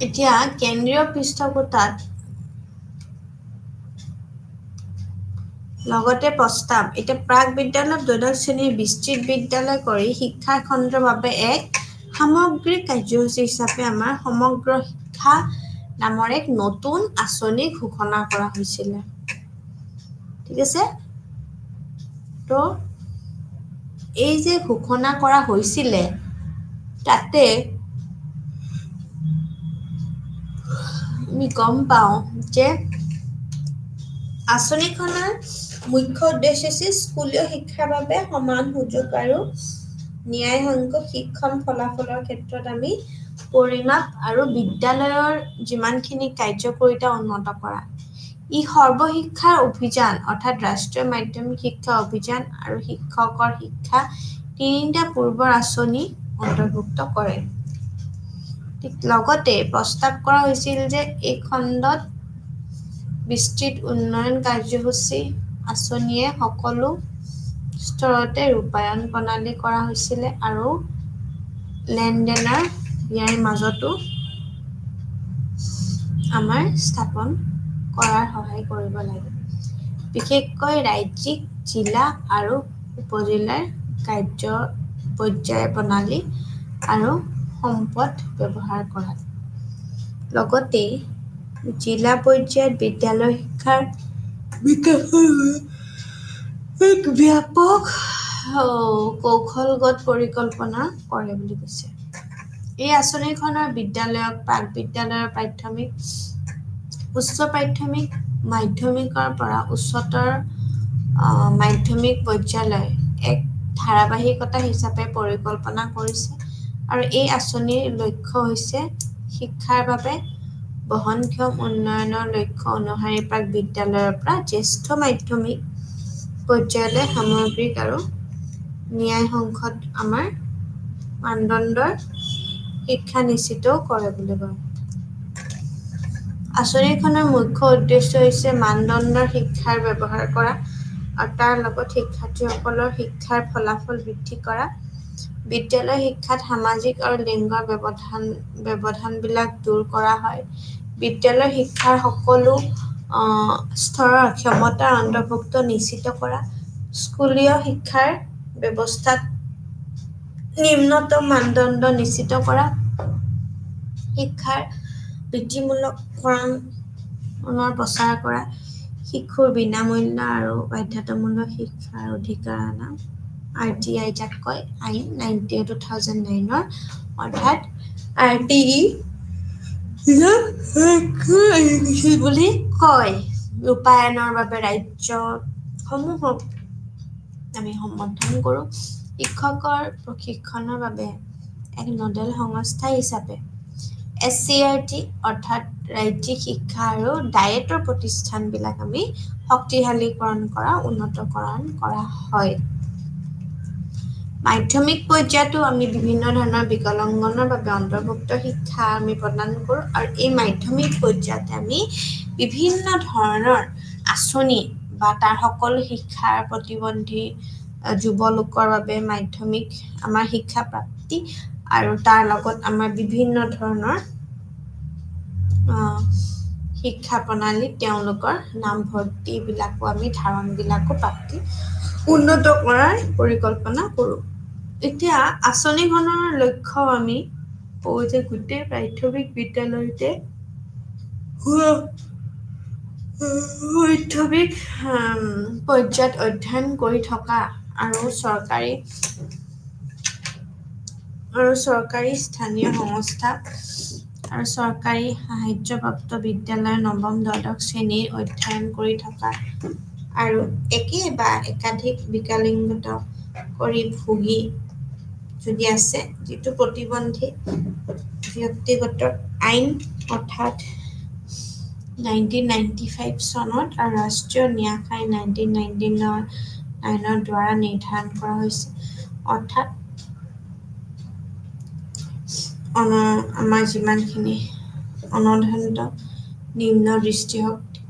S3: এতিয়া কেন্দ্ৰীয় পৃষ্ঠপোষকতাত লগতে প্ৰস্তাৱ, এতিয়া প্ৰাক বিদ্যালয়ত দ্বাদশ শ্ৰেণীৰ বিস্তৃত বিদ্যালয় কৰি শিক্ষা খণ্ডৰ বাবে এক সামগ্ৰিক কাৰ্যসূচী হিচাপে আমাৰ সমগ্ৰ শিক্ষা নামৰ এক নতুন আঁচনি ঘোষণা কৰা হৈছিল। ঠিক আছে। তো এই যে ঘোষণা কৰা হৈছিলে তাতে আমি গম পাওঁ যে আঁচনিখনৰ মুখ্য উদ্দেশ্য হৈছে স্কুলীয় শিক্ষাৰ বাবে সমান সুযোগ আৰু ন্যায়সংগত শিক্ষণ ফলাফলৰ ক্ষেত্ৰত আমি পৰিমাপ আৰু বিদ্যালয়ৰ যিমানখিনি কাৰ্যকৰীতা উন্নত কৰা। ই সৰ্বশিক্ষা অভিযান অৰ্থাৎ ৰাষ্ট্ৰীয় মাধ্যমিক শিক্ষা অভিযান আৰু শিক্ষকৰ শিক্ষা তিনিটা পূৰ্বৰ আঁচনি অন্তৰ্ভুক্ত কৰে। লগতে প্ৰস্তাৱ কৰা হৈছিল যে এই খণ্ডত বিস্তৃত উন্নয়ন কাৰ্যসূচী আঁচনিয়ে সকলো স্তৰতে ৰূপায়ণ প্ৰণালী কৰা হৈছিল আৰু লেনদেনৰ ইয়াৰ মাজতো আমাৰ স্থাপন কৰাৰ সহায় কৰিব লাগে। বিশেষকৈ ৰাজ্যিক, জিলা আৰু উপজিলাৰ কাৰ্য পৰ্যায় প্ৰণালী আৰু সম্পদ ব্যৱহাৰ কৰাত। লগতে জিলা পৰ্যায়ত বিদ্যালয় শিক্ষাৰ বিকাশৰ এক ব্যাপক কৌশলগত পৰিকল্পনা কৰে বুলি কৈছে। এই আঁচনিখনৰ বিদ্যালয়ক প্ৰাক বিদ্যালয়ৰ প্ৰাথমিক, উচ্চ প্ৰাথমিক, মাধ্যমিকৰ পৰা উচ্চতৰ মাধ্যমিক পৰ্যায়লৈ এক ধাৰাবাহিকতা হিচাপে পৰিকল্পনা কৰিছে আৰু এই আঁচনিৰ লক্ষ্য হৈছে শিক্ষাৰ বাবে বহনক্ষম উন্নয়নৰ লক্ষ্য অনুসৰি প্ৰাক বিদ্যালয়ৰ পৰা জ্যেষ্ঠ মাধ্যমিক পৰ্যায়লৈ সামগ্ৰিক আৰু ন্যায়সংগত আমাৰ মানদণ্ডৰ শিক্ষা নিশ্চিত কৰে বুলি কয়। আঁচনিখনৰ মুখ্য উদ্দেশ্য হৈছে মানদণ্ডৰ শিক্ষাৰ ব্যৱহাৰ কৰা আৰু তাৰ লগত শিক্ষাৰ্থীসকলৰ শিক্ষাৰ ফলাফল বৃদ্ধি কৰা, বিদ্যালয় শিক্ষাত সামাজিক আৰু লিংগৰ ব্যৱধানবিলাক দূৰ কৰা হয়, বিদ্যালয় শিক্ষাৰ সকলো স্তৰৰ ক্ষমতাৰ অন্তৰ্ভুক্ত নিশ্চিত কৰা, স্কুলীয় শিক্ষাৰ ব্যৱস্থাত নিম্নতম মানদণ্ড নিশ্চিত কৰা, শিক্ষাৰ বৃত্তিমূলককৰণৰ প্ৰচাৰ কৰা, শিশুৰ বিনামূলীয়া আৰু বাধ্যতামূলক শিক্ষাৰ অধিকাৰ অনা, RTI যাক কয় আইন 98/2009 অৰ্থাৎ RTE বুলি কয়, ৰূপায়ণৰ বাবে ৰাজ্যসমূহক আমি সমৰ্থন কৰোঁ শিক্ষকৰ প্ৰশিক্ষণৰ বাবে এক নডেল সংস্থা হিচাপে SCRT অৰ্থাৎ ৰাজ্যিক শিক্ষা আৰু ডায়েটৰ প্ৰতিষ্ঠানবিলাক আমি শক্তিশালীকৰণ কৰা উন্নতকৰণ কৰা হয়। মাধ্যমিক পৰ্যায়তো আমি বিভিন্ন ধৰণৰ বিকলাংগনৰ বাবে অন্তৰ্ভুক্ত শিক্ষা আমি প্ৰদান কৰোঁ আৰু এই মাধ্যমিক পৰ্যায়তে আমি বিভিন্ন ধৰণৰ আঁচনি বা তাৰ সকলো শিক্ষাৰ প্ৰতিবন্ধী যুৱ লোকৰ বাবে মাধ্যমিক আমাৰ শিক্ষা প্ৰাপ্তি আৰু তাৰ লগত আমাৰ বিভিন্ন ধৰণৰ শিক্ষা প্ৰণালীত তেওঁলোকৰ নামভৰ্তিবিলাকো আমি ধাৰণবিলাকো প্ৰাপ্তি উন্নত কৰাৰ পৰিকল্পনা কৰোঁ। এতিয়া আঁচনিখনৰ লক্ষ্য আমি কওঁ যে গোটেই প্ৰাথমিক বিদ্যালয়তে মাধ্যমিক পৰ্যায়ত অধ্যয়ন কৰি থকা আৰু চৰকাৰী স্থানীয় সংস্থা আৰু চৰকাৰী সাহায্যপ্ৰাপ্ত বিদ্যালয়ৰ নৱম দ্বাদশ শ্ৰেণীৰ অধ্যয়ন কৰি থকা আৰু একে বা একাধিক বিকলাংগত কৰি ভুগি যদি আছে যিটো প্ৰতিবন্ধী ব্যক্তিগত আইন অৰ্থাৎ 1995 চনত আৰু ৰাষ্ট্ৰীয় ন্যাস আইন 1999 দ্বাৰা নিৰ্ধাৰণ কৰা হৈছে অৰ্থাৎ আমাৰ যিমানখিনি অনধন্ত নিম্ন দৃষ্টিশক্তি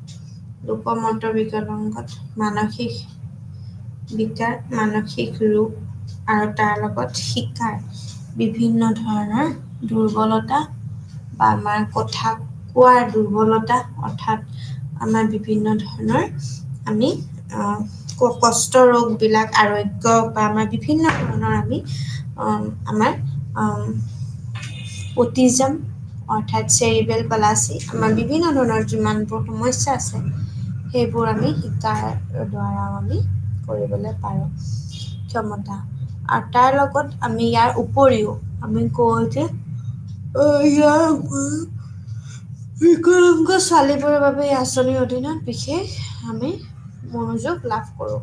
S3: লোকমতৰ বিকলাংগত মানসিক বিকাৰ মানসিক ৰোগ আৰু তাৰ লগত শিকাৰ বিভিন্ন ধৰণৰ দুৰ্বলতা বা আমাৰ কথা কোৱাৰ দুৰ্বলতা অৰ্থাৎ আমাৰ বিভিন্ন ধৰণৰ আমি কষ্ট ৰোগবিলাক আৰোগ্য বা আমাৰ বিভিন্ন ধৰণৰ আমি আমাৰ অটিজম অৰ্থাৎ চেৰিবেল পালাচি আমাৰ বিভিন্ন ধৰণৰ যিমানবোৰ সমস্যা আছে সেইবোৰ আমি শিকাৰ দ্বাৰাও আমি কৰিবলৈ পাৰোঁ ক্ষমতা আৰু তাৰ লগত আমি ইয়াৰ উপৰিও আমি কওঁ যে ইয়াৰ বিকলাংগ ছোৱালীবোৰৰ বাবে এই আঁচনিৰ অধীনত বিশেষ আমি মনোযোগ লাভ কৰোঁ।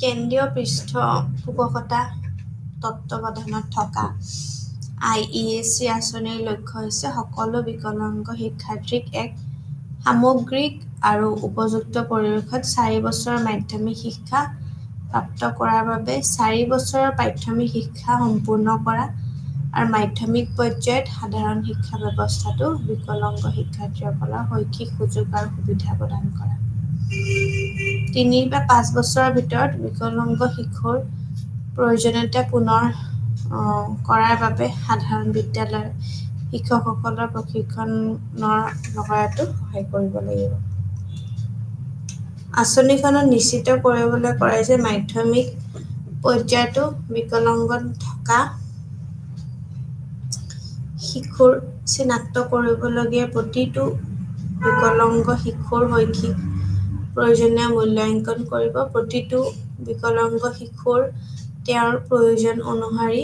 S3: কেন্দ্ৰীয় পৃষ্ঠপোষকতা তত্ত্বাৱধানত থকা IEAC আঁচনিৰ লক্ষ্য হৈছে সকলো বিকলাংগ শিক্ষাৰ্থীক এক সামগ্ৰিক আৰু উপযুক্ত পৰিৱেশত 4 বছৰৰ মাধ্যমিক শিক্ষা প্ৰাপ্ত কৰাৰ বাবে 4 বছৰৰ প্ৰাথমিক শিক্ষা সম্পূৰ্ণ কৰা আৰু মাধ্যমিক পৰ্যায়ত সাধাৰণ শিক্ষা ব্যৱস্থাটো বিকলাংগ শিক্ষাৰ্থীসকলৰ শৈক্ষিক সুযোগ আৰু সুবিধা প্ৰদান কৰা। 3 বা 5 বছৰৰ ভিতৰত বিকলাংগ শিশুৰ প্ৰয়োজনীয়তা পূৰণ কৰাৰ বাবে সাধাৰণ বিদ্যালয়ৰ শিক্ষকসকলৰ প্ৰশিক্ষণৰ কৰাটো সহায় কৰিব লাগিব। আঁচনিখনত নিশ্চিত কৰিবলৈ কৰে যে মাধ্যমিক পৰ্যায়তো বিকলাংগ থকা শিশুৰ চিনাক্ত কৰিবলগীয়া প্ৰতিটো বিকলাংগ শিশুৰ শৈক্ষিক প্ৰয়োজনীয় মূল্যাংকন কৰিব প্ৰতিটো বিকলাংগ শিশুৰ তেওঁৰ প্ৰয়োজন অনুসৰি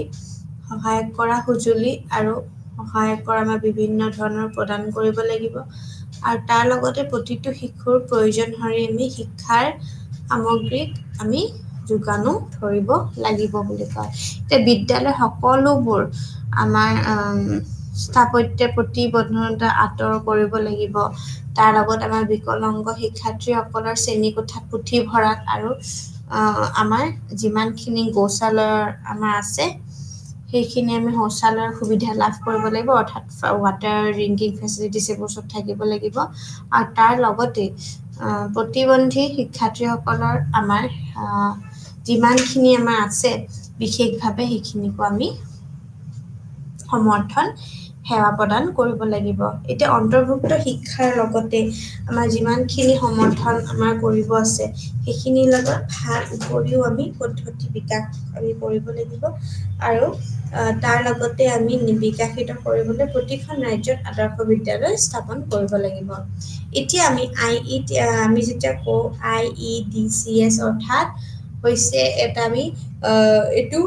S3: সহায় কৰা সঁজুলি আৰু সহায় কৰা আমাৰ বিভিন্ন ধৰণৰ প্ৰদান কৰিব লাগিব আৰু তাৰ লগতে প্ৰতিটো শিশুৰ প্ৰয়োজন অনুসৰি আমি শিক্ষাৰ সামগ্ৰিক আমি যোগানো ধৰিব লাগিব বুলি কয়। এতিয়া বিদ্যালয় সকলোবোৰ আমাৰ স্থাপত্য প্ৰতিবন্ধকতা আঁতৰ কৰিব লাগিব তাৰ লগত আমাৰ বিকলাংগ শিক্ষাৰ্থীসকলৰ শ্ৰেণীকোঠাত পুথিভঁৰাল আৰু আমাৰ যিমানখিনি শৌচালয়ৰ আমাৰ আছে সেইখিনি আমি শৌচালয়ৰ সুবিধা লাভ কৰিব লাগিব অৰ্থাৎ ৱাটাৰ ড্ৰিংকিং ফেচিলিটিছ এইবোৰ চব থাকিব লাগিব আৰু তাৰ লগতে প্ৰতিবন্ধী শিক্ষাৰ্থীসকলৰ আমাৰ যিমানখিনি আমাৰ আছে বিশেষভাৱে সেইখিনিকো আমি সমৰ্থন সেৱা প্ৰদান কৰিব লাগিব। এতিয়া অন্তৰ্ভুক্ত শিক্ষাৰ লগতে আমাৰ যিমানখিনি সমৰ্থন আমাৰ কৰিব আছে সেইখিনিৰ লগত ভাল উপৰিও আমি পদ্ধতি বিকাশ আমি কৰিব লাগিব আৰু তাৰ লগতে আমি বিকাশিত কৰিবলৈ প্ৰতিখন ৰাজ্যত আদৰ্শ বিদ্যালয় স্থাপন কৰিব লাগিব। এতিয়া আমি যেতিয়া কওঁ IEDCS অৰ্থাৎ হৈছে এটা আমি এইটো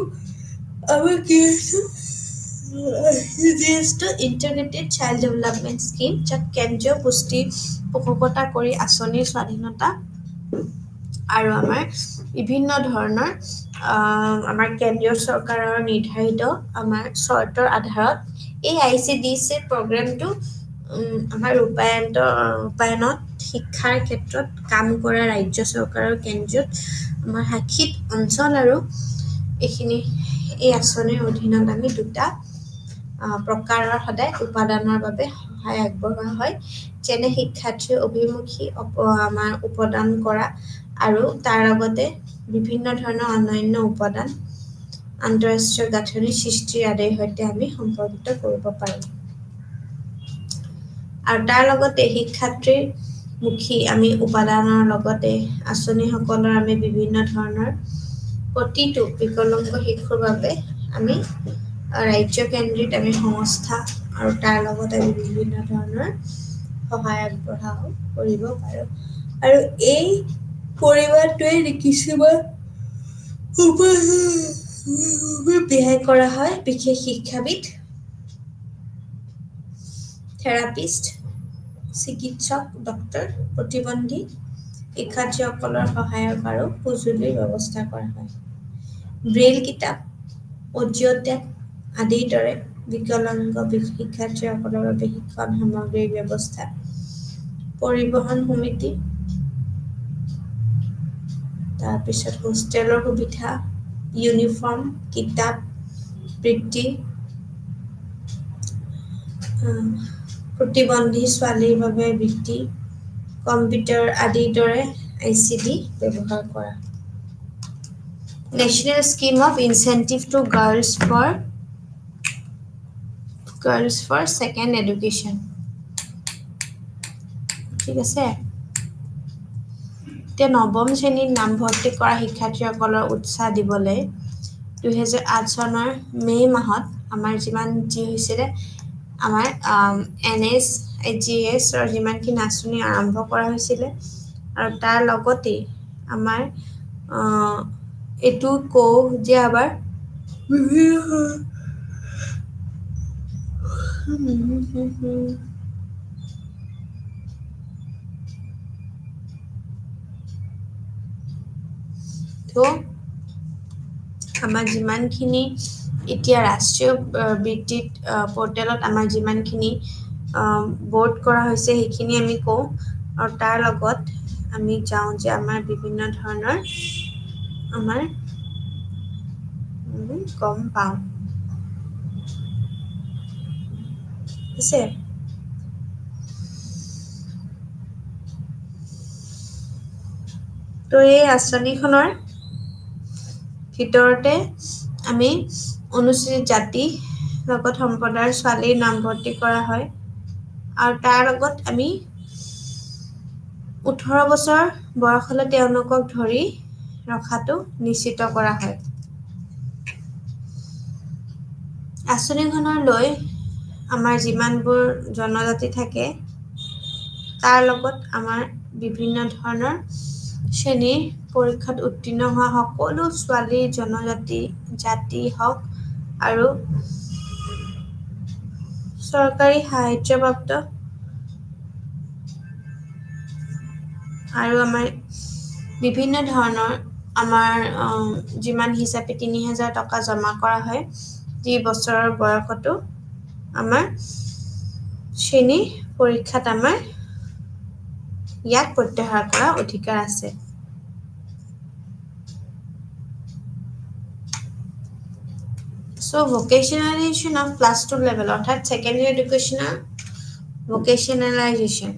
S3: আমাৰ কি ইণ্টিগ্ৰেটেড চাইল্ড ডেভেলপমেণ্ট স্কিম যাক কেন্দ্ৰীয় পুষ্টি পোষকতা কৰি আঁচনিৰ স্বাধীনতা আৰু আমাৰ বিভিন্ন ধৰণৰ আমাৰ কেন্দ্ৰীয় চৰকাৰৰ নিৰ্ধাৰিত আমাৰ চৰ্তৰ আধাৰত এই ICDC প্ৰগ্ৰেমটো আমাৰ ৰূপায়ণত শিক্ষাৰ ক্ষেত্ৰত কাম কৰা ৰাজ্য চৰকাৰৰ কেন্দ্ৰীয় আমাৰ শাসিত অঞ্চল আৰু এই আঁচনিৰ অধীনত আমি দুটা প্ৰকাৰৰ সদায় উপাদানৰ বাবে সহায় আগবঢ়োৱা হয় যেনে শিক্ষাৰ্থীৰ অভিমুখী আমাৰ উপাদান কৰা আৰু তাৰ লগতে বিভিন্ন ধৰণৰ অন্যান্য উপাদান আন্তঃৰাষ্ট্ৰীয় গাঁথনি সৃষ্টিৰ আদিৰ সৈতে আমি সম্পৰ্কিত কৰিব পাৰোঁ আৰু তাৰ লগতে শিক্ষাৰ্থীৰ মুখী আমি উপাদানৰ লগতে আঁচনিসকলৰ আমি বিভিন্ন ধৰণৰ প্ৰতিটো বিকলাংগ শিশুৰ বাবে আমি ৰাজ্য কেন্দ্ৰিত আমি সংস্থা আৰু তাৰ লগতে আমি বিভিন্ন ধৰণৰ সহায় আগবঢ়াও কৰিব পাৰোঁ আৰু এই পৰিমাণটোৱে কিছুমান ব্যয় কৰা হয় বিশেষ শিক্ষাবিদ থেৰাপিষ্ট চিকিৎসক ডক্তৰ প্ৰতিবন্ধী শিক্ষাৰ্থীসকলৰ সহায়ক আৰু সঁজুলিৰ ব্যৱস্থা কৰা হয় ব্ৰেইল কিতাপ অডিঅ' টেপ আদিৰ দৰে বিকলাংগ শিক্ষাৰ্থীসকলৰ বাবে শিক্ষণ সামগ্ৰীৰ ব্যৱস্থা পৰিবহণ সমিতি তাৰপিছত হোষ্টেলৰ সুবিধা ইউনিফৰ্ম কিতাপ বৃত্তি প্ৰতিবন্ধী ছোৱালীৰ বাবে বৃত্তি কম্পিউটাৰ আদিৰ দৰে ICD ব্যৱহাৰ কৰা national scheme of incentive to girls for secondary education ঠিক আছে এতিয়া নৱম শ্ৰেণীত নামভৰ্তি কৰা শিক্ষাৰ্থীসকলৰ উৎসাহ দিবলৈ 2008 চনৰ মে' মাহত আমাৰ যি হৈছিলে আমাৰ NSGS ৰ যিমানখিনি আঁচনি আৰম্ভ কৰা হৈছিলে আৰু তাৰ লগতেই আমাৰ এইটো কওঁ যে আবার তো আমাৰ যিমানখিনি এতিয়া ৰাষ্ট্ৰীয় বৃত্তিত পৰ্টেলত আমাৰ যিমানখিনি বৰ্ড কৰা হৈছে সেইখিনি আমি কওঁ আৰু তাৰ লগত আমি যাওঁ যে আমাৰ বিভিন্ন ধৰণৰ আমাৰ গম পাওঁ আছে তো এই আঁচনিখনৰ ভিতৰতে আমি অনুসূচিত জাতি লগত সম্প্ৰদায়ৰ ছোৱালীৰ নামভৰ্তি কৰা হয় আৰু তাৰ লগত আমি 18 বছৰ বয়সলৈ তেওঁলোকক ধৰি ৰখাটো নিশ্চিত কৰা হয় আঁচনিখনৰ লৈ আমাৰ যিমানবোৰ জনজাতি থাকে তাৰ লগত আমাৰ বিভিন্ন ধৰণৰ শ্ৰেণীৰ পৰীক্ষাত উত্তীৰ্ণ হোৱা সকলো ছোৱালী জাতি হওক আৰু চৰকাৰী সাহায্যপ্ৰাপ্ত আৰু আমাৰ বিভিন্ন ধৰণৰ আমাৰ যিমান হিচাপে 3000 টকা জমা কৰা হয় যি বছৰৰ বয়সতো আমাৰ শ্ৰেণী পৰীক্ষাত আমাৰ ইয়াক প্ৰত্যাহাৰ কৰা অধিকাৰ আছে So vocationalization of plus 2 level অর্থাৎ secondary educational vocationalization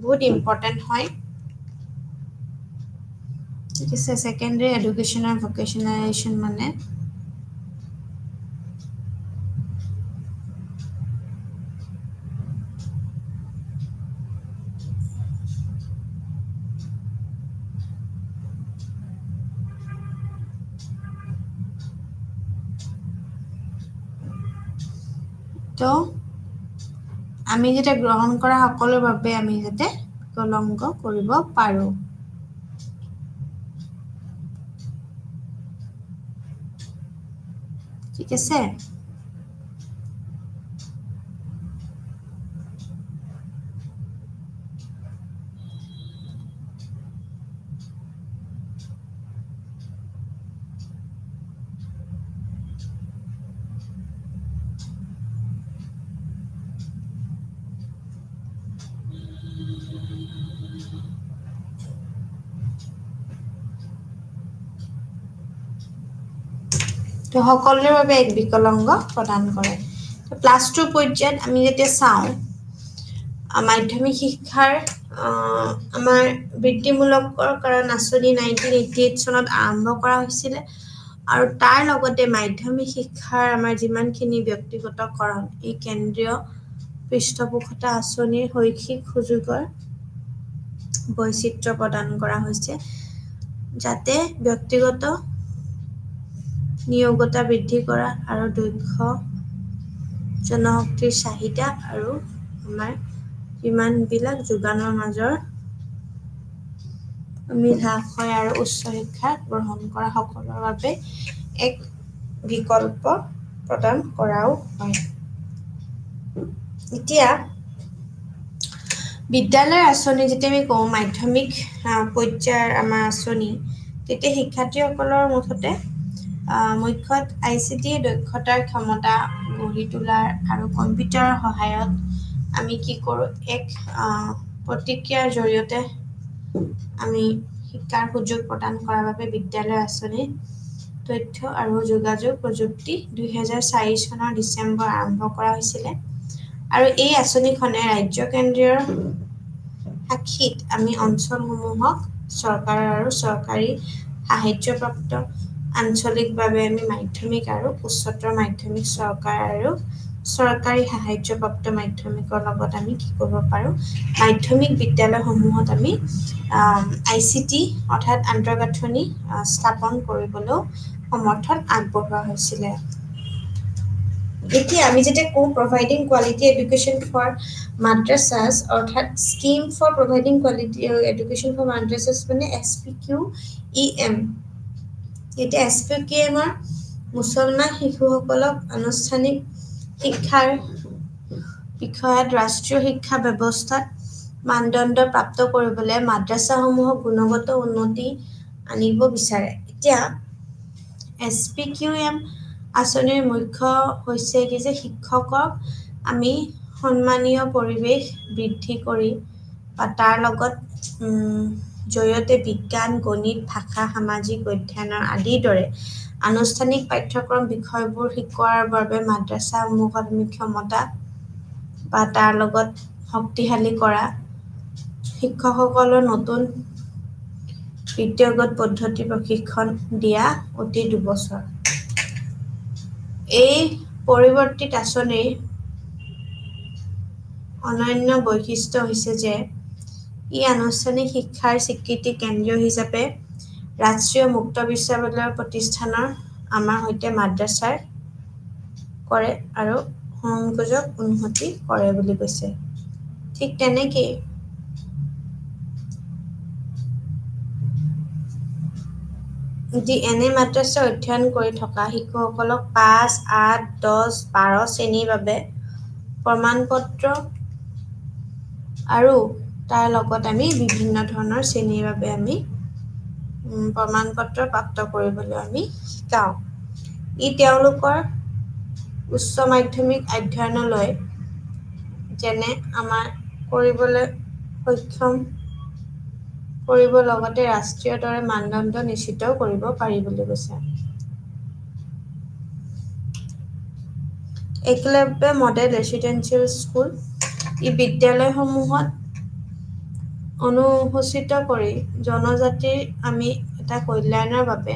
S3: বহুত ইম্পৰ্টেণ্ট হয় ঠিক আছে secondary educational vocationalization মানে তো আমি যেটা গ্ৰহণ কৰা সকলৰ বাবে আমি যাতে বিকলাংগ কৰিব পাৰো ঠিক আছে তো সকলোৰে বাবে এক বিকলাংগ প্ৰদান কৰে। তো ক্লাছ 2 পৰ্যায়ত আমি যেতিয়া চাওঁ মাধ্যমিক শিক্ষাৰ আমাৰ বৃত্তিমূলকৰ কাৰণ আঁচনি 1988 চনত আৰম্ভ কৰা হৈছিলে আৰু তাৰ লগতে মাধ্যমিক শিক্ষাৰ আমাৰ যিমানখিনি ব্যক্তিগতকৰণ এই কেন্দ্ৰীয় পৃষ্ঠপোষকতা আঁচনিৰ শৈক্ষিক সুযোগৰ বৈচিত্ৰ্য প্ৰদান কৰা হৈছে যাতে ব্যক্তিগত নিয়োগতা বৃদ্ধি কৰা আৰু দক্ষ জনশক্তিৰ চাহিদা আৰু আমাৰ যিমানবিলাক যোগানৰ মাজৰ মিল হ্ৰাস হয় আৰু উচ্চ শিক্ষা গ্ৰহণ কৰা সকলৰ বাবে এক বিকল্প প্ৰদান কৰাও হয়। এতিয়া বিদ্যালয়ৰ আঁচনি যেতিয়া আমি কওঁ মাধ্যমিক পৰ্যায়ৰ আমাৰ আঁচনি তেতিয়া শিক্ষাৰ্থীসকলৰ মুঠতে মুখ্যত ICT দক্ষতাৰ ক্ষমতা গঢ়ি তোলাৰ আৰু কম্পিউটাৰৰ সহায়ত আমি কি কৰোঁ এক প্ৰতিক্ৰিয়াৰ জৰিয়তে আমি শিক্ষাৰ সুযোগ প্ৰদান কৰাৰ বাবে বিদ্যালয় আঁচনি তথ্য আৰু যোগাযোগ প্ৰযুক্তি 2004 চনৰ ডিচেম্বৰ আৰম্ভ কৰা হৈছিলে আৰু এই আঁচনিখনে ৰাজ্য কেন্দ্ৰীয় শাসিত আমি অঞ্চলসমূহক চৰকাৰ আৰু চৰকাৰী সাহায্যপ্ৰাপ্ত আঞ্চলিকভাৱে আমি মাধ্যমিক আৰু উচ্চতৰ মাধ্যমিক চৰকাৰ আৰু চৰকাৰী সাহায্যপ্ৰাপ্ত মাধ্যমিকৰ লগত আমি কি কৰিব পাৰোঁ মাধ্যমিক বিদ্যালয়সমূহত আমি ICT অৰ্থাৎ আন্তঃগাঁথনি স্থাপন কৰিবলৈও সমৰ্থন আগবঢ়োৱা হৈছিলে। এতিয়া আমি যেতিয়া কওঁ providing quality education for madrasas অৰ্থাৎ scheme for providing quality education for madrasas মানে SPQEM। এতিয়া SPQEMৰ মুছলমান শিশুসকলক আনুষ্ঠানিক শিক্ষাৰ বিষয়ত ৰাষ্ট্ৰীয় শিক্ষা ব্যৱস্থাত মানদণ্ড প্ৰাপ্ত কৰিবলৈ মাদ্ৰাছাসমূহক গুণগত উন্নতি আনিব বিচাৰে। এতিয়া SPQM আঁচনিৰ মুখ্য হৈছে কি যে শিক্ষকক আমি সন্মানীয় পৰিৱেশ বৃদ্ধি কৰি বা তাৰ লগত জৰিয়তে বিজ্ঞান গণিত ভাষা সামাজিক অধ্যয়নৰ আদিৰ দৰে আনুষ্ঠানিক পাঠ্যক্ৰম বিষয়বোৰ শিকোৱাৰ বাবে মাদ্ৰাছাসমূহত আমি ক্ষমতা বা তাৰ লগত শক্তিশালী কৰা শিক্ষকসকলৰ নতুন বিদ্যাগত পদ্ধতি প্ৰশিক্ষণ দিয়া অতি 2 বছৰ। এই পৰিৱৰ্তিত আঁচনিৰ অনন্য বৈশিষ্ট্য হৈছে যে ই আনুষ্ঠানিক শিক্ষাৰ স্বীকৃতি কেন্দ্ৰ হিচাপে ৰাষ্ট্ৰীয় মুক্ত বিশ্ববিদ্যালয় প্ৰতিষ্ঠানৰ আমাৰ সৈতে মাদ্ৰাছাৰ কৰে আৰু সংযোগ উন্নতি কৰে বুলি কৈছে। ঠিক তেনেকেই এনে মাদ্ৰাছা অধ্যয়ন কৰি থকা শিশুসকলক 5, 8, 10, 12 শ্ৰেণীৰ বাবে প্ৰমাণপত্ৰ আৰু তাৰ লগত আমি বিভিন্ন ধৰণৰ শ্ৰেণীৰ বাবে আমি প্ৰমাণপত্ৰ প্ৰাপ্ত কৰিবলৈ আমি শিকাওঁ। ই তেওঁলোকৰ উচ্চ মাধ্যমিক অধ্যয়নলৈ যেনে আমাৰ কৰিবলৈ সক্ষম কৰিব লগতে ৰাষ্ট্ৰীয় দৰে মানদণ্ড নিশ্চিত কৰিব পাৰি বুলি কৈছে। একলব্য মডেল ৰেচিডেন্সিয়েল স্কুল ই বিদ্যালয়সমূহত অনুসূচিত কৰি জনজাতিৰ আমি এটা কল্যাণৰ বাবে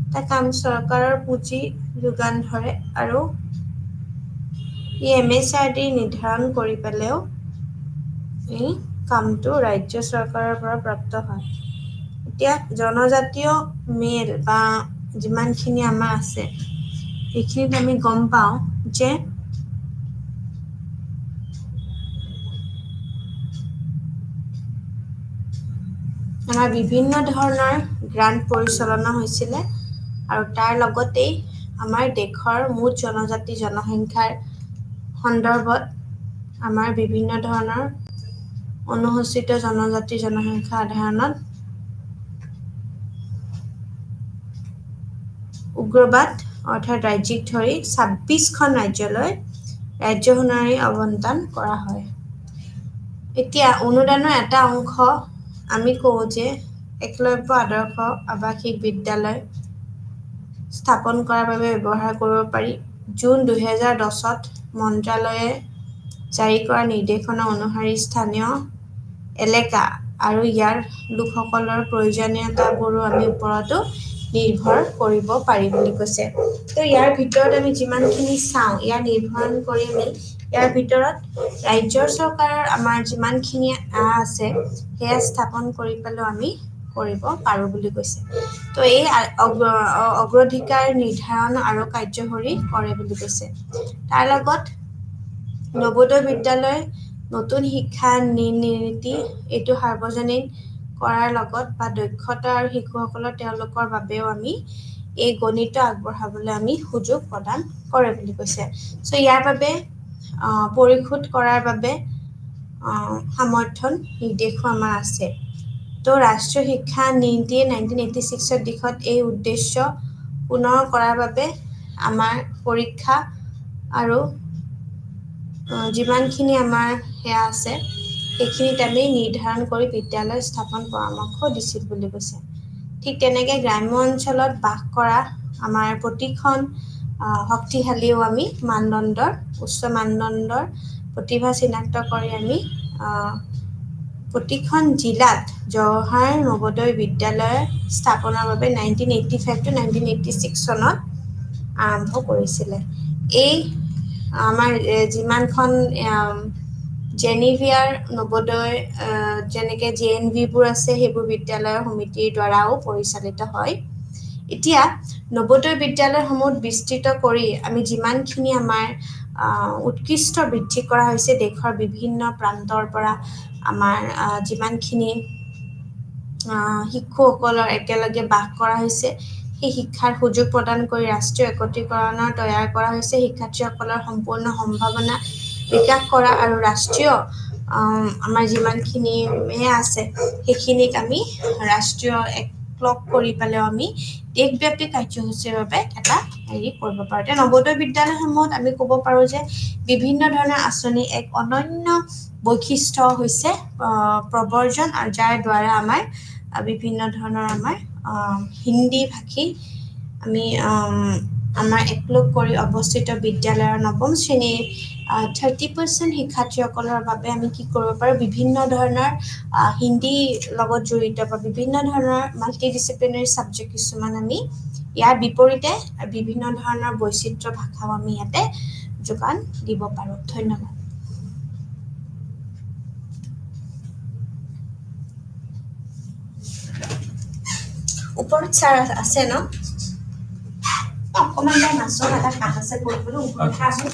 S3: এটা কাম চৰকাৰৰ পুঁজি যোগান ধৰে আৰু ই MSRD নিৰ্ধাৰণ কৰি পেলাইও এই কামটো ৰাজ্য চৰকাৰৰ পৰা প্ৰাপ্ত হয়। এতিয়া জনজাতীয় মেল বা যিমানখিনি আমাৰ আছে এইখিনিত আমি গম পাওঁ যে আমাৰ বিভিন্ন ধৰণৰ গ্ৰান্ট পৰিচালনা হৈছিলে আৰু তাৰ লগতেই আমাৰ দেশৰ মুঠ জনজাতি জনসংখ্যাৰ সন্দৰ্ভত আমাৰ বিভিন্ন ধৰণৰ অনুসূচিত জনজাতি জনসংখ্যা আধাৰণত উগ্ৰবাদ অৰ্থাৎ ৰাজ্যিক ধৰি 26খন ৰাজ্যলৈ ৰাজ্য সোণাৰী আবণ্টন কৰা হয়। এতিয়া অনুদানৰ এটা অংশ আমি কওঁ যে একলব্য আদৰ্শ আৱাসিক বিদ্যালয় স্থাপন কৰাৰ বাবে ব্যৱহাৰ কৰিব পাৰি। জুন 2010ত মন্ত্ৰালয়ে জাৰি কৰা নিৰ্দেশনা অনুসৰি স্থানীয় এলেকা আৰু ইয়াৰ লোকসকলৰ প্ৰয়োজনীয়তাবোৰো আমি ওপৰতো নিৰ্ভৰ কৰিব পাৰি বুলি কৈছে। তো ইয়াৰ ভিতৰত আমি যিমানখিনি চাওঁ ইয়াৰ নিৰ্ভৰ কৰি আমি ইয়াৰ ভিতৰত ৰাজ্যৰ চৰকাৰৰ আমাৰ যিমানখিনি আছে সেয়া স্থাপন কৰি পেলাই আমি কৰিব পাৰোঁ বুলি কৈছে। তো এই অগ্ৰাধিকাৰ নিৰ্ধাৰণ আৰু কাৰ্যকৰী কৰে বুলি কৈছে। তাৰ লগত নৱোদয় বিদ্যালয় নতুন শিক্ষা নীতি এইটো সাৰ্বজনীন কৰাৰ লগত বা দক্ষতা আৰু শিশুসকলৰ তেওঁলোকৰ বাবেও আমি এই গণিত আগবঢ়াবলৈ আমি সুযোগ প্ৰদান কৰে বুলি কৈছে। চ' ইয়াৰ বাবে পৰিশোধ কৰাৰ বাবে সমৰ্থন নিৰ্দেশো আমাৰ আছে। তো ৰাষ্ট্ৰীয় শিক্ষা নীতিয়ে 1986 দিশত এই উদ্দেশ্য পুনৰ কৰাৰ বাবে আমাৰ পৰীক্ষা আৰু যিমানখিনি আমাৰ সেয়া আছে সেইখিনিত আমি নিৰ্ধাৰণ কৰি বিদ্যালয় স্থাপন পৰামৰ্শ দিছিল বুলি কৈছে। ঠিক তেনেকৈ গ্ৰাম্য অঞ্চলত বাস কৰা আমাৰ প্ৰতিখন শক্তিশালীও আমি মানদণ্ডৰ উচ্চ মানদণ্ডৰ প্ৰতিভা চিনাক্ত কৰি আমি প্ৰতিখন জিলাত জৱাহৰ নৱোদয় বিদ্যালয় স্থাপনৰ বাবে 1985 to 1986 চনত আৰম্ভ কৰিছিলে। এই আমাৰ যিমানখন জেনিভিয়াৰ নৱোদয় যেনেকৈ JNVবোৰ আছে সেইবোৰ বিদ্যালয়ৰ সমিতিৰ দ্বাৰাও পৰিচালিত হয়। এতিয়া নৱোদয় বিদ্যালয়সমূহ বিস্তৃত কৰি আমি যিমানখিনি আমাৰ উৎকৃষ্ট বৃদ্ধি কৰা হৈছে দেশৰ বিভিন্ন প্ৰান্তৰ পৰা আমাৰ যিমানখিনি শিশুসকলৰ একেলগে বাস কৰা হৈছে সেই শিক্ষাৰ সুযোগ প্ৰদান কৰি ৰাষ্ট্ৰীয় একত্ৰীকৰণৰ তৈয়াৰ কৰা হৈছে। শিক্ষাৰ্থীসকলৰ সম্পূৰ্ণ সম্ভাৱনা বিকাশ কৰা আৰু ৰাষ্ট্ৰীয় আমাৰ যিমানখিনি আছে সেইখিনিক আমি ৰাষ্ট্ৰীয় একলগ কৰি পেলাই আমি দেশব্যাপী কাৰ্যসূচীৰ বাবে এটা কৰিব পাৰোঁ। এতিয়া নৱোদয় বিদ্যালয়সমূহত আমি ক'ব পাৰোঁ যে বিভিন্ন ধৰণৰ আঁচনি এক অনন্য বৈশিষ্ট্য হৈছে প্ৰবৰ্জন আৰু যাৰ দ্বাৰা আমাৰ বিভিন্ন ধৰণৰ আমাৰ হিন্দী ভাষী আমি আমাৰ একলগ কৰি অৱস্থিত বিদ্যালয়ৰ নৱম শ্ৰেণীৰ 30% শিক্ষাৰ্থীসকলৰ বাবে আমি কি কৰিব পাৰোঁ বিভিন্ন ধৰণৰ হিন্দী লগত জড়িত বা বিভিন্ন ধৰণৰ মাল্টিডিচিপ্লিনাৰী ছাবজেক্ট কিছুমান আমি ইয়াৰ বিপৰীতে বিভিন্ন ধৰণৰ বৈচিত্ৰ ভাষাও আমি ইয়াতে যোগান দিব পাৰোঁ। ধন্যবাদ। ওপৰত ছাৰ আছে ন? অকণমান মাছৰ এটা কাষ আছে কৰিবলৈ ওপৰত আছে।